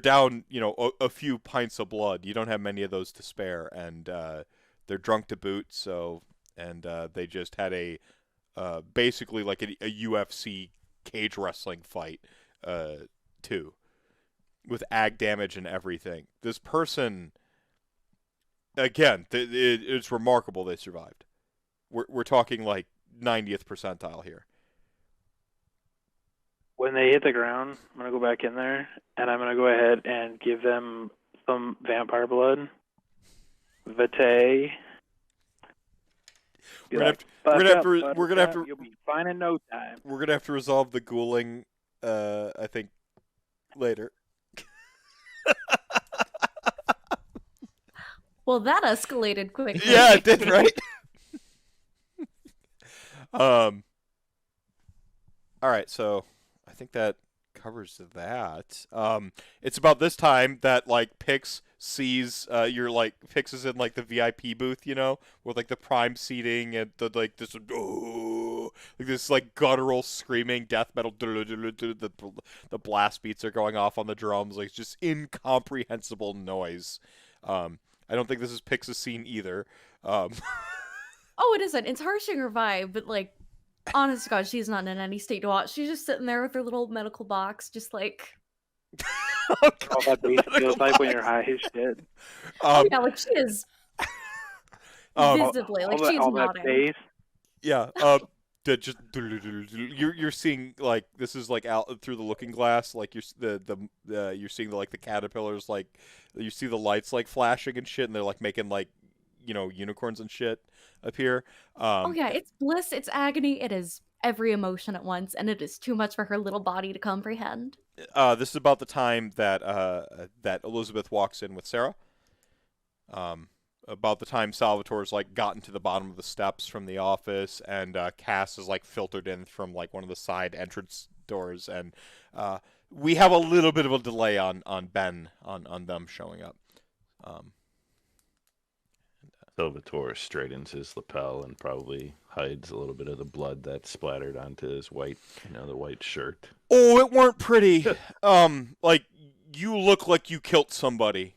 down, a few pints of blood. You don't have many of those to spare, and they're drunk to boot. So, and they just had a basically like a UFC cage wrestling fight, too, with ag damage and everything. This person, again, it's remarkable they survived. We're talking like 90th percentile here. when they hit the ground, I'm gonna go back in there, and I'm gonna go ahead and give them some vampire blood. Vitae. We're gonna have to You'll be fine in no time. We're gonna have to resolve the ghouling, I think, later. Well, that escalated quickly. Yeah, it did, right? All right, so I think that covers that. It's about this time that like Pix sees Pix is in like the VIP booth, you know, with like the prime seating and the like this like this like guttural screaming death metal. The blast beats are going off on the drums, like just incomprehensible noise. I don't think this is Pix's scene either. Oh, it isn't. It's harshing her vibe, but like, honest to God, she's not in any state to watch. She's just sitting there with her little medical box, just like. All that bass feels like when you're high as shit. Yeah, like she is visibly like she's nodding. Yeah. You're seeing like this is like out through the looking glass, like you're seeing the like the caterpillars, like you see the lights like flashing and shit, and they're like making like unicorns and shit appear. Oh yeah, it's bliss, it's agony, it is every emotion at once, and it is too much for her little body to comprehend. This is about the time that that Elizabeth walks in with Sarah. About the time Salvatore's like gotten to the bottom of the steps from the office, and Cass is like filtered in from like one of the side entrance doors, and we have a little bit of a delay on Ben on them showing up. Salvatore straightens his lapel and probably hides a little bit of the blood that splattered onto his white, the white shirt. Oh, it weren't pretty. Like you look like you killed somebody.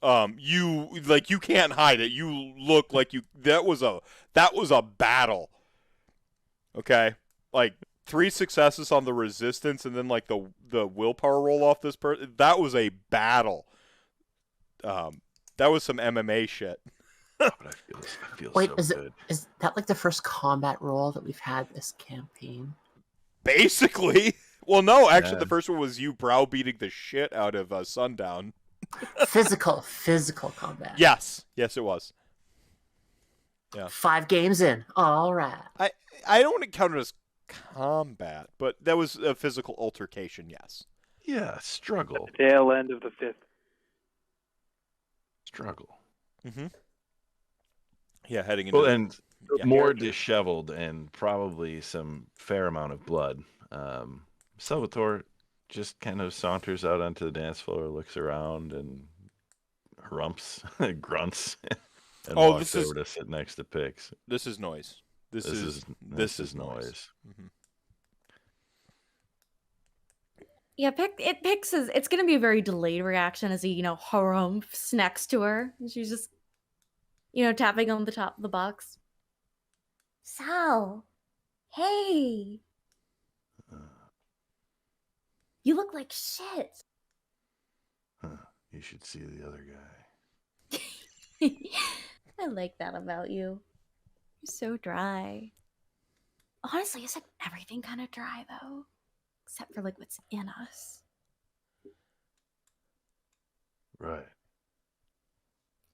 You can't hide it. You look like that was a battle. Okay? Like 3 successes on the resistance and then like the willpower roll off this person. That was a battle. That was some MMA shit. But I feel Wait, so good. Is that like the first combat roll that we've had this campaign? Basically. Well, no, actually Yeah. the first one was you browbeating the shit out of Sundown. Physical combat. Yes, it was. Yeah. 5 games in. All right. I don't want to count it as combat, but that was a physical altercation, yes. Yeah, struggle. Tail end of the 5th. Struggle. Mm-hmm. Yeah, heading into... Well, and yeah. more disheveled and probably some fair amount of blood. Salvatore just kind of saunters out onto the dance floor, looks around, and grunts, and walks over to sit next to Pix. This is noise. This is noise. Mm-hmm. Yeah, it's gonna be a very delayed reaction as he, harumphs next to her. And she's just, tapping on the top of the box. Sal, hey. You look like shit. You should see the other guy. I like that about you. You're so dry. Honestly, isn't everything kind of dry, though? Except for, like, what's in us. Right.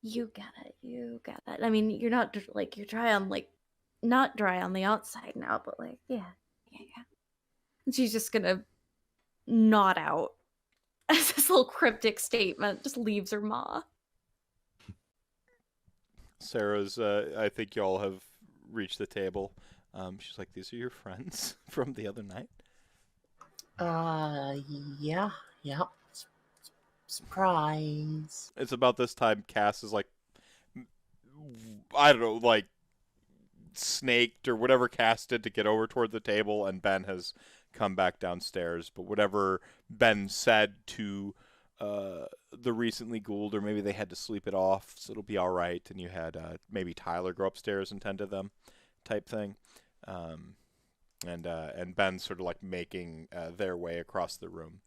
You get it. I mean, you're not, like, you're dry on, like, not dry on the outside now, but, like, yeah. And she's just gonna nod out as this little cryptic statement just leaves her maw. Sarah's, I think y'all have reached the table. She's like, these are your friends from the other night? Yeah. Surprise. It's about this time Cass is like, I don't know, like, snaked or whatever Cass did to get over toward the table, and Ben has come back downstairs. But whatever Ben said to the recently ghouled, or maybe they had to sleep it off, so it'll be all right, and you had maybe Tyler go upstairs and tend to them type thing. And Ben's sort of like making their way across the room.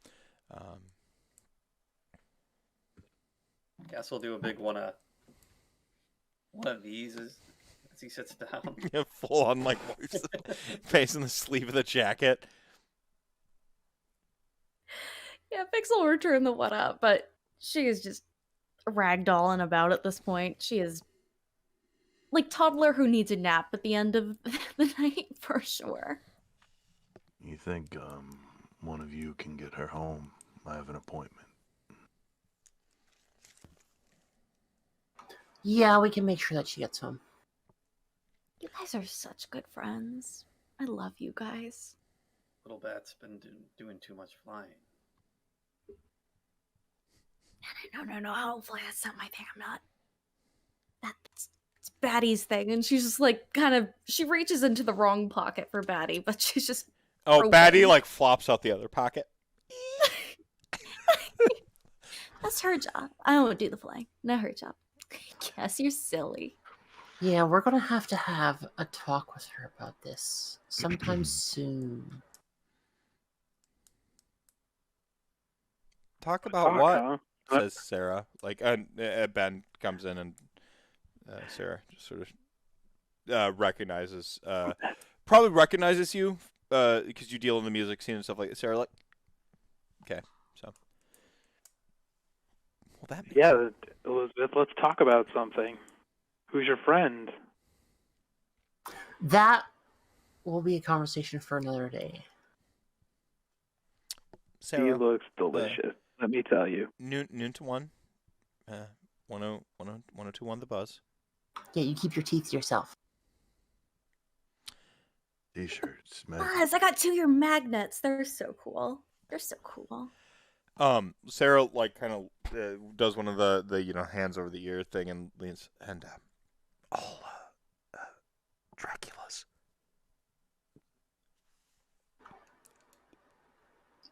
Guess we'll do a big one of these as he sits down. Full on like facing the sleeve of the jacket. Vix will return the what up, but she is just ragdolling about at this point. She is like toddler who needs a nap at the end of the night for sure. You think one of you can get her home? I have an appointment. Yeah, we can make sure that she gets home. You guys are such good friends. I love you guys. Little Bat's been doing too much flying. No. Hopefully that's not my thing. I'm not. That's it's Batty's thing, and she's just like she reaches into the wrong pocket for Batty, but she's just. Oh, Batty like flops out the other pocket. That's her job. I won't do the flying. Not her job. Guess you're silly. Yeah, we're gonna have to have a talk with her about this sometime soon. Talk about what? Huh? Says Sarah. Like, Ben comes in and Sarah just sort of recognizes, probably recognizes you because you deal in the music scene and stuff like that. Sarah, like, okay, so. Well, that makes Yeah, Elizabeth, let's talk about something. Who's your friend? That will be a conversation for another day. Sarah, He looks delicious. Let me tell you. noon to 1. 1021 The Buzz. Yeah, you keep your teeth to yourself. T-shirts, man. Buzz, I got 2 of your magnets. They're so cool. They're so cool. Sarah like kind of does one of the hands over the ear thing and leans and all Dracula's.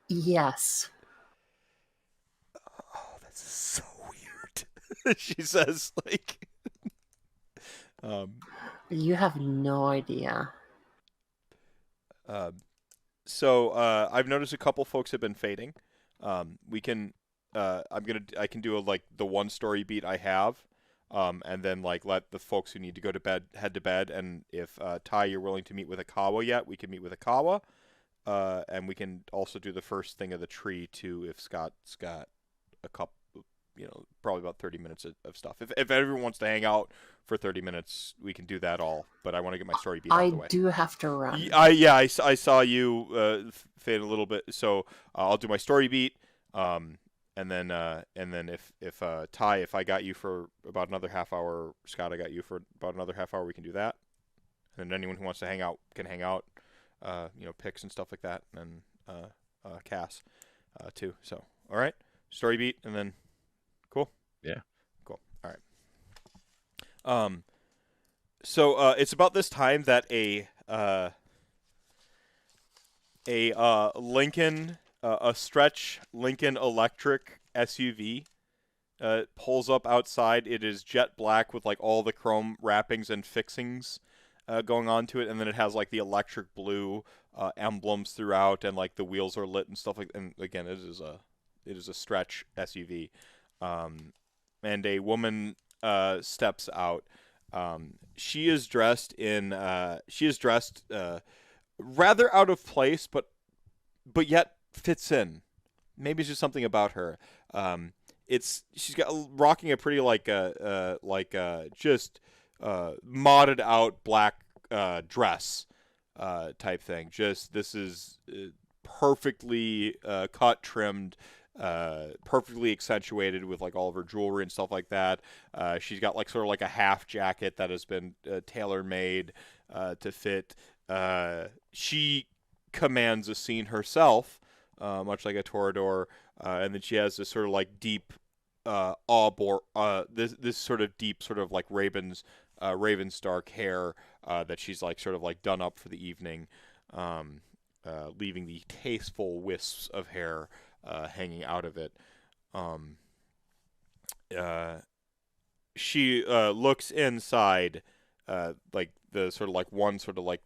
Yes. Oh, that's so weird. She says like You have no idea. So I've noticed a couple folks have been fading. We can I can do the one story beat I have, and then like let the folks who need to go to bed head to bed. And if Ty, you're willing to meet with Akawa yet, we can meet with Akawa, and we can also do the first thing of the tree too. If Scott's got a couple, probably about 30 minutes of stuff. If everyone wants to hang out for 30 minutes, we can do that all. But I want to get my story beat out of the way. I do have to run. I saw you fade a little bit, so I'll do my story beat, and then if Ty, if I got you for about another half hour, Scott, I got you for about another half hour, we can do that, and anyone who wants to hang out can hang out, picks and stuff like that, and Cass, too. So all right, story beat, and then cool. Yeah. Cool. All right. So it's about this time that a Lincoln, a stretch Lincoln Electric SUV pulls up outside. It is jet black with like all the chrome wrappings and fixings going on to it, and then it has like the electric blue emblems throughout, and like the wheels are lit and stuff like. And again, it is a stretch SUV, and a woman steps out. She is dressed rather out of place, but yet fits in. Maybe it's just something about her. She's got rocking a pretty just modded out black dress type thing. Just this is perfectly cut, trimmed. Perfectly accentuated with like all of her jewelry and stuff like that. She's got like sort of like a half jacket that has been tailor made to fit. She commands a scene herself, much like a Toreador, and then she has this sort of like deep this sort of deep sort of like raven's dark hair that she's like sort of like done up for the evening, leaving the tasteful wisps of hair hanging out of it. She looks inside, like the sort of like one sort of like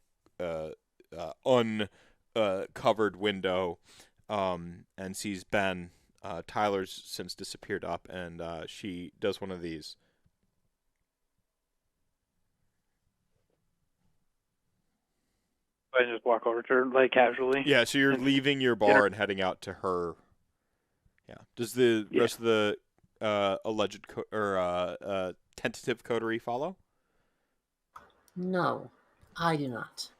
uncovered window, and sees Ben. Tyler's since disappeared up, and she does one of these. I just walk over to her like casually. Yeah, so you're leaving your bar and heading out to her Yeah. Does the Yeah. rest of the alleged tentative coterie follow? No, I do not.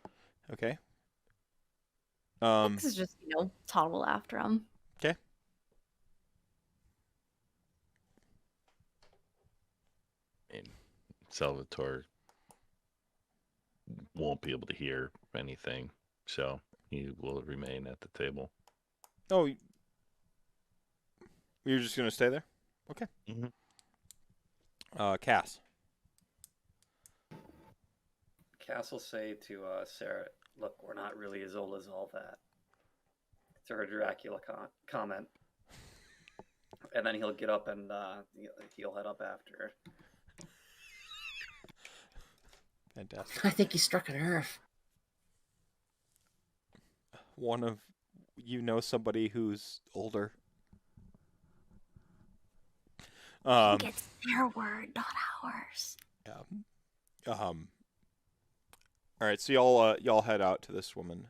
Okay. Pix is just, toddle after him. Okay. And Salvatore won't be able to hear anything, so he will remain at the table. Oh, you're just gonna stay there? Okay. Mhm. Cass. Cass will say to Sarah, "Look, we're not really as old as all that." It's her Dracula comment, and then he'll get up and he'll head up after her. Fantastic. I think he struck a nerve. One of somebody who's older. I think it's their word, not ours. Yeah. All right, so y'all head out to this woman.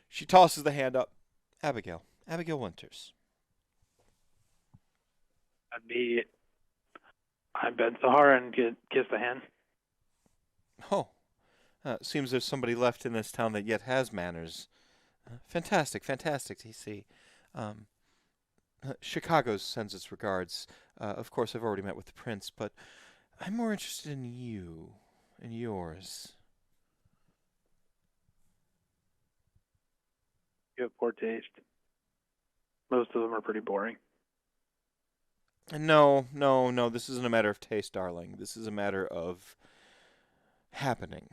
She tosses the hand up. Abigail Winters. I bet Sahar and kiss the hand. Oh, seems there's somebody left in this town that yet has manners. Fantastic to see. Chicago sends its regards. Of course, I've already met with the prince, but I'm more interested in you and yours. You have poor taste. Most of them are pretty boring. No. This isn't a matter of taste, darling. This is a matter of happening.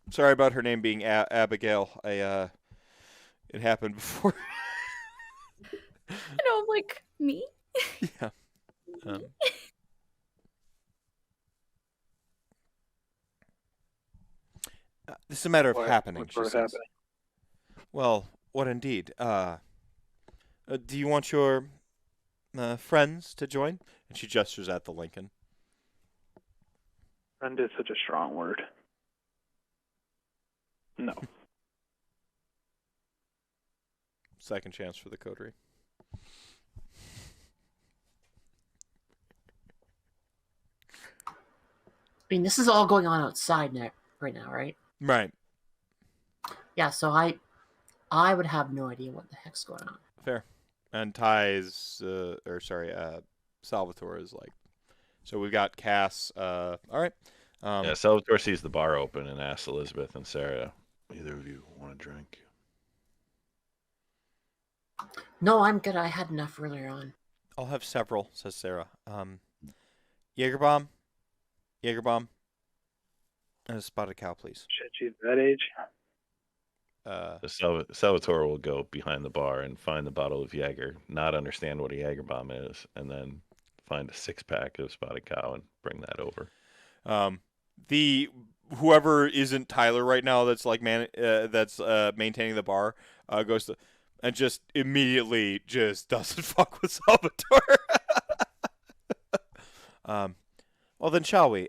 Sorry about her name being Abigail. It happened before. I'm like, me? Yeah. This is a matter of happening, What she sort of says. happening? Well, what indeed? Do you want your friends to join? And she gestures at the Lincoln. Friend is such a strong word. No. Second chance for the coterie. I mean, this is all going on outside right now, right? Right. Yeah, so I would have no idea what the heck's going on. Fair. And Salvatore is like. So we've got Cass. All right. Yeah, Salvatore sees the bar open and asks Elizabeth and Sarah, Either of you want a drink? No, I'm good. I had enough earlier on. I'll have several, says Sarah. Jaeger bomb, and a spotted cow, please. Shit, she's that age. Salvatore will go behind the bar and find the bottle of Jaeger, not understand what a Jaeger bomb is, and then find a 6-pack of spotted cow and bring that over. The whoever isn't Tyler right now that's like maintaining the bar goes to and just immediately just doesn't fuck with Salvatore. Well then, shall we?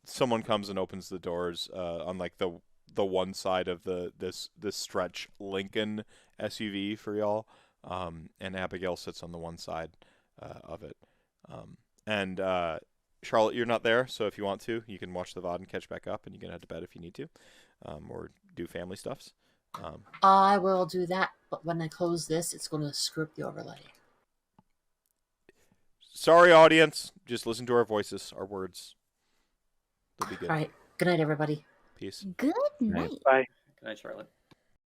Someone comes and opens the doors on like the one side of this stretch Lincoln SUV for y'all, and Abigail sits on the one side of it, and Charlotte, you're not there, so if you want to, you can watch the VOD and catch back up, and you can head to bed if you need to, or do family stuffs. I will do that, but when I close this, it's going to screw up the overlay. Sorry, audience. Just listen to our voices, our words. They'll be good. All right. Good night, everybody. Peace. Good night. Bye. Good night, Charlotte.